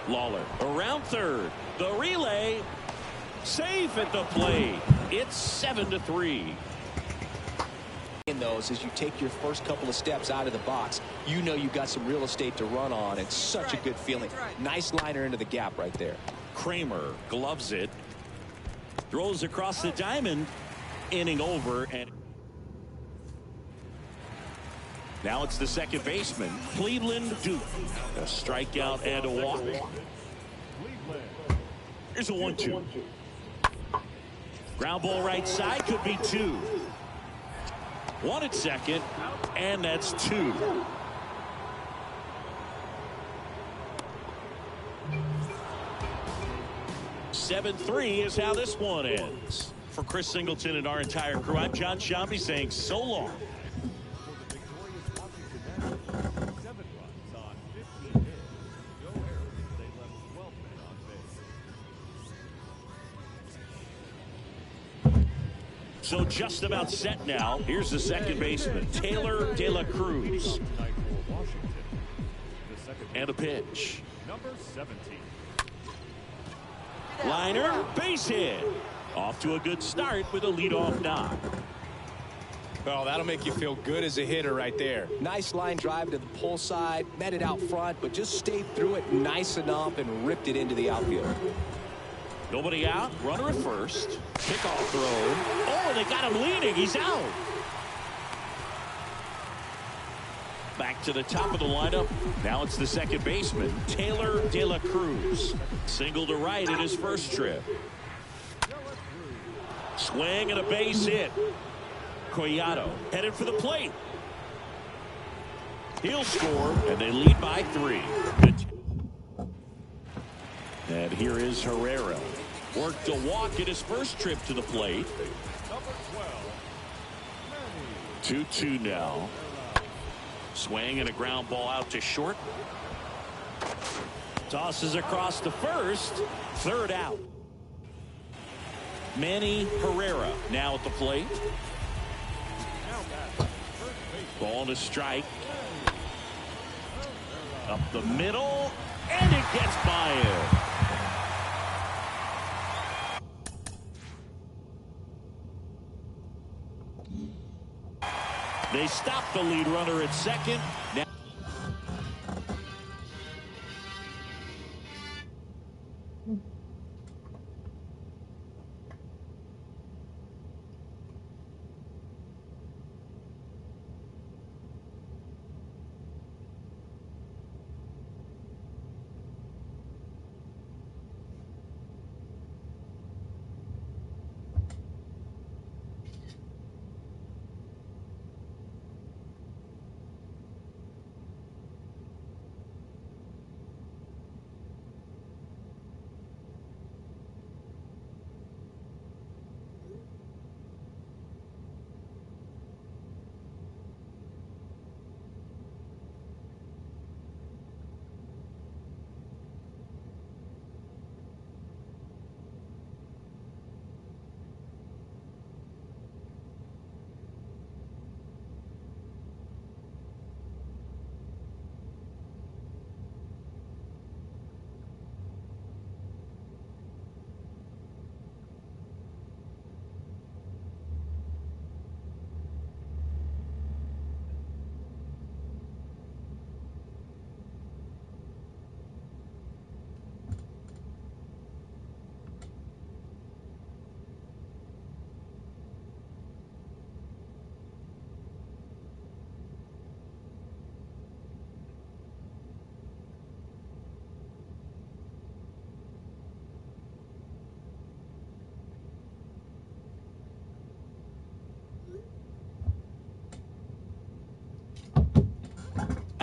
Lawler around third. The relay, safe at the plate. It's 7-3. In those, as you take your first couple of steps out of the box, you know you got some real estate to run on. It's such a good feeling. Nice liner into the gap right there. Kramer gloves it, throws across the diamond, inning over, and now it's the second baseman, Cleveland Duke. A strikeout and a walk. Here's a 1-2. Ground ball right side, could be 2. 1 at second, and that's 2. (7-3) is how this one ends. For Chris Singleton and our entire crew, I'm John Shambi saying so long. So just about set now. Here's the second baseman, Taylor De La Cruz. And a pitch. Number 17. Liner, base hit. Off to a good start with a leadoff knock. Well, that'll make you feel good as a hitter right there. Nice line drive to the pull side, met it out front, but just stayed through it nice enough and ripped it into the outfield. Nobody out. Runner at first. Kickoff throw. Oh, they got him leaning. He's out. Back to the top of the lineup. Now it's the second baseman, Taylor De La Cruz. Single to right in his first trip. Swing and a base hit. Collado headed for the plate. He'll score, and they lead by 3. And here is Herrera. Worked a walk in his first trip to the plate. 2-2 now. Swing and a ground ball out to short. Tosses across to first. 3rd out. Manny Herrera now at the plate. Ball to strike. Up the middle, and it gets by him. They stop the lead runner at second. Now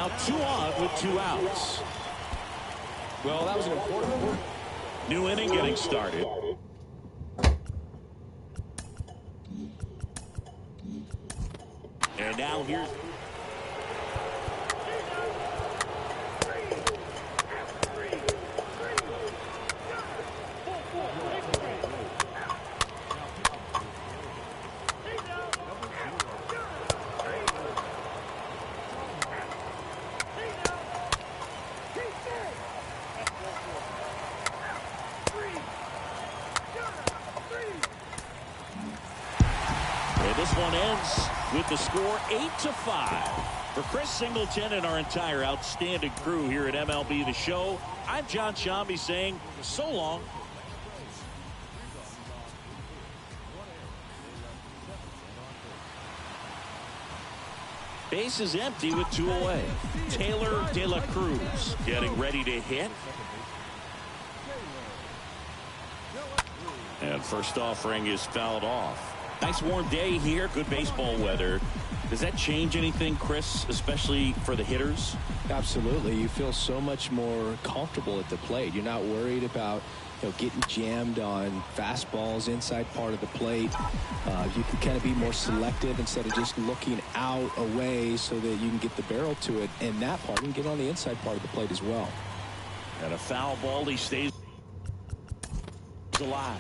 now 2 on with 2 outs. Well, that was an important. New inning getting started. And now here's this one ends with the score 8-5. For Chris Singleton and our entire outstanding crew here at MLB The Show, I'm John Shambi saying so long. Base is empty with 2 away. Taylor De La Cruz getting ready to hit. And first offering is fouled off. Nice warm day here. Good baseball weather. Does that change anything, Chris, especially for the hitters? Absolutely. You feel so much more comfortable at the plate. You're not worried about getting jammed on fastballs inside part of the plate. You can kind of be more selective instead of just looking out away so that you can get the barrel to it. And that part, you can get on the inside part of the plate as well. And a foul ball. He stays alive.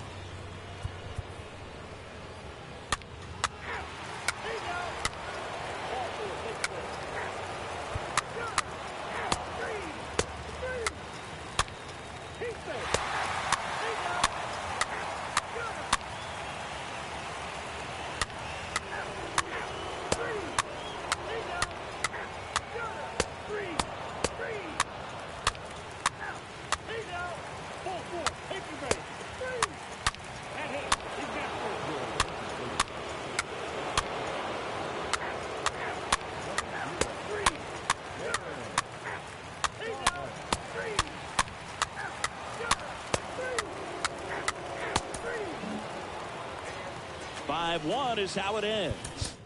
One is how it ends.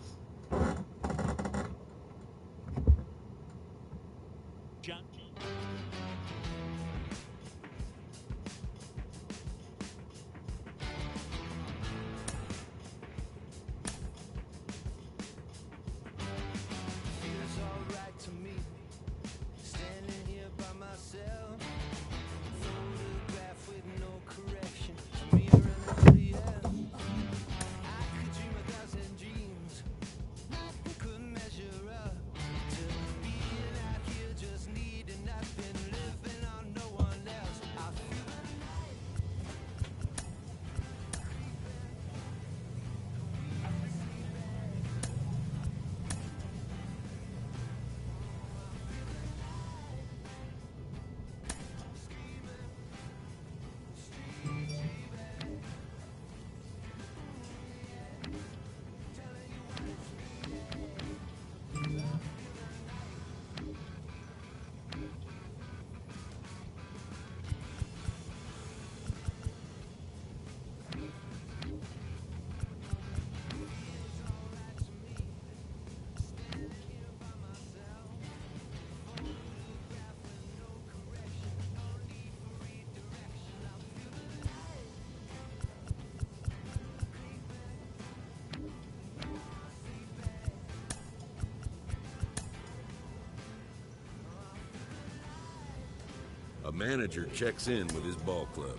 A manager checks in with his ball club.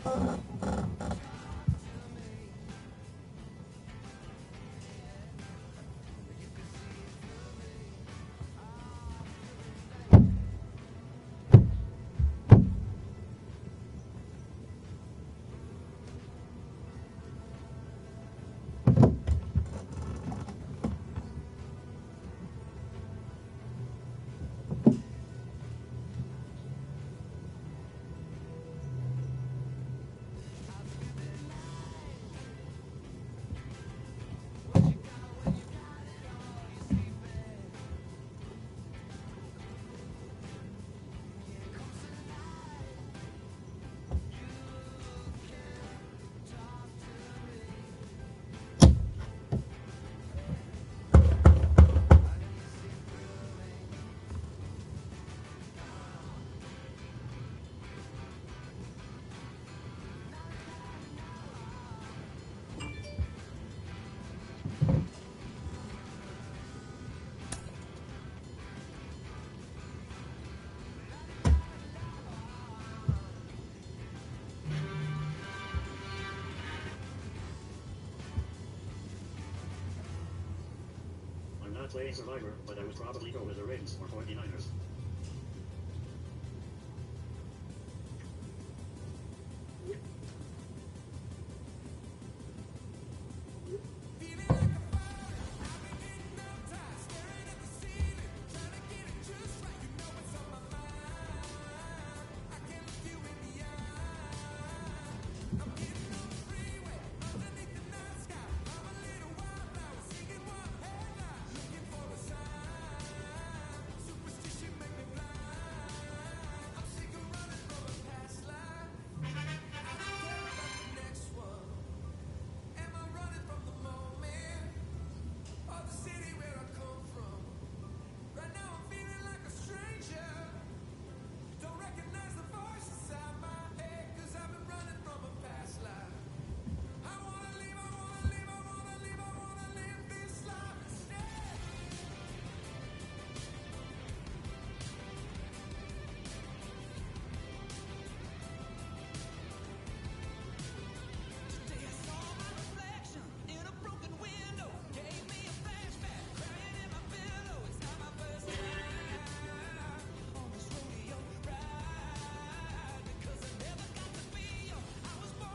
I'm not playing Survivor, but I would probably go with the Ravens or 49ers.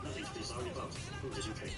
Nothing to be sorry about. Who did you take?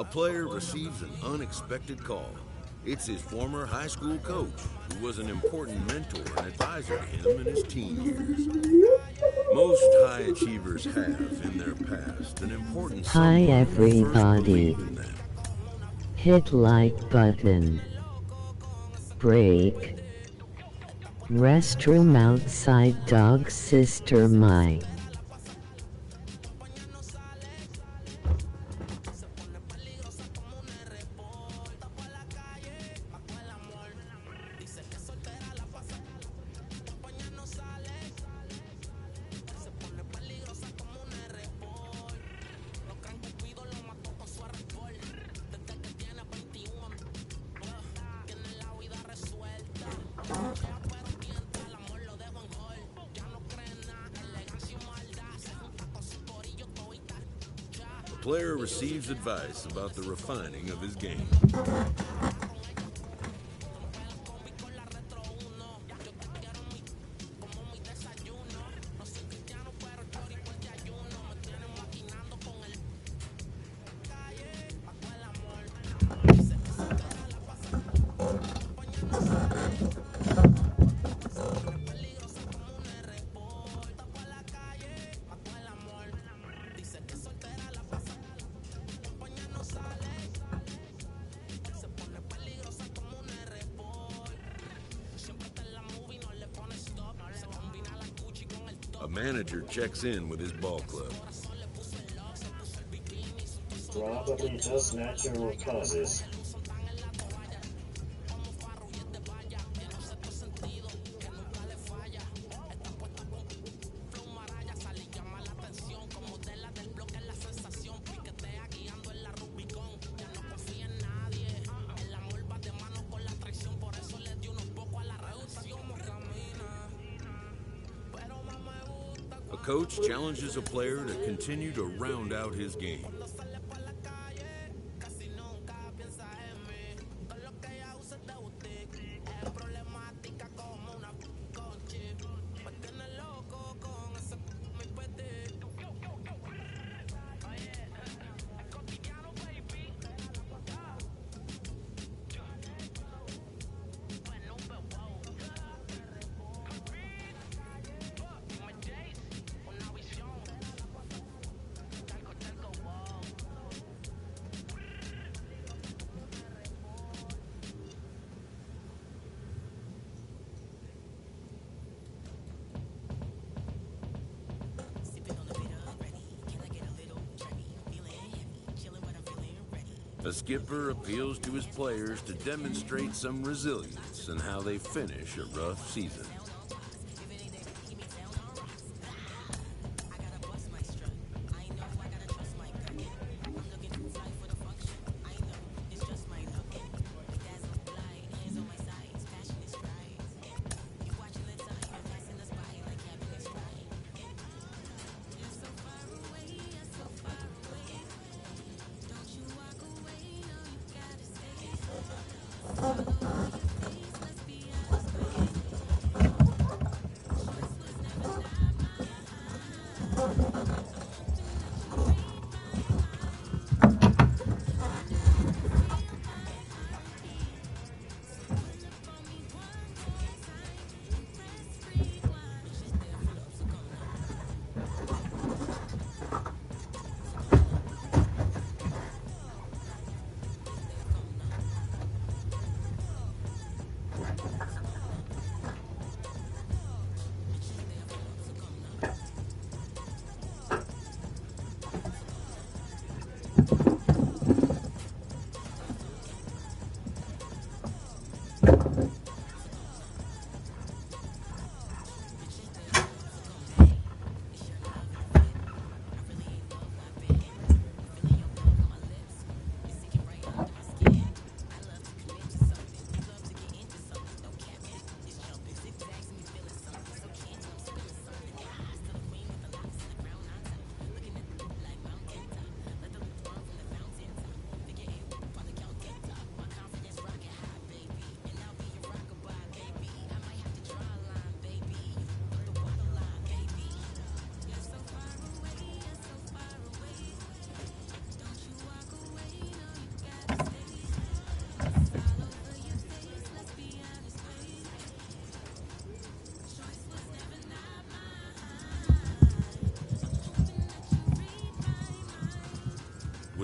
player receives an unexpected call. It's his former high school coach, who was an important mentor and advisor to him in his teen years. Most high achievers have, in their past, an important Hi someone who first everybody. believed in them. Hit like button. Break. Restroom outside dog sister my. The player receives advice about the refining of his game. A manager checks in with his ball club. Probably just natural causes. A coach challenges a player to continue to round out his game. A skipper appeals to his players to demonstrate some resilience in how they finish a rough season.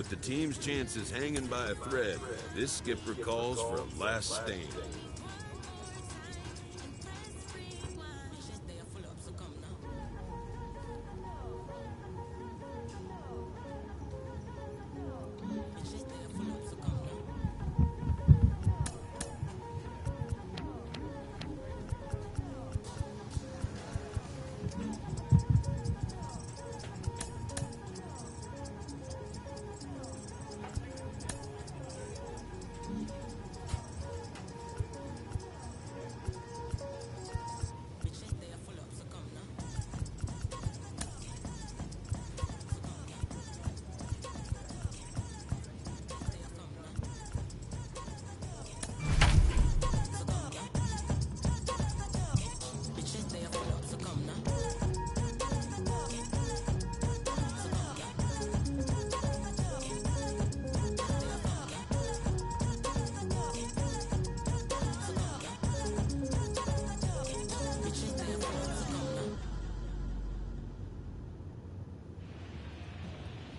With the team's chances hanging by a thread, this skipper calls for a last stand.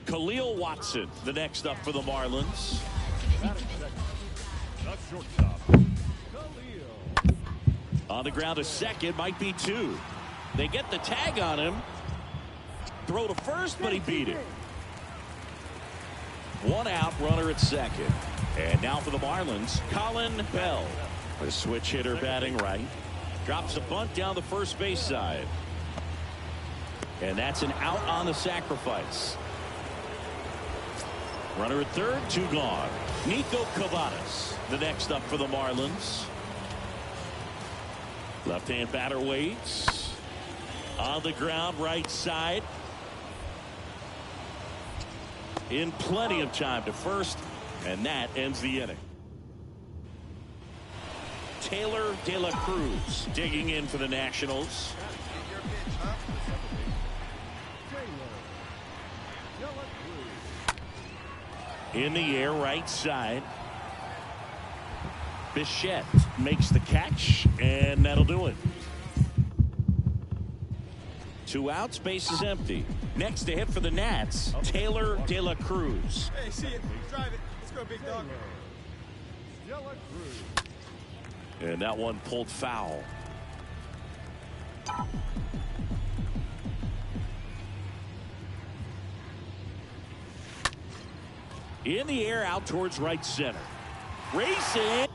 Khalil Watson, the next up for the Marlins. The shortstop, Khalil. On the ground, a second, might be two. They get the tag on him. Throw to first, but he beat it. One out, runner at second. And now for the Marlins, Colin Bell. A switch hitter batting right. Drops a bunt down the first base side. And that's an out on the sacrifice. Runner at third, two gone. Nico Cavadas, the next up for the Marlins. Left-hand batter waits. On the ground, right side. In plenty of time to first, and that ends the inning. Taylor De La Cruz digging in for the Nationals. In the air, right side. Bichette makes the catch, and that'll do it. Two outs, base is empty. Next to hit for the Nats, Taylor De La Cruz. Hey, see it. Drive it. Let's go, big dog. De La Cruz. And that one pulled foul. In the air, out towards right center. Racing.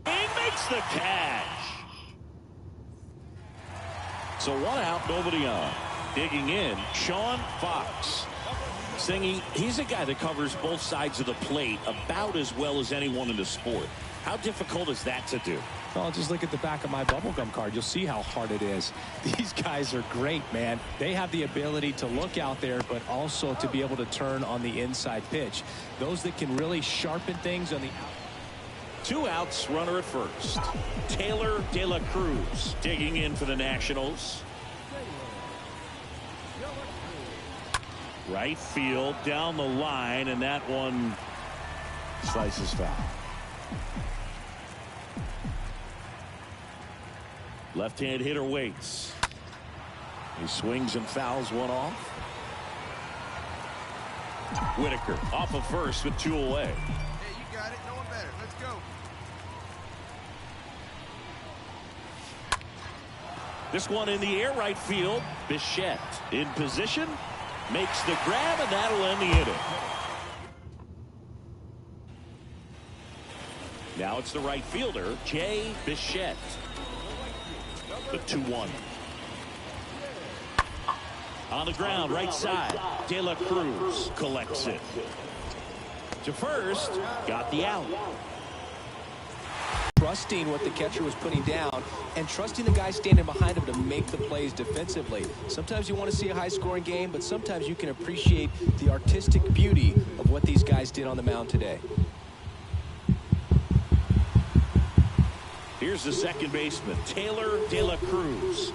Makes the catch. So one out, nobody on. Digging in, Sean Fox. Singing, he's a guy that covers both sides of the plate about as well as anyone in the sport. How difficult is that to do? Well, just look at the back of my bubblegum card. You'll see how hard it is. These guys are great, man. They have the ability to look out there, but also to be able to turn on the inside pitch. Those that can really sharpen things on the outside. Two outs, runner at first. Taylor De La Cruz digging in for the Nationals. Right field, down the line, and that one slices foul. Left-hand hitter waits. He swings and fouls one off. Whitaker off of first with two away. Hey, you got it. No one better. Let's go. This one in the air, right field. Bichette in position. Makes the grab, and that'll end the inning. Now it's the right fielder, Jay Bichette. The 2-1. On the ground, right side. De La Cruz collects it. To first, got the out. Trusting what the catcher was putting down and trusting the guy standing behind him to make the plays defensively. Sometimes you want to see a high-scoring game, but sometimes you can appreciate the artistic beauty of what these guys did on the mound today. Here's the second baseman, Taylor De La Cruz.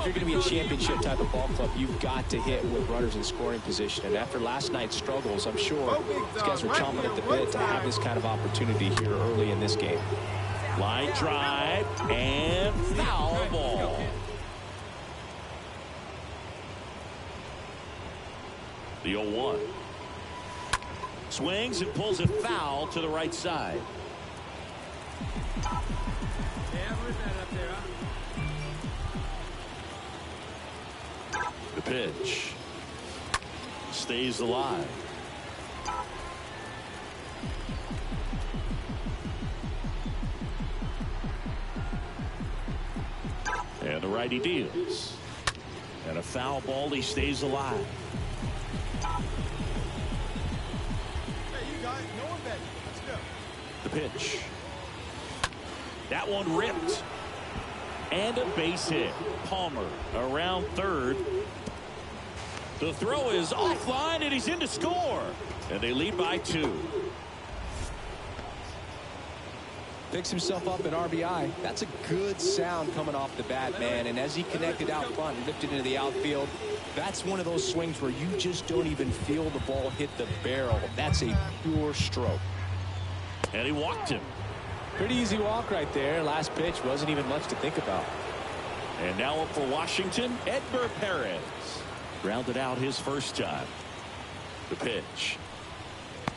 if you're going to be a championship type of ball club, you've got to hit with runners in scoring position. And after last night's struggles, I'm sure these guys were chomping at the bit to have this kind of opportunity here early in this game. Line drive and foul ball. The 0-1. Swings and pulls it foul to the right side. The pitch stays alive. And the righty deals. And a foul ball, he stays alive. The pitch. That one ripped. And a base hit. Palmer around third. The throw is offline, and he's in to score. And they lead by 2. Picks himself up an RBI. That's a good sound coming off the bat, man. And as he connected out front and lifted into the outfield, that's one of those swings where you just don't even feel the ball hit the barrel. That's a pure stroke. And he walked him. Pretty easy walk right there. Last pitch wasn't even much to think about. And now up for Washington, Edgar Perez. Grounded out his first time. The pitch.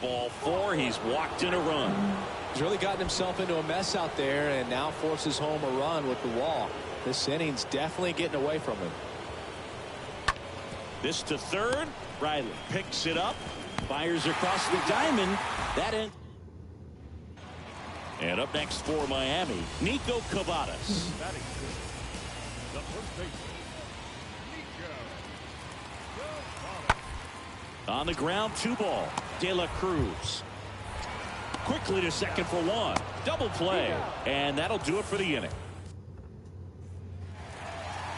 Ball 4. He's walked in a run. He's really gotten himself into a mess out there and now forces home a run with the walk. This inning's definitely getting away from him. This to third. Riley picks it up. Fires across the diamond. That end. And up next for Miami, Nico Cavadas. On the ground, 2 ball. De La Cruz. Quickly to second for 1. Double play. And that'll do it for the inning.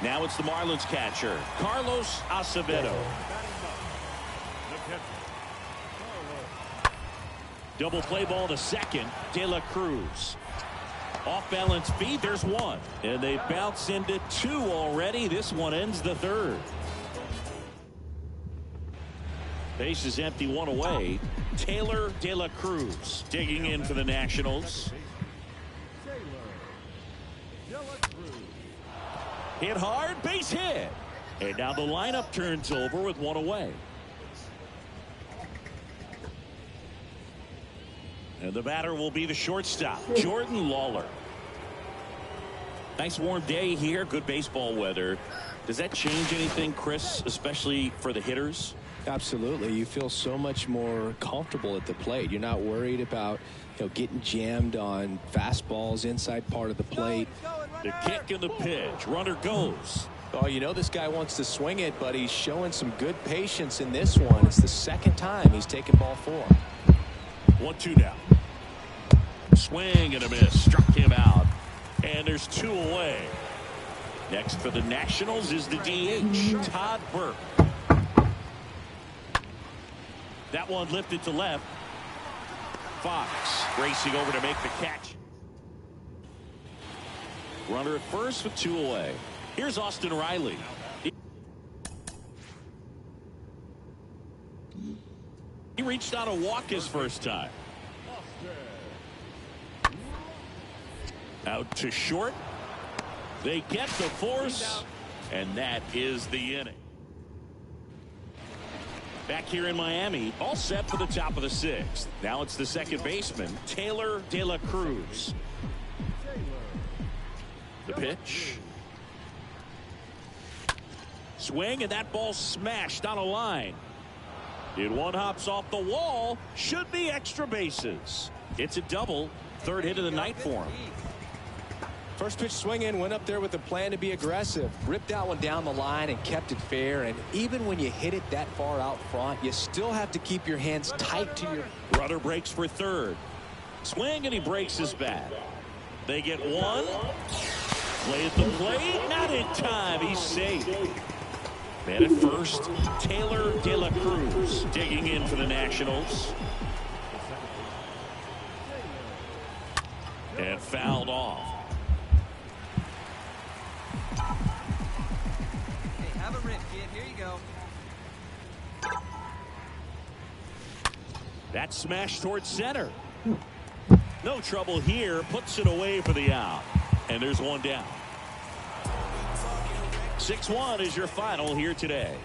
Now it's the Marlins catcher, Carlos Acevedo. Double play ball to second. De La Cruz. Off balance feed. There's 1. And they bounce into 2 already. This one ends the third. Base is empty, 1 away. Taylor De La Cruz digging in for the Nationals. Hit hard, base hit. And now the lineup turns over with 1 away. And the batter will be the shortstop, Jordan Lawler. Nice warm day here, good baseball weather. Does that change anything, Chris, especially for the hitters? Absolutely. You feel so much more comfortable at the plate. You're not worried about, getting jammed on fastballs inside part of the plate. The kick and the pitch. Runner goes. Oh, this guy wants to swing it, but he's showing some good patience in this one. It's the second time he's taken ball 4. 1-2 now. Swing and a miss. Struck him out. And there's 2 away. Next for the Nationals is the DH, Todd Burke. That one lifted to left. Fox racing over to make the catch. Runner at first with 2 away. Here's Austin Riley. He reached on a walk his first time. Out to short. They get the force, and that is the inning. Back here in Miami, all set for the top of the 6th. Now it's the second baseman, Taylor De La Cruz. The pitch. Swing, and that ball smashed on a line. It one hops off the wall. Should be extra bases. It's a double. 3rd hit of the night for him. First pitch swinging, went up there with a plan to be aggressive. Ripped that one down the line and kept it fair. And even when you hit it that far out front, you still have to keep your hands tight to your... Runner breaks for 3rd. Swing, and he breaks his bat. They get 1. Play at the plate. Not in time. He's safe. Man at first, Taylor De La Cruz digging in for the Nationals. And fouled off. kid. Here you go. That smash towards center. No trouble here. Puts it away for the out. And there's one down. 6-1 is your final here today.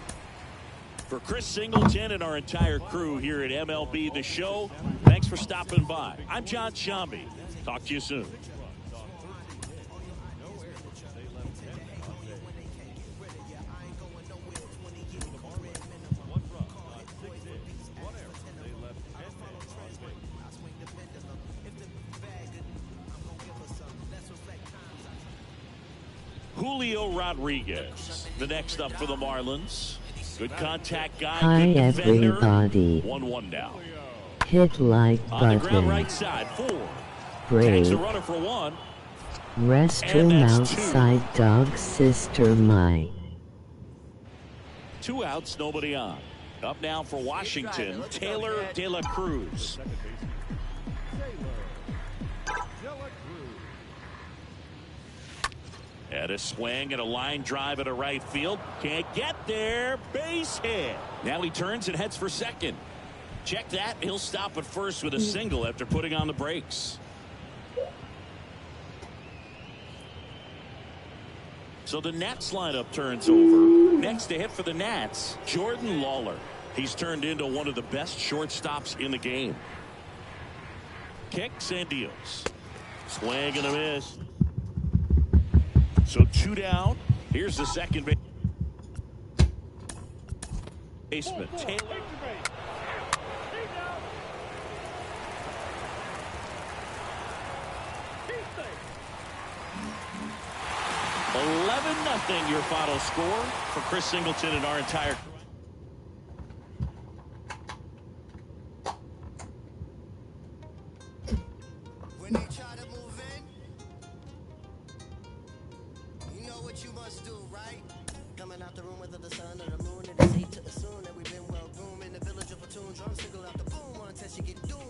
For Chris Singleton and our entire crew here at MLB The Show, thanks for stopping by. I'm John Shambi. Talk to you soon. Julio Rodriguez, the next up for the Marlins. Good contact guy. Hi good defender. everybody. 1-1 now. Hit like On the ground button. right side, 4. Brave. Takes the runner for 1. Restroom And that's outside dog sister mine. 2 outs, nobody on. Up now for Washington, Taylor De La Cruz. And a swing and a line drive at a right field. Can't get there. Base hit. Now he turns and heads for second. Check that. He'll stop at first with a single after putting on the brakes. So the Nats lineup turns over. Next to hit for the Nats, Jordan Lawler. He's turned into one of the best shortstops in the game. Kicks and deals. Swing and a miss. So 2 down. Here's the second baseman, Taylor. $11-0 your final score for Chris Singleton and our entire crew. When they try to move in, you know what you must do, right? Coming out the room whether the sun or the moon, it is safe to assume that we've been well groomed in the village of Platoon. Drum signal out the boom, one test you get doomed.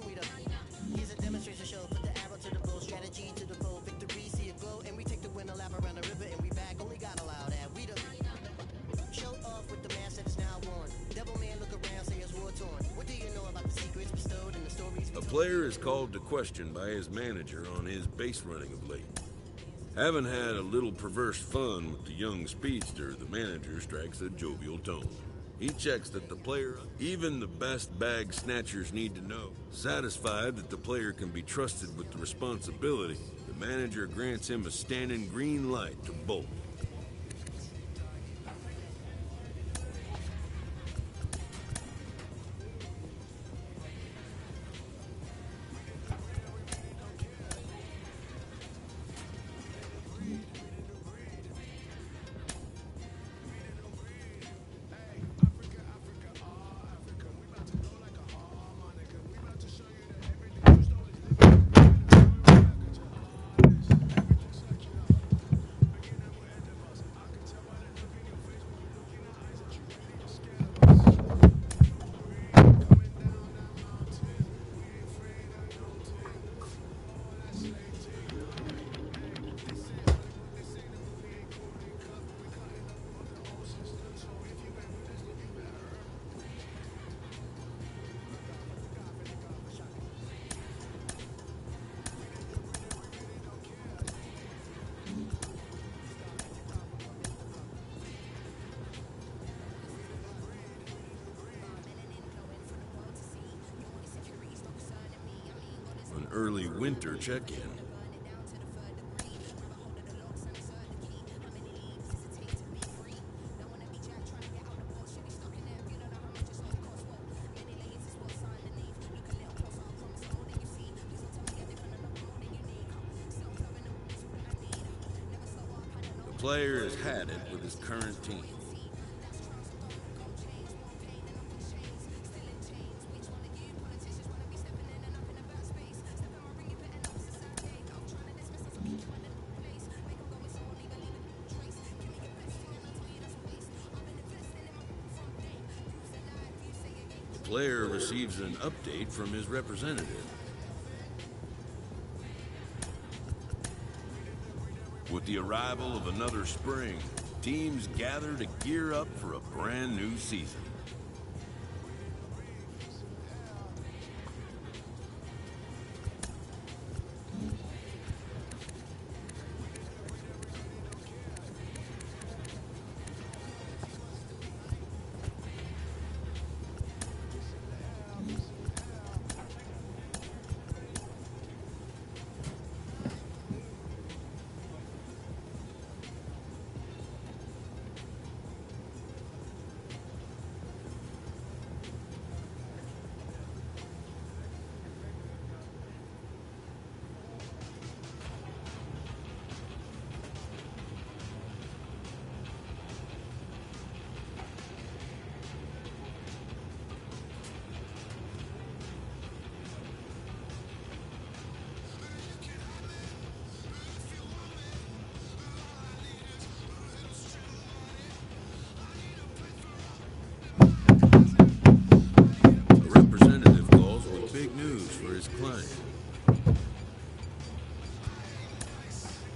Here's a demonstration show, put the arrow to the bow, strategy to the bow, victory, see it glow, and we take the win a lap around the river, and we back, only God allowed that. We the show off with the mask that is now worn. Devil man look around, say it's war torn. What do you know about the secrets bestowed and the stories? A player is called to question by his manager on his base running of late. Having had a little perverse fun with the young speedster, the manager strikes a jovial tone. He checks that the player, even the best bag snatchers need to know. Satisfied that the player can be trusted with the responsibility, the manager grants him a standing green light to bolt. Early winter check-in. The player has had it with his current team. The player receives an update from his representative. With the arrival of another spring, teams gather to gear up for a brand new season.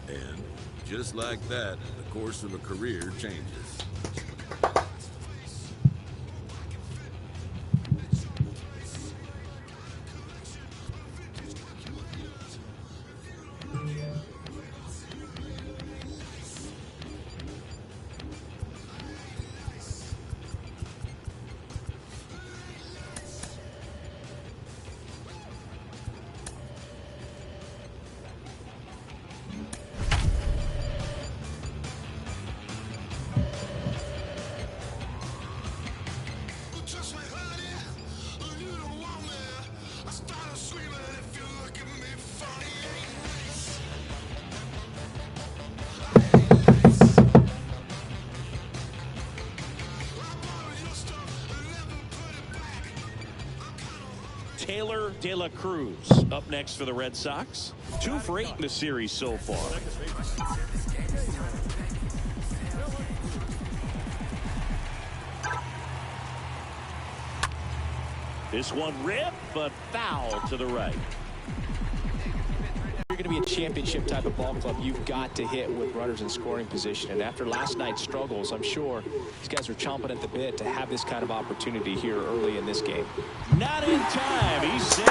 And just like that, the course of a career changes. Taylor De La Cruz up next for the Red Sox. 2 for 8 in the series so far. This one ripped, but foul to the right. You're going to be a championship type of ball club. You've got to hit with runners in scoring position. And after last night's struggles, I'm sure these guys are chomping at the bit to have this kind of opportunity here early in this game. Not in time. He's safe.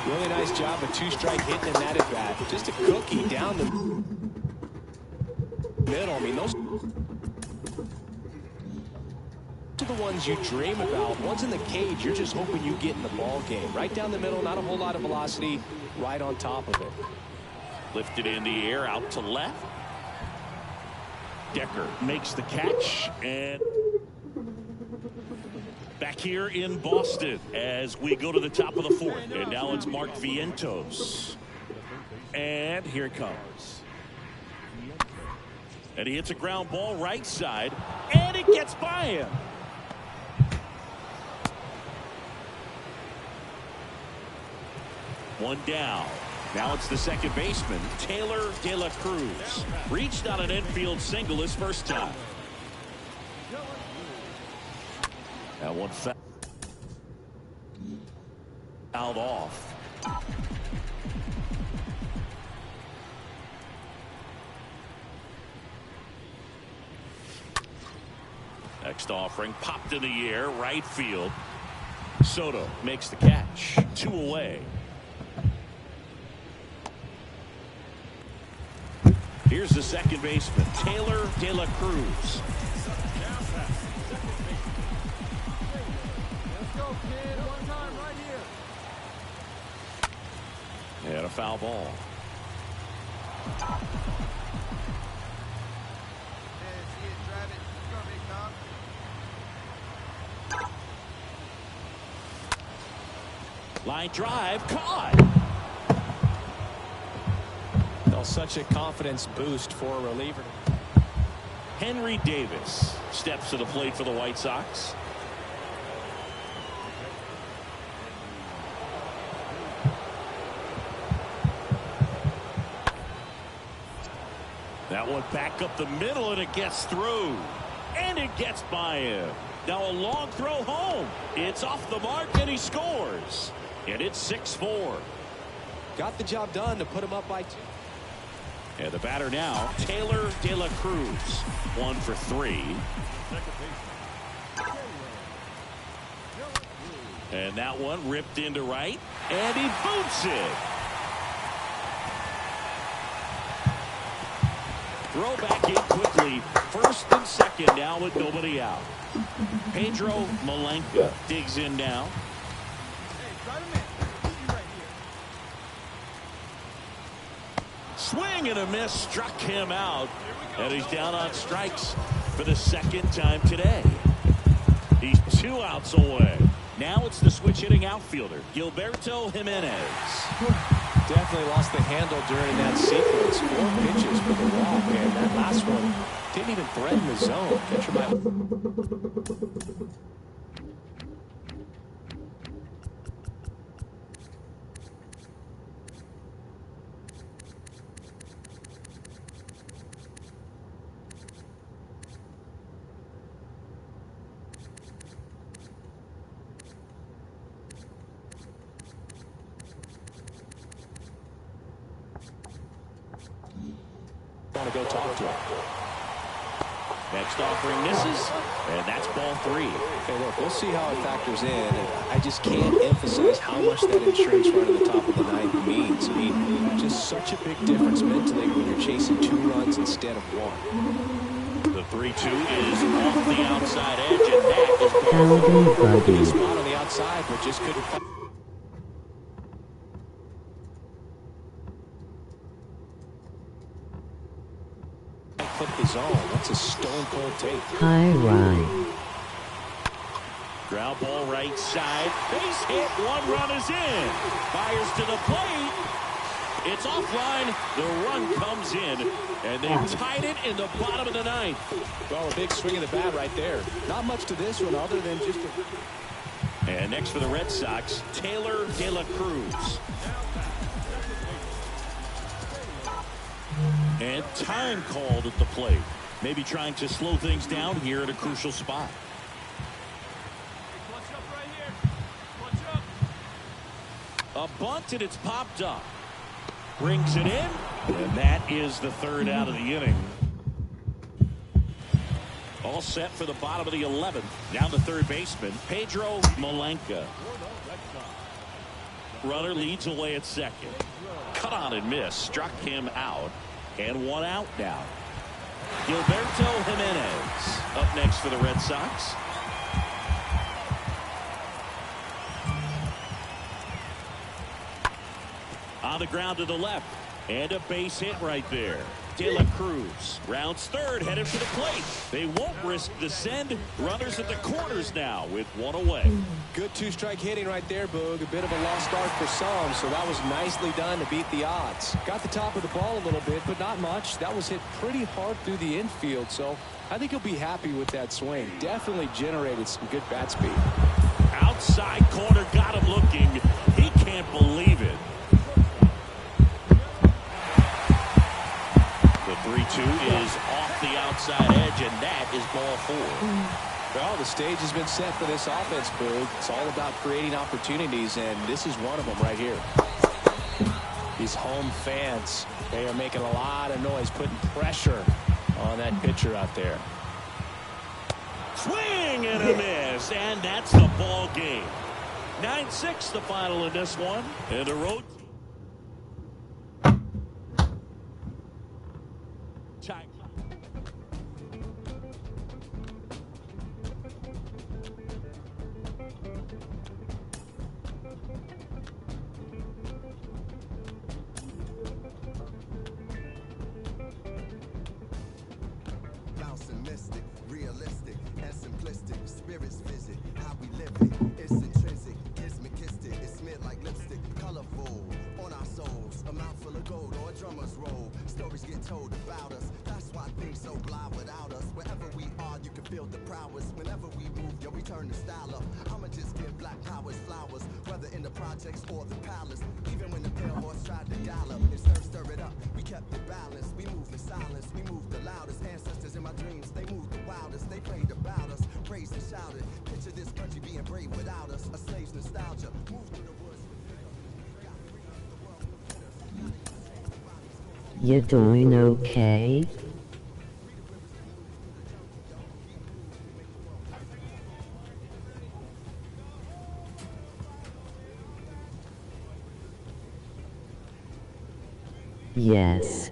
Really nice job, a 2-strike hitting in that at bat. Just a cookie down the middle. I mean, those are the ones you dream about. One's in the cage, you're just hoping you get in the ball game. Right down the middle, not a whole lot of velocity, right on top of it. Lifted in the air, out to left. Decker makes the catch, and back here in Boston as we go to the top of the 4th. And now it's Mark Vientos. And here it comes. And he hits a ground ball right side, and it gets by him. One down. Now it's the second baseman, Taylor De La Cruz. Reached on an infield single his first time. That one fouled off. Next offering popped in the air, right field. Soto makes the catch. 2 away. Here's the second baseman, Taylor De La Cruz. Let's go, kid. One time right here. And a foul ball. Line drive, caught. Such a confidence boost for a reliever. Henry Davis steps to the plate for the White Sox. That one back up the middle, and it gets through. And it gets by him. Now a long throw home. It's off the mark, and he scores. And it's 6-4. Got the job done to put him up by 2. And the batter now, Taylor De La Cruz, 1 for 3. And that one ripped into right, and he boots it. Throw back in quickly. First and second now with nobody out. Pedro Malenka digs in now. Swing and a miss, struck him out, and he's down on strikes for the second time today. He's 2 outs away. Now it's the switch hitting outfielder, Gilberto Jimenez. Definitely lost the handle during that sequence. 4 pitches for the walk, and that last one didn't even threaten the zone. Catcher might... want to go talk to him. Next offering misses, and that's ball 3. Hey, look, we'll see how it factors in. And I just can't emphasize how much that insurance run at the top of the 9th means. I mean, just such a big difference mentally when you're chasing 2 runs instead of 1. The 3-2 is off the outside edge, and that is ball 4. Good spot on the outside, but just couldn't find. Clip the zone. That's a stone cold take. High ride. Ground ball right side. Base hit. 1 run is in. Fires to the plate. It's offline. The run comes in, and they've tied it in the bottom of the 9th. Well, a big swing of the bat right there. Not much to this one other than just a... And next for the Red Sox, Taylor De La Cruz. And time called at the plate. Maybe trying to slow things down here at a crucial spot. A bunt, and it's popped up. Brings it in, and that is the 3rd out of the inning. All set for the bottom of the 11th. Now the 3rd baseman, Pedro Malenka. Runner leads away at 2nd. Cut on and miss, struck him out. And 1 out now. Gilberto Jimenez up next for the Red Sox. On the ground to the left. And a base hit right there. De La Cruz rounds 3rd, headed for the plate. They won't risk the send. Runners at the corners now with 1 away. Good 2-strike hitting right there, Boog. A bit of a lost start for some, so that was nicely done to beat the odds. Got the top of the ball a little bit, but not much. That was hit pretty hard through the infield, so I think he'll be happy with that swing. Definitely generated some good bat speed. Outside corner, got him looking. He can't believe it. The 3-2 is off the outside edge, and that is ball 4. Well, the stage has been set for this offense, Boog. It's all about creating opportunities, and this is one of them right here. These home fans, they are making a lot of noise, putting pressure on that pitcher out there. Swing and a miss, and that's the ball game. 9-6 the final in this one. And the road. Time. Bouncing mystic, realistic, and simplistic. Spirits visit how we live it. It's intrinsic, kismet, it's smeared like lipstick. Colorful on our souls, a mouthful of gold or a drummer's roll. Stories get told about us. That's why things so blind without us. Wherever we are, you can feel the prowess. Whenever we move, yo, we turn the style up. I'ma just give black powers flowers, whether in the projects or the palace. Even when the pale horse tried to gallop, and stir it up. We kept it balanced. We moved in silence. We moved the loudest. Ancestors in my dreams, they moved the wildest. They played about us, praised and shouted. Picture this country being brave without us. A slave's nostalgia. Move through the woods. You doing okay? Yes.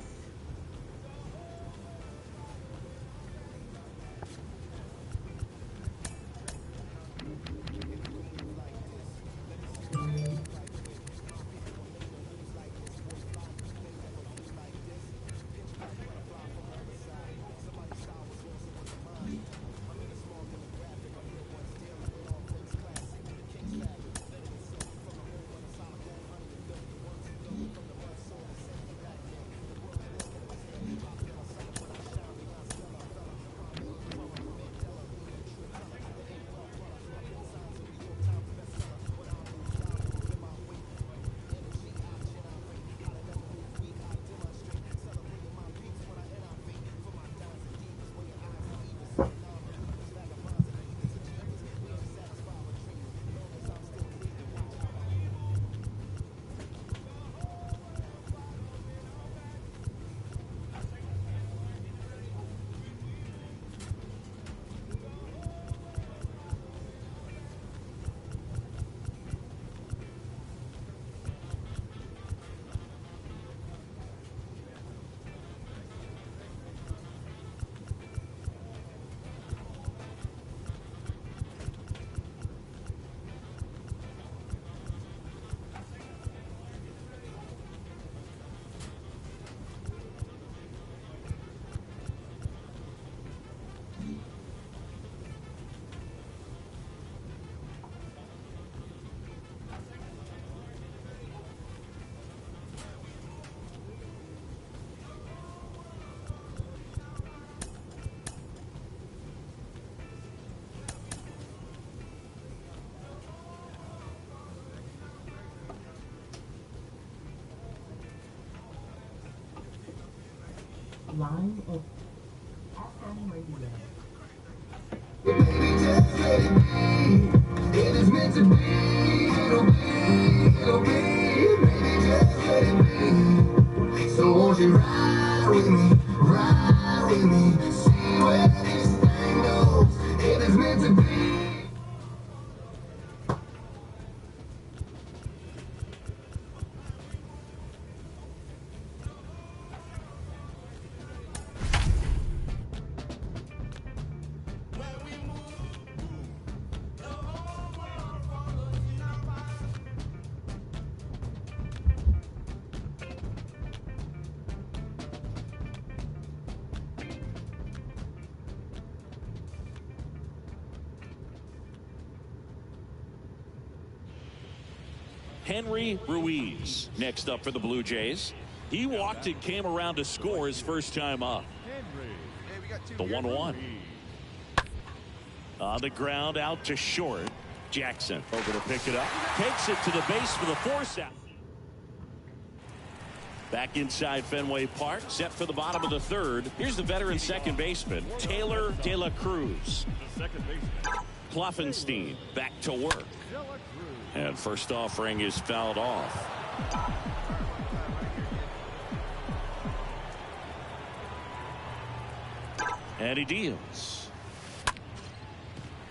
Line of FM radio. It is meant to be, it'll be, baby, just let it be. So won't you ride with me, see where this thing goes. It is meant to be. Henry Ruiz next up for the Blue Jays. He walked and came around to score his first time up. The 1-1. On the ground out to short. Jackson over to pick it up. Takes it to the base for the force out. Back inside Fenway Park, set for the bottom of the third. Here's the veteran second baseman, Taylor De La Cruz. Kloffenstein back to work. And first offering is fouled off. And he deals.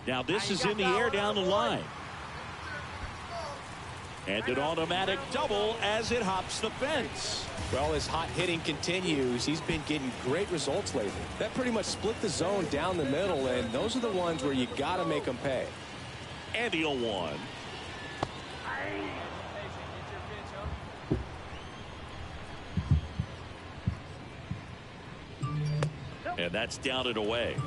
Now this is in the air down the line. And an automatic double as it hops the fence. Well, as hot hitting continues, he's been getting great results lately. That pretty much split the zone down the middle, and those are the ones where you got to make them pay. And the 0-1. And that's down and away.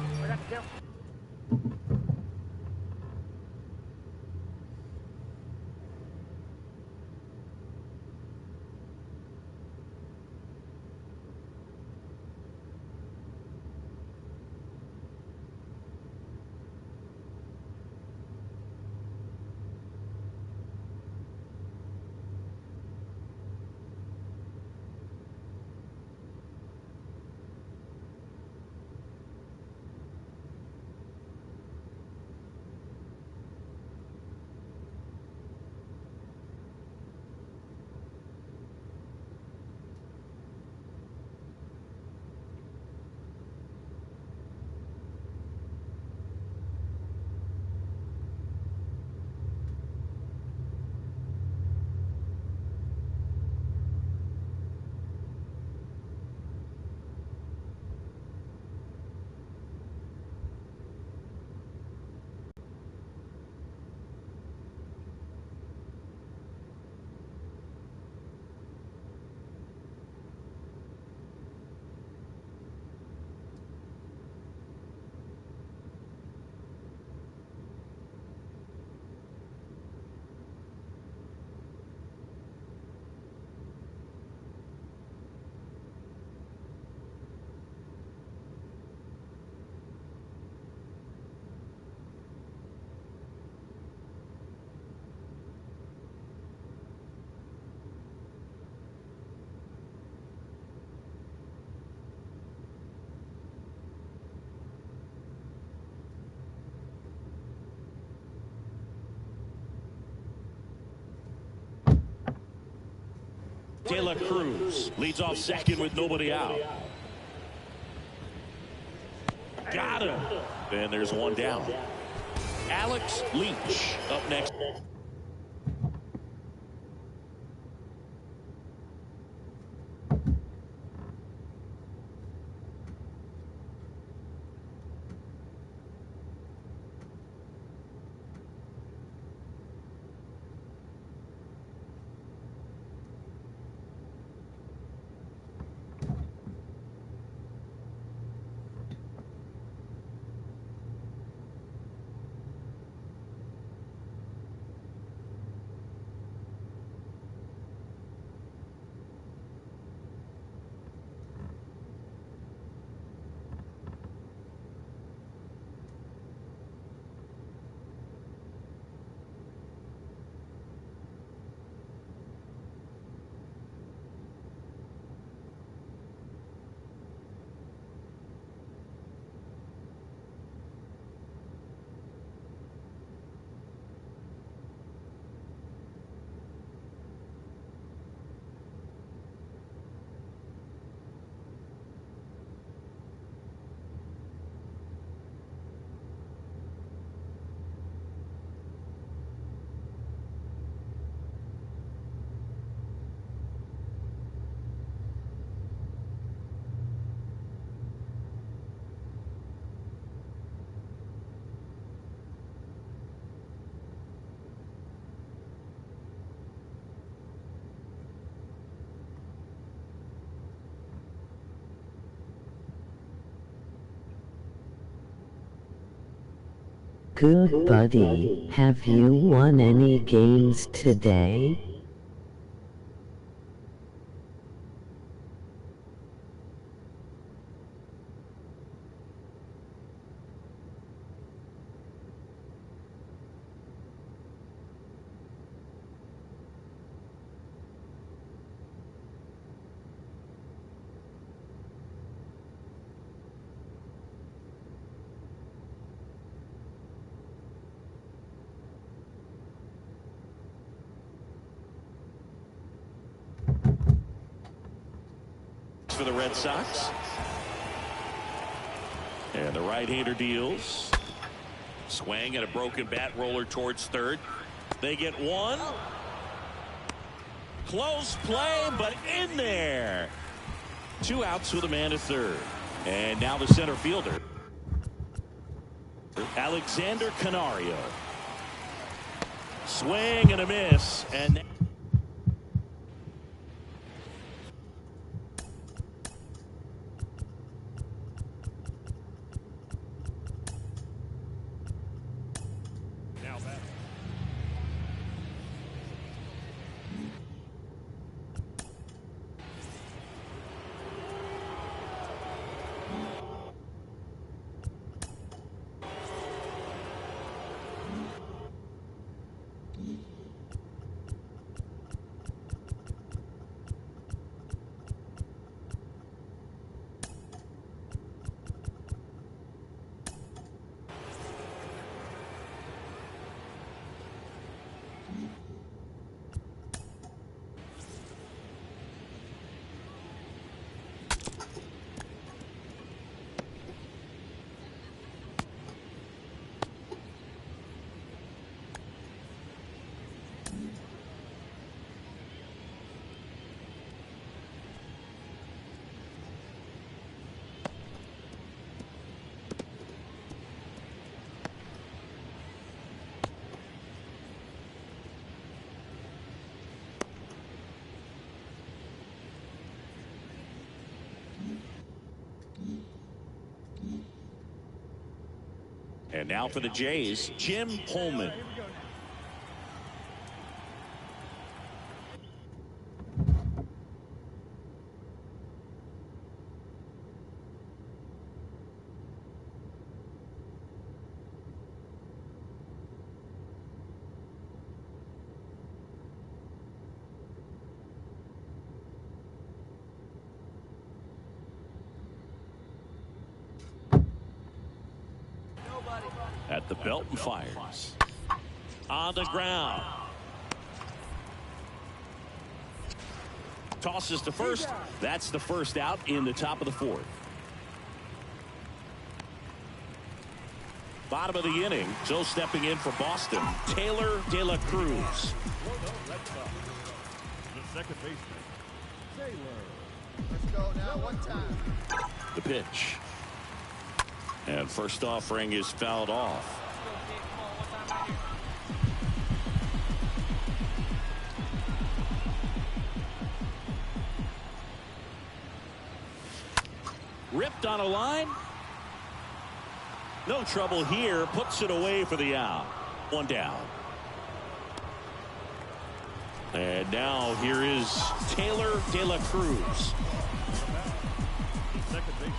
De La Cruz leads off second with nobody out. Got him. And there's one down. Alex Leach up next. Good buddy, have you won any games today? For the Red Sox. And the right-hander deals. Swing and a broken bat roller towards third. They get one. Close play, but in there. 2 outs with a man at third. And now the center fielder, Alexander Canario. Swing and a miss. And now for the Jays, Jim Holman. At the belt and fires. On the ground. Tosses to first. That's the first out in the top of the fourth. Bottom of the inning. So stepping in for Boston, Taylor De La Cruz. The second baseman, Taylor. Let's go now, one time. The pitch. And first offering is fouled off. Ripped on a line. No trouble here. Puts it away for the out. One down. And now here is Taylor De La Cruz. Second baseman,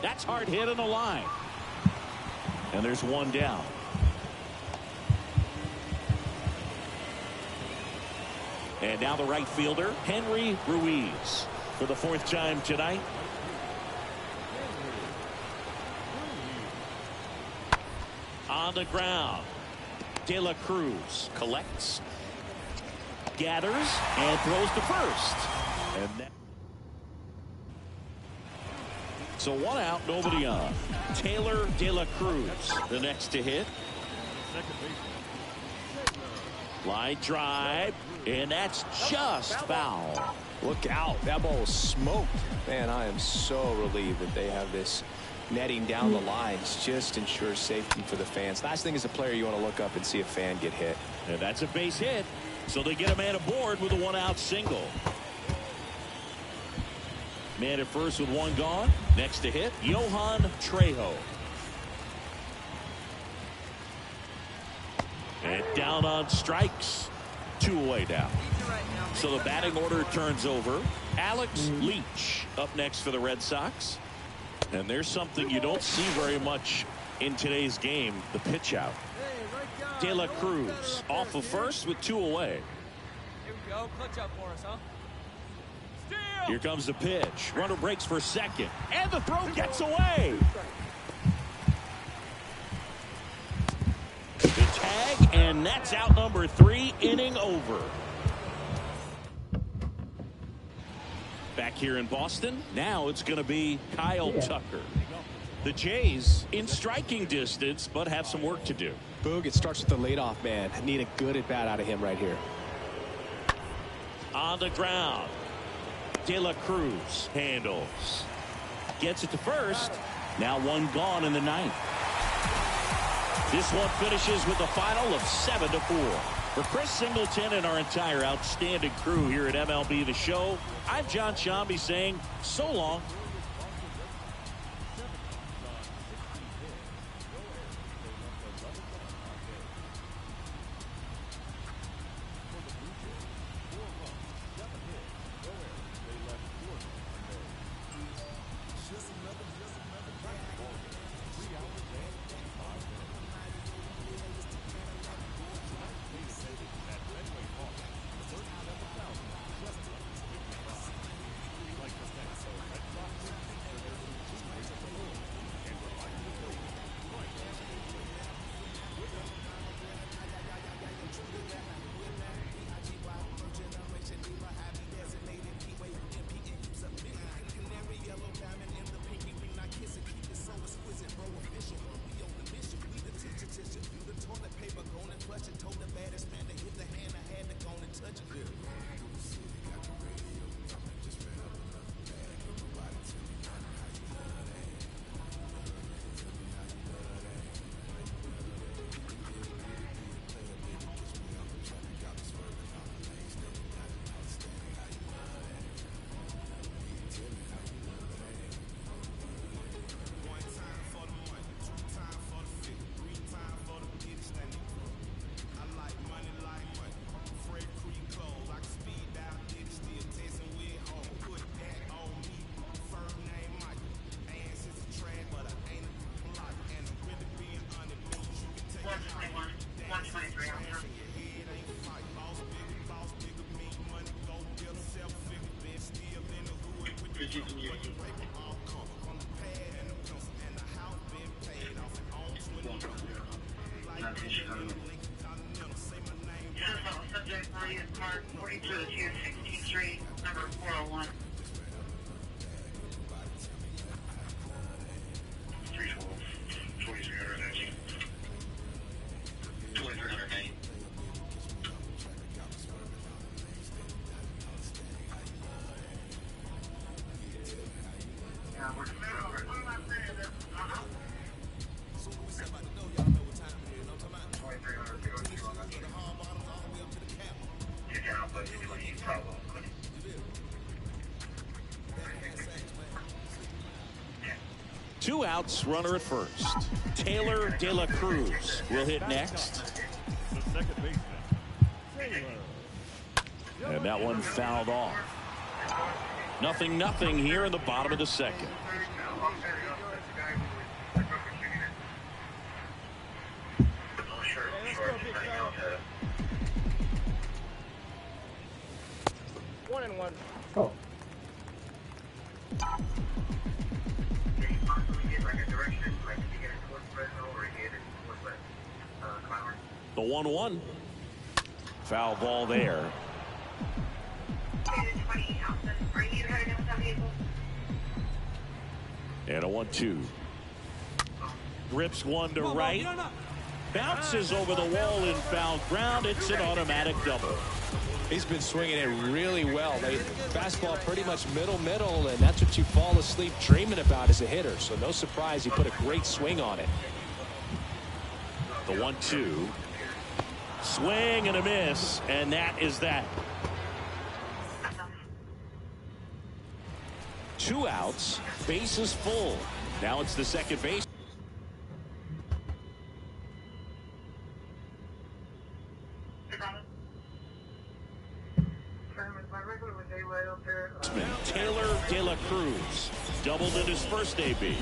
That's hard hit on the line. And there's one down. And now the right fielder, Henry Ruiz, for the fourth time tonight. On the ground. De La Cruz collects, gathers, and throws to first. And that. So one out, nobody on. Taylor De La Cruz, the next to hit. Line drive, and that's just foul. Look out. That ball was smoked. Man, I am so relieved that they have this netting down the lines. Just ensures safety for the fans. Last thing as a player, you want to look up and see a fan get hit. And that's a base hit. So they get a man aboard with a one-out single. Man at first with one gone. Next to hit, Johan Trejo. And down on strikes. 2 away now. So the batting order turns over. Alex Leach up next for the Red Sox. And there's something you don't see very much in today's game, the pitch out. De La Cruz off of first with 2 away. Here we go. Clutch up for us, huh? Here comes the pitch. Runner breaks for second. And the throw gets away. The tag, and that's out number 3, inning over. Back here in Boston, now it's going to be Kyle Tucker. The Jays in striking distance, but have some work to do. Boog, it starts with the leadoff man. I need a good at bat out of him right here. On the ground. De La Cruz handles. Gets it to first. Now one gone in the ninth. This one finishes with a final of 7-4. For Chris Singleton and our entire outstanding crew here at MLB The Show, I'm John Shambi saying so long. Subject line is marked 40. 3, number 401. 312, 2319. 2308. Two outs, runner at first. Taylor De La Cruz will hit next. And that one fouled off. 0-0 here in the bottom of the second. One and one. Oh. The 1-1. Foul ball there. And a 1-2. Rips one to right. Bounces over the wall in foul ground. It's an automatic double. He's been swinging it really well. Fastball pretty much middle, and that's what you fall asleep dreaming about as a hitter. So no surprise he put a great swing on it. The 1-2. Swing and a miss, and that is that. 2 outs, bases full. Now it's the second base. Taylor De La Cruz doubled in his first AB.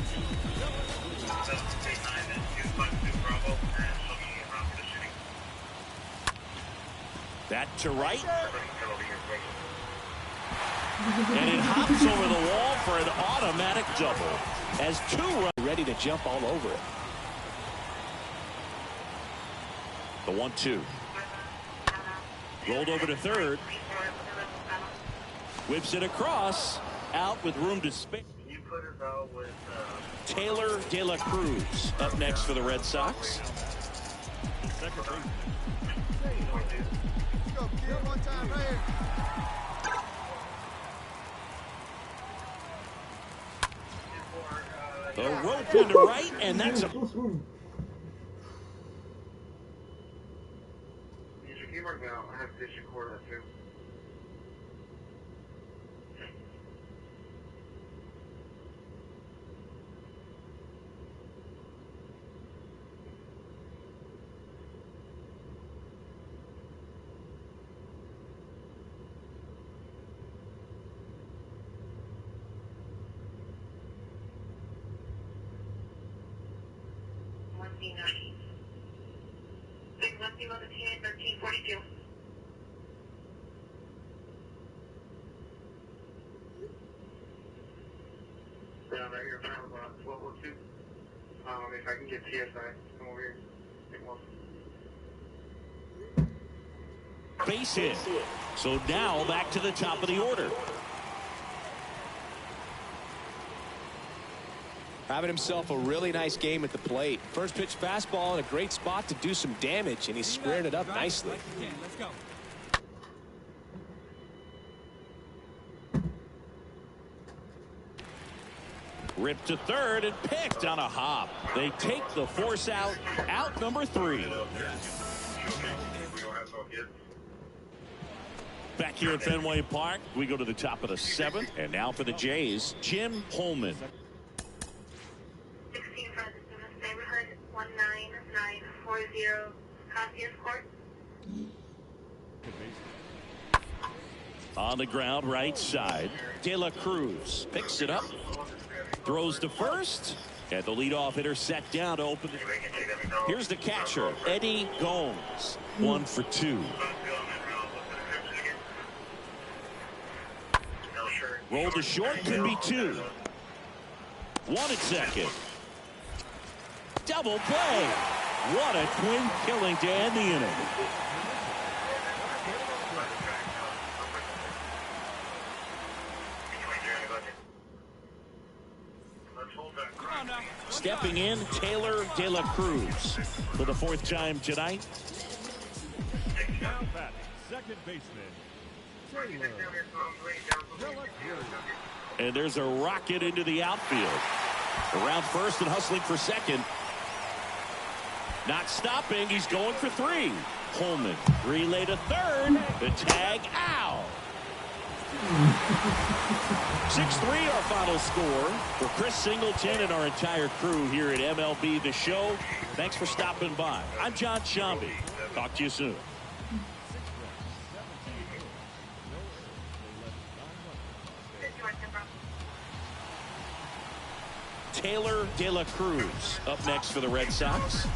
That to right. And it hops over the wall for an automatic double. As 2 runs ready to jump all over it. The 1-2. Rolled over to third. Whips it across. Out with room to spare. Taylor De La Cruz up next for the Red Sox. The rope into right, and that's a... Down right here in front of box, 1202. If I can get TSI, come over here. Take one. Base hit. So now back to the top of the order. Having himself a really nice game at the plate. First pitch fastball in a great spot to do some damage, and he squared it up nicely. Let's go. Ripped to third and picked on a hop. They take the force out. Out number 3. Back here at Fenway Park, we go to the top of the 7th. And now for the Jays, Jim Holman. 16 from the neighborhood, 19940 Cassius Court. On the ground, right side. De La Cruz picks it up. Throws to first. And the leadoff hitter set down to open it. Here's the catcher, Eddie Gomes. 1 for 2. Roll to short, could be 2. 1 at second. Double play. What a twin killing to end the inning. Stepping in, Taylor De La Cruz for the 4th time tonight. Now batting, second baseman, Taylor De La Cruz. And there's a rocket into the outfield. Around first and hustling for second. Not stopping. He's going for 3. Holman relay to third. The tag out. 6-3 our final score for Chris Singleton and our entire crew here at MLB The Show. Thanks for stopping by. I'm John Shambi. Talk to you soon. Taylor De La Cruz up next for the Red Sox.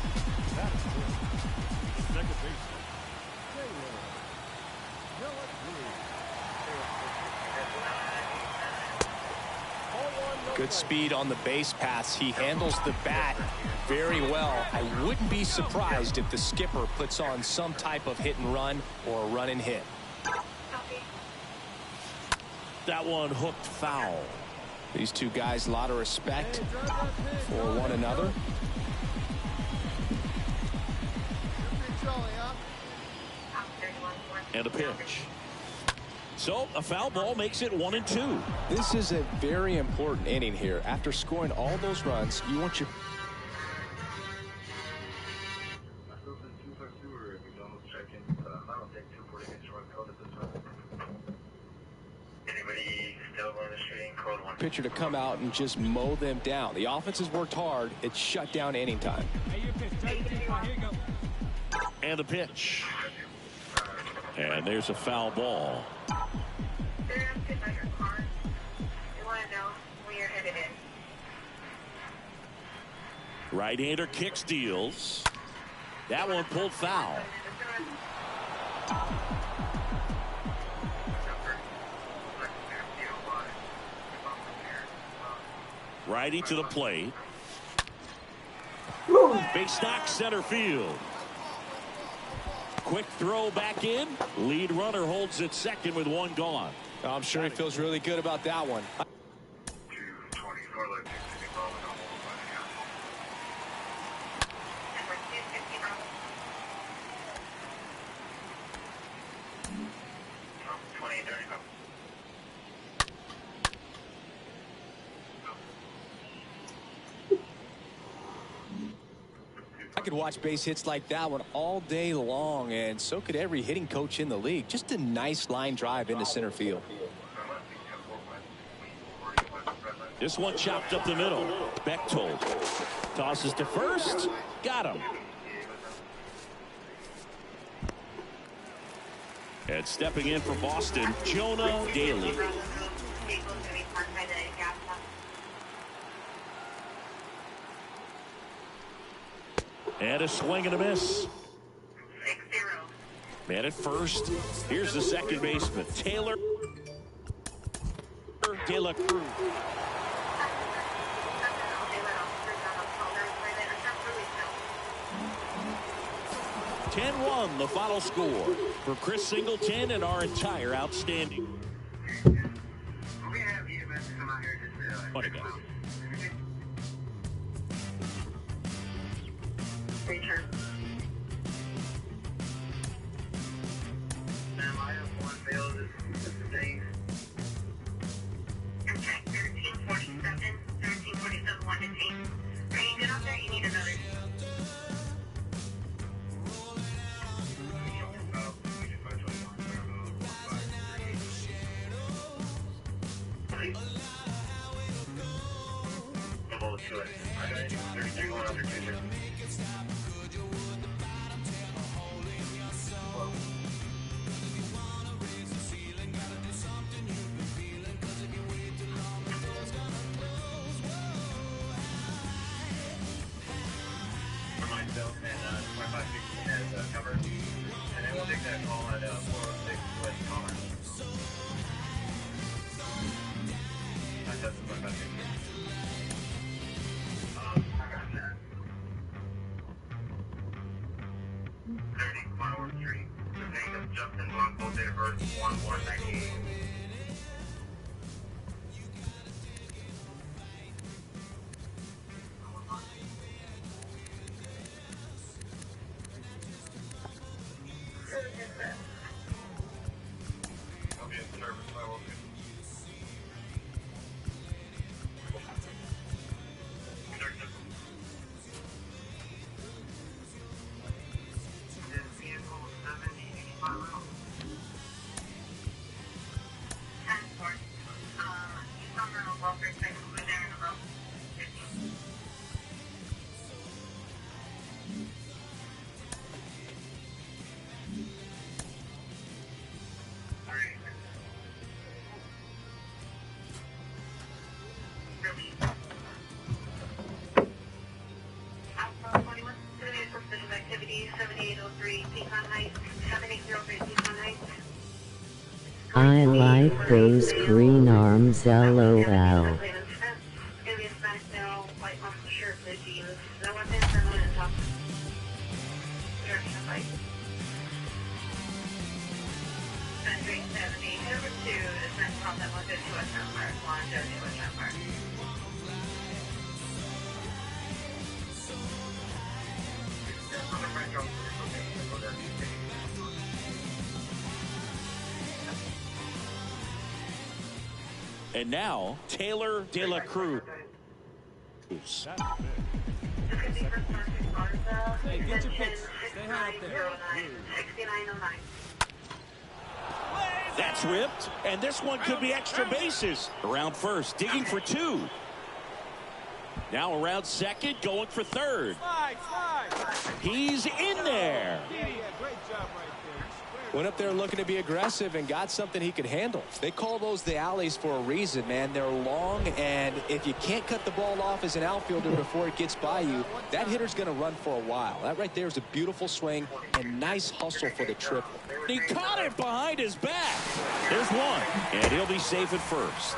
Good speed on the base paths. He handles the bat very well. I wouldn't be surprised if the skipper puts on some type of hit and run or a run and hit. That one hooked foul. These two guys, a lot of respect for one another. And a pitch. So a foul ball makes it 1-2. This is a very important inning here. After scoring all those runs, you want your pitcher to come out and just mow them down. The offense has worked hard. It's shut down inning time. And a pitch. And there's a foul ball. Right-hander kicks, deals. That one pulled foul. Righty to the plate. Base knock center field. Quick throw back in. Lead runner holds at second with 1 gone. I'm sure he feels really good about that one. I could watch base hits like that one all day long, and so could every hitting coach in the league. Just a nice line drive into center field. This one chopped up the middle. Bechtold tosses to first. Got him. And stepping in for Boston, Jonah Daly. And a swing and a miss. 6-0. Man at first. Here's the second baseman, Taylor De La Cruz. 10-1 the final score for Chris Singleton and our entire outstanding. What a guy. Return. Ma'am, I have one bill this today. Okay, 1347, 1 to 8. Are you good out there? You need another. I like those green arms, lol. And now, Taylor De La Cruz. Hey, get your pitch. Stay high up there. That's ripped, and this one could be extra bases. Around first, digging for two. Now around second, going for third. He's in there. Great job right there. Went up there looking to be aggressive and got something he could handle. They call those the alleys for a reason, man. They're long, and if you can't cut the ball off as an outfielder before it gets by you, that hitter's going to run for a while. That right there is a beautiful swing and nice hustle for the triple. He caught it behind his back. There's one, and he'll be safe at first.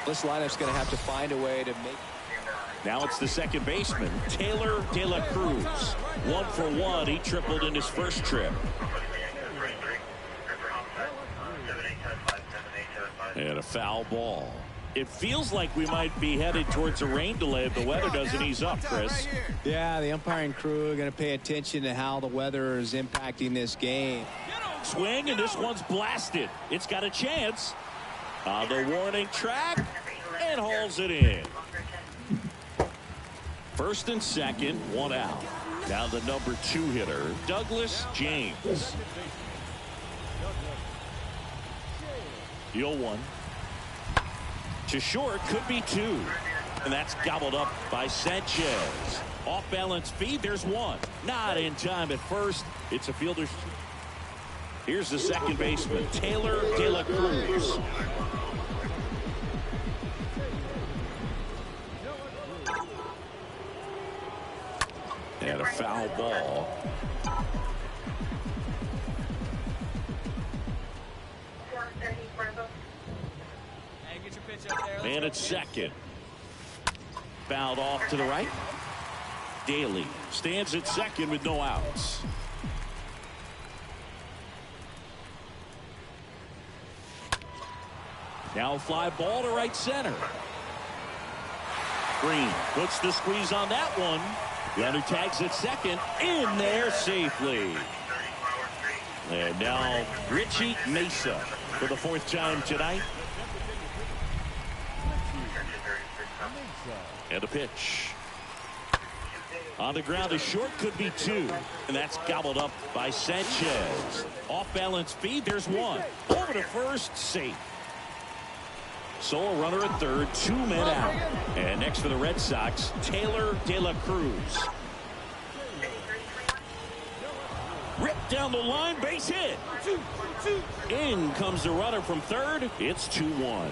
This lineup's going to have to find a way to make... Now it's the second baseman, Taylor De La Cruz. 1 for 1. He tripled in his first trip. And a foul ball. It feels like we might be headed towards a rain delay if the weather doesn't ease up, Chris. Yeah, the umpiring crew are going to pay attention to how the weather is impacting this game. Swing, and this one's blasted. It's got a chance. On the warning track, and hauls it in. First and second, one out. Now the number 2 hitter, Douglas James. Deal 1. To short, could be 2. And that's gobbled up by Sanchez. Off balance feed, there's 1. Not in time at first. It's a fielder's. Here's the second baseman, Taylor De La Cruz. And a foul ball. Hey, get your pitch up there. And it's second. Fouled off to the right. Daly stands at second with no outs. Now a fly ball to right center. Green puts the squeeze on that one. Runner tags at second. In there safely. And now Richie Mesa for the 4th time tonight. And a pitch. On the ground, a short, could be 2. And that's gobbled up by Sanchez. Off balance feed, there's 1. Over to first, safe. So a runner at third, 2 men out. And next for the Red Sox, Taylor De La Cruz. Ripped down the line, base hit. In comes the runner from third. It's 2-1.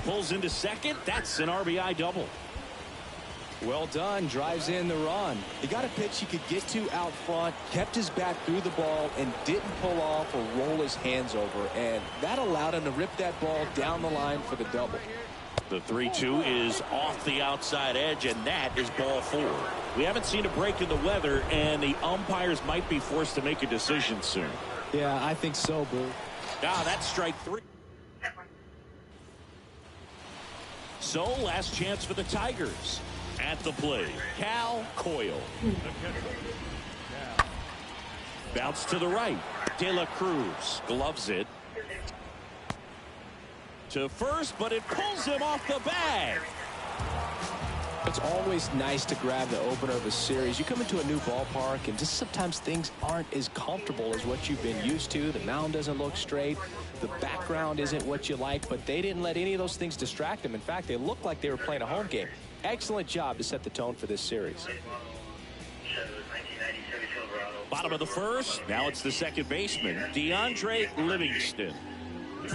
Pulls into second. That's an RBI double. Well done. Drives in the run. He got a pitch he could get to out front, kept his bat through the ball, and didn't pull off or roll his hands over. And that allowed him to rip that ball down the line for the double. The 3-2 is off the outside edge, and that is ball 4. We haven't seen a break in the weather, and the umpires might be forced to make a decision soon. Yeah, I think so, Boo. That's strike 3. So, last chance for the Tigers. At the plate, Cal Coyle. Bounce to the right. De La Cruz gloves it. To first, but it pulls him off the bag. It's always nice to grab the opener of a series. You come into a new ballpark, and just sometimes things aren't as comfortable as what you've been used to. The mound doesn't look straight. The background isn't what you like, but they didn't let any of those things distract them. In fact, they looked like they were playing a home game. Excellent job to set the tone for this series. Bottom of the first. Now it's the second baseman, DeAndre Livingston.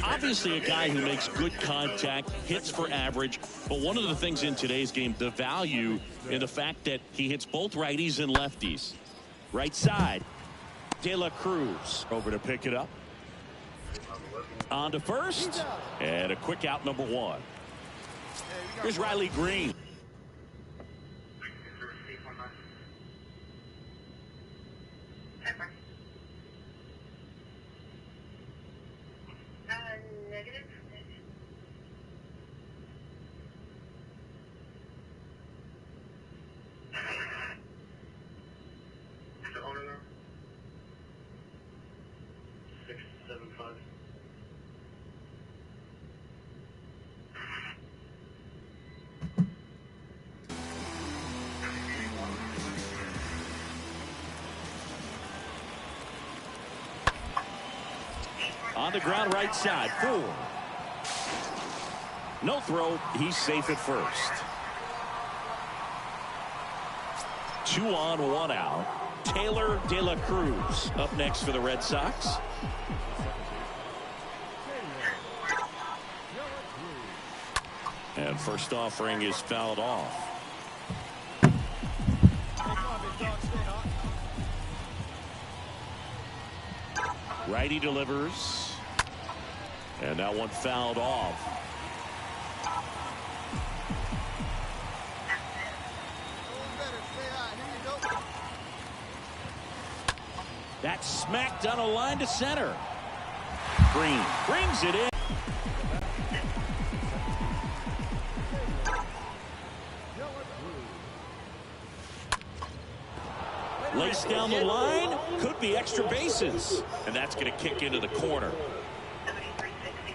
Obviously a guy who makes good contact, hits for average, but one of the things in today's game, the value in the fact that he hits both righties and lefties. Right side. De La Cruz over to pick it up. On to first. And a quick out, number 1. Here's Riley Green. Negative. The owner now? 675. On the ground, right side, 4. No throw. He's safe at first. 2 on, 1 out. Taylor De La Cruz up next for the Red Sox. And first offering is fouled off. Righty delivers. And that one fouled off. That's smacked on a line to center. Green brings it in. Lace down the line. Could be extra bases. And that's going to kick into the corner.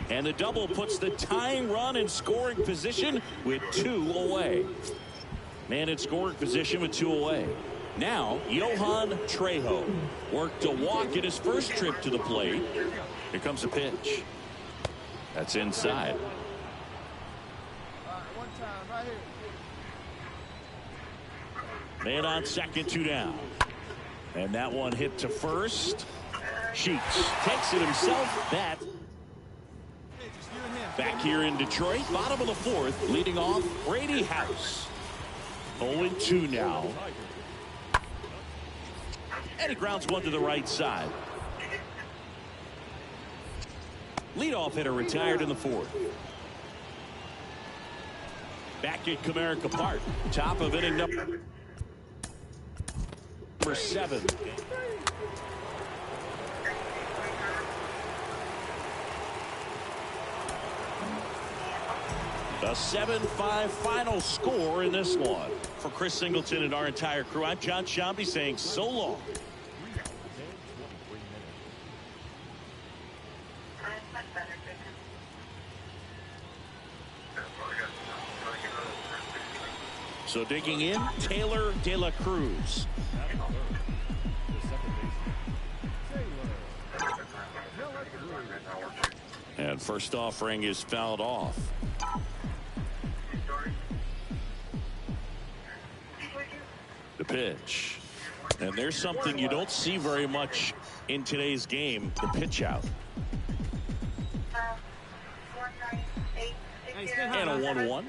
And the double puts the tying run in scoring position with 2 away. Man in scoring position with 2 away. Now, Johan Trejo worked a walk in his first trip to the plate. Here comes a pitch. That's inside. Man on second, 2 down. And that one hit to first. Sheets takes it himself. That back here in Detroit, bottom of the 4th, leading off Brady House. 0-2 now. And he grounds one to the right side. Leadoff hitter retired in the 4th. Back at Comerica Park, top of inning number 7. A 7-5 final score in this one. For Chris Singleton and our entire crew, I'm John Shambi saying so long. So digging in, Taylor De La Cruz. And first offering is fouled off. The pitch. And there's something you don't see very much in today's game, the pitch out. And a 1-1.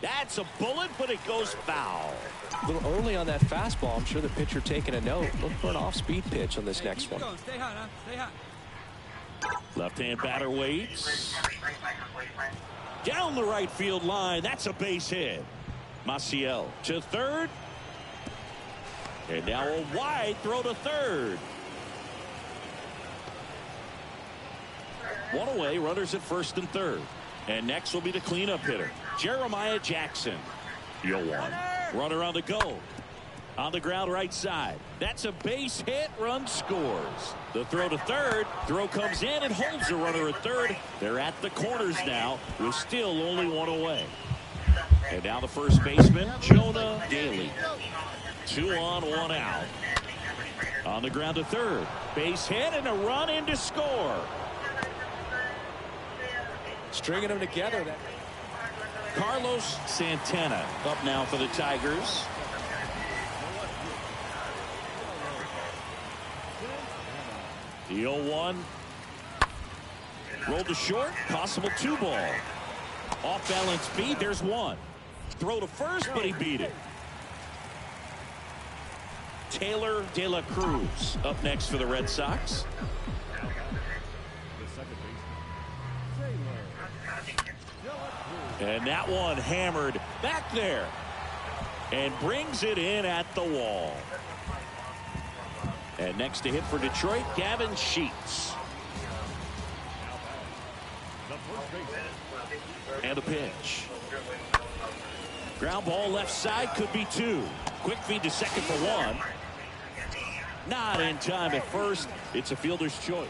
That's a bullet, but it goes foul. A little early on that fastball. I'm sure the pitcher taking a note. Look for an off-speed pitch on this next one. Stay hot, huh? Stay hot. Left-hand batter waits. Down the right field line. That's a base hit. Maciel to third. And now a wide throw to third. 1 away, runners at first and third. And next will be the cleanup hitter, Jeremiah Jackson. 0-1. Runner on the go. On the ground right side. That's a base hit. Run scores. The throw to third. Throw comes in and holds the runner at third. They're at the corners now with still only 1 away. And now the first baseman, Jonah Daly. 2 on, 1 out. On the ground to third. Base hit and a run in to score. Stringing them together. Carlos Santana up now for the Tigers. The 0-1. Rolled to short. Possible 2 ball. Off balance beat. There's 1. Throw to first, but he beat it. Taylor De La Cruz up next for the Red Sox. And that one hammered back there and brings it in at the wall. And next to hit for Detroit, Gavin Sheets. And the pitch. Ground ball left side, could be two. Quick feed to second for one. Not in time at first. It's a fielder's choice.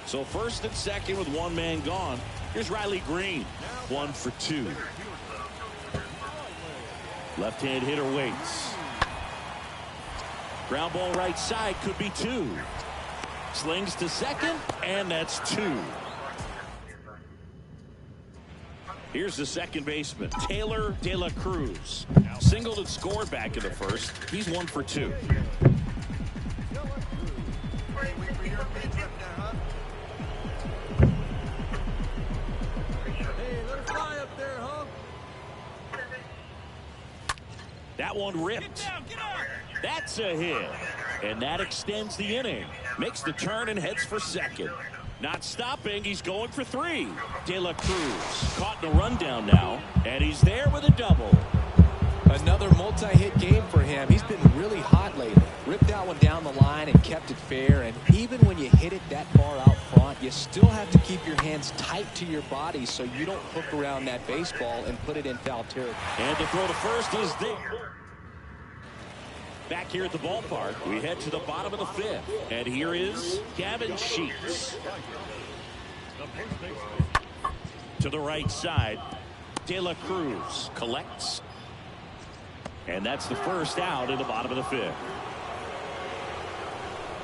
So first and second with one man gone. Here's Riley Green. 1 for 2. Left-hand hitter waits. Ground ball right side, could be two. Slings to second, and that's 2. Here's the second baseman, Taylor De La Cruz. Singled and scored back in the first. He's 1 for 2. That one ripped. That's a hit. And that extends the inning. Makes the turn and heads for second. Not stopping. He's going for 3. De La Cruz caught in a rundown now. And he's there with a double. Another multi-hit game for him. He's been really hot lately. Ripped that one down the line and kept it fair. And even when you hit it that far out front, you still have to keep your hands tight to your body so you don't hook around that baseball and put it in foul territory. And the throw to first is there. Back here at the ballpark, we head to the bottom of the 5th. And here is Gavin Sheets. To the right side, De La Cruz collects. And that's the first out in the bottom of the 5th.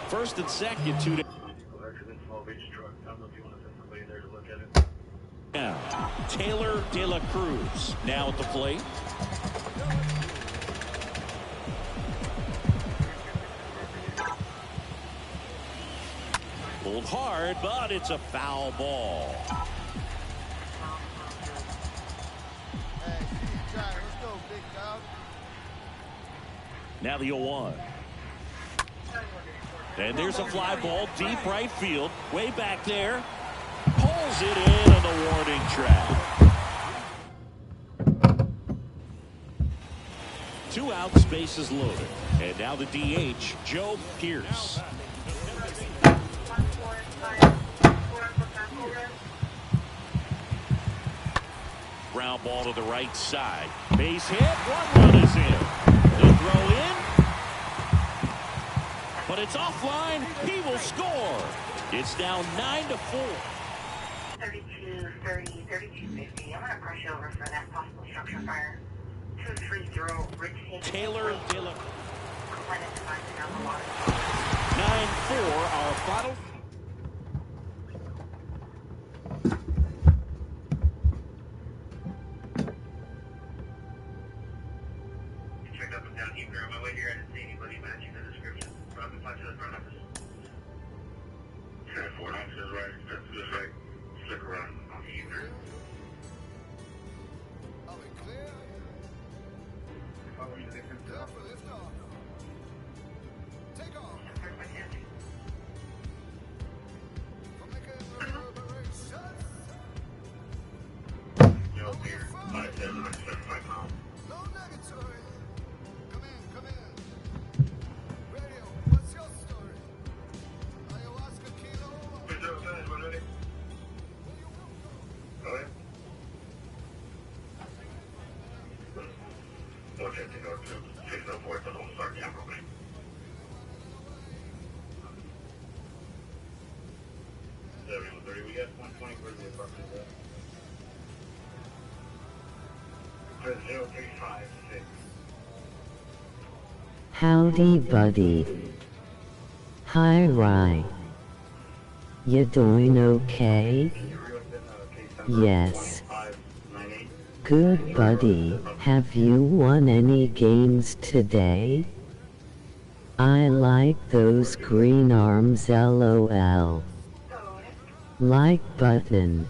First and second, 2 to... Now, Taylor De La Cruz now at the plate. Pulled hard, but it's a foul ball. Now the 0-1. And there's a fly ball deep right field. Way back there. Pulls it in on the warning track. 2 outs, bases loaded. And now the DH, Joe Pierce. Ground ball to the right side. Base hit. 1 run is in. The throw in. But it's offline. He will score. It's now 9-4. 32, 30, 32, 50. I'm going to brush over for that possible structure fire. 230, Rich Taylor De La 9-4, our final. Checked up and down here. On my way here, I didn't see anybody matching the description. Brought the punch to the front office. 10-4, officers right, step to the right, flick around on the evening. Are we clear? Clear for liftoff. Take off. For making reverberations. No beer. 5-7, 75 pounds. No negatory. Come in. Radio, what's your story? Ayahuasca kilo? Put your signs, we're ready. Go ahead. Don't check to go to 604, but don't start camera away. We got 120 for the apartment. 0356. Howdy, buddy. Hi, Rye. You doing okay? Yes. Good, buddy. Have you won any games today? I like those green arms, LOL. Like button.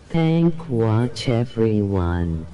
Thank watch everyone.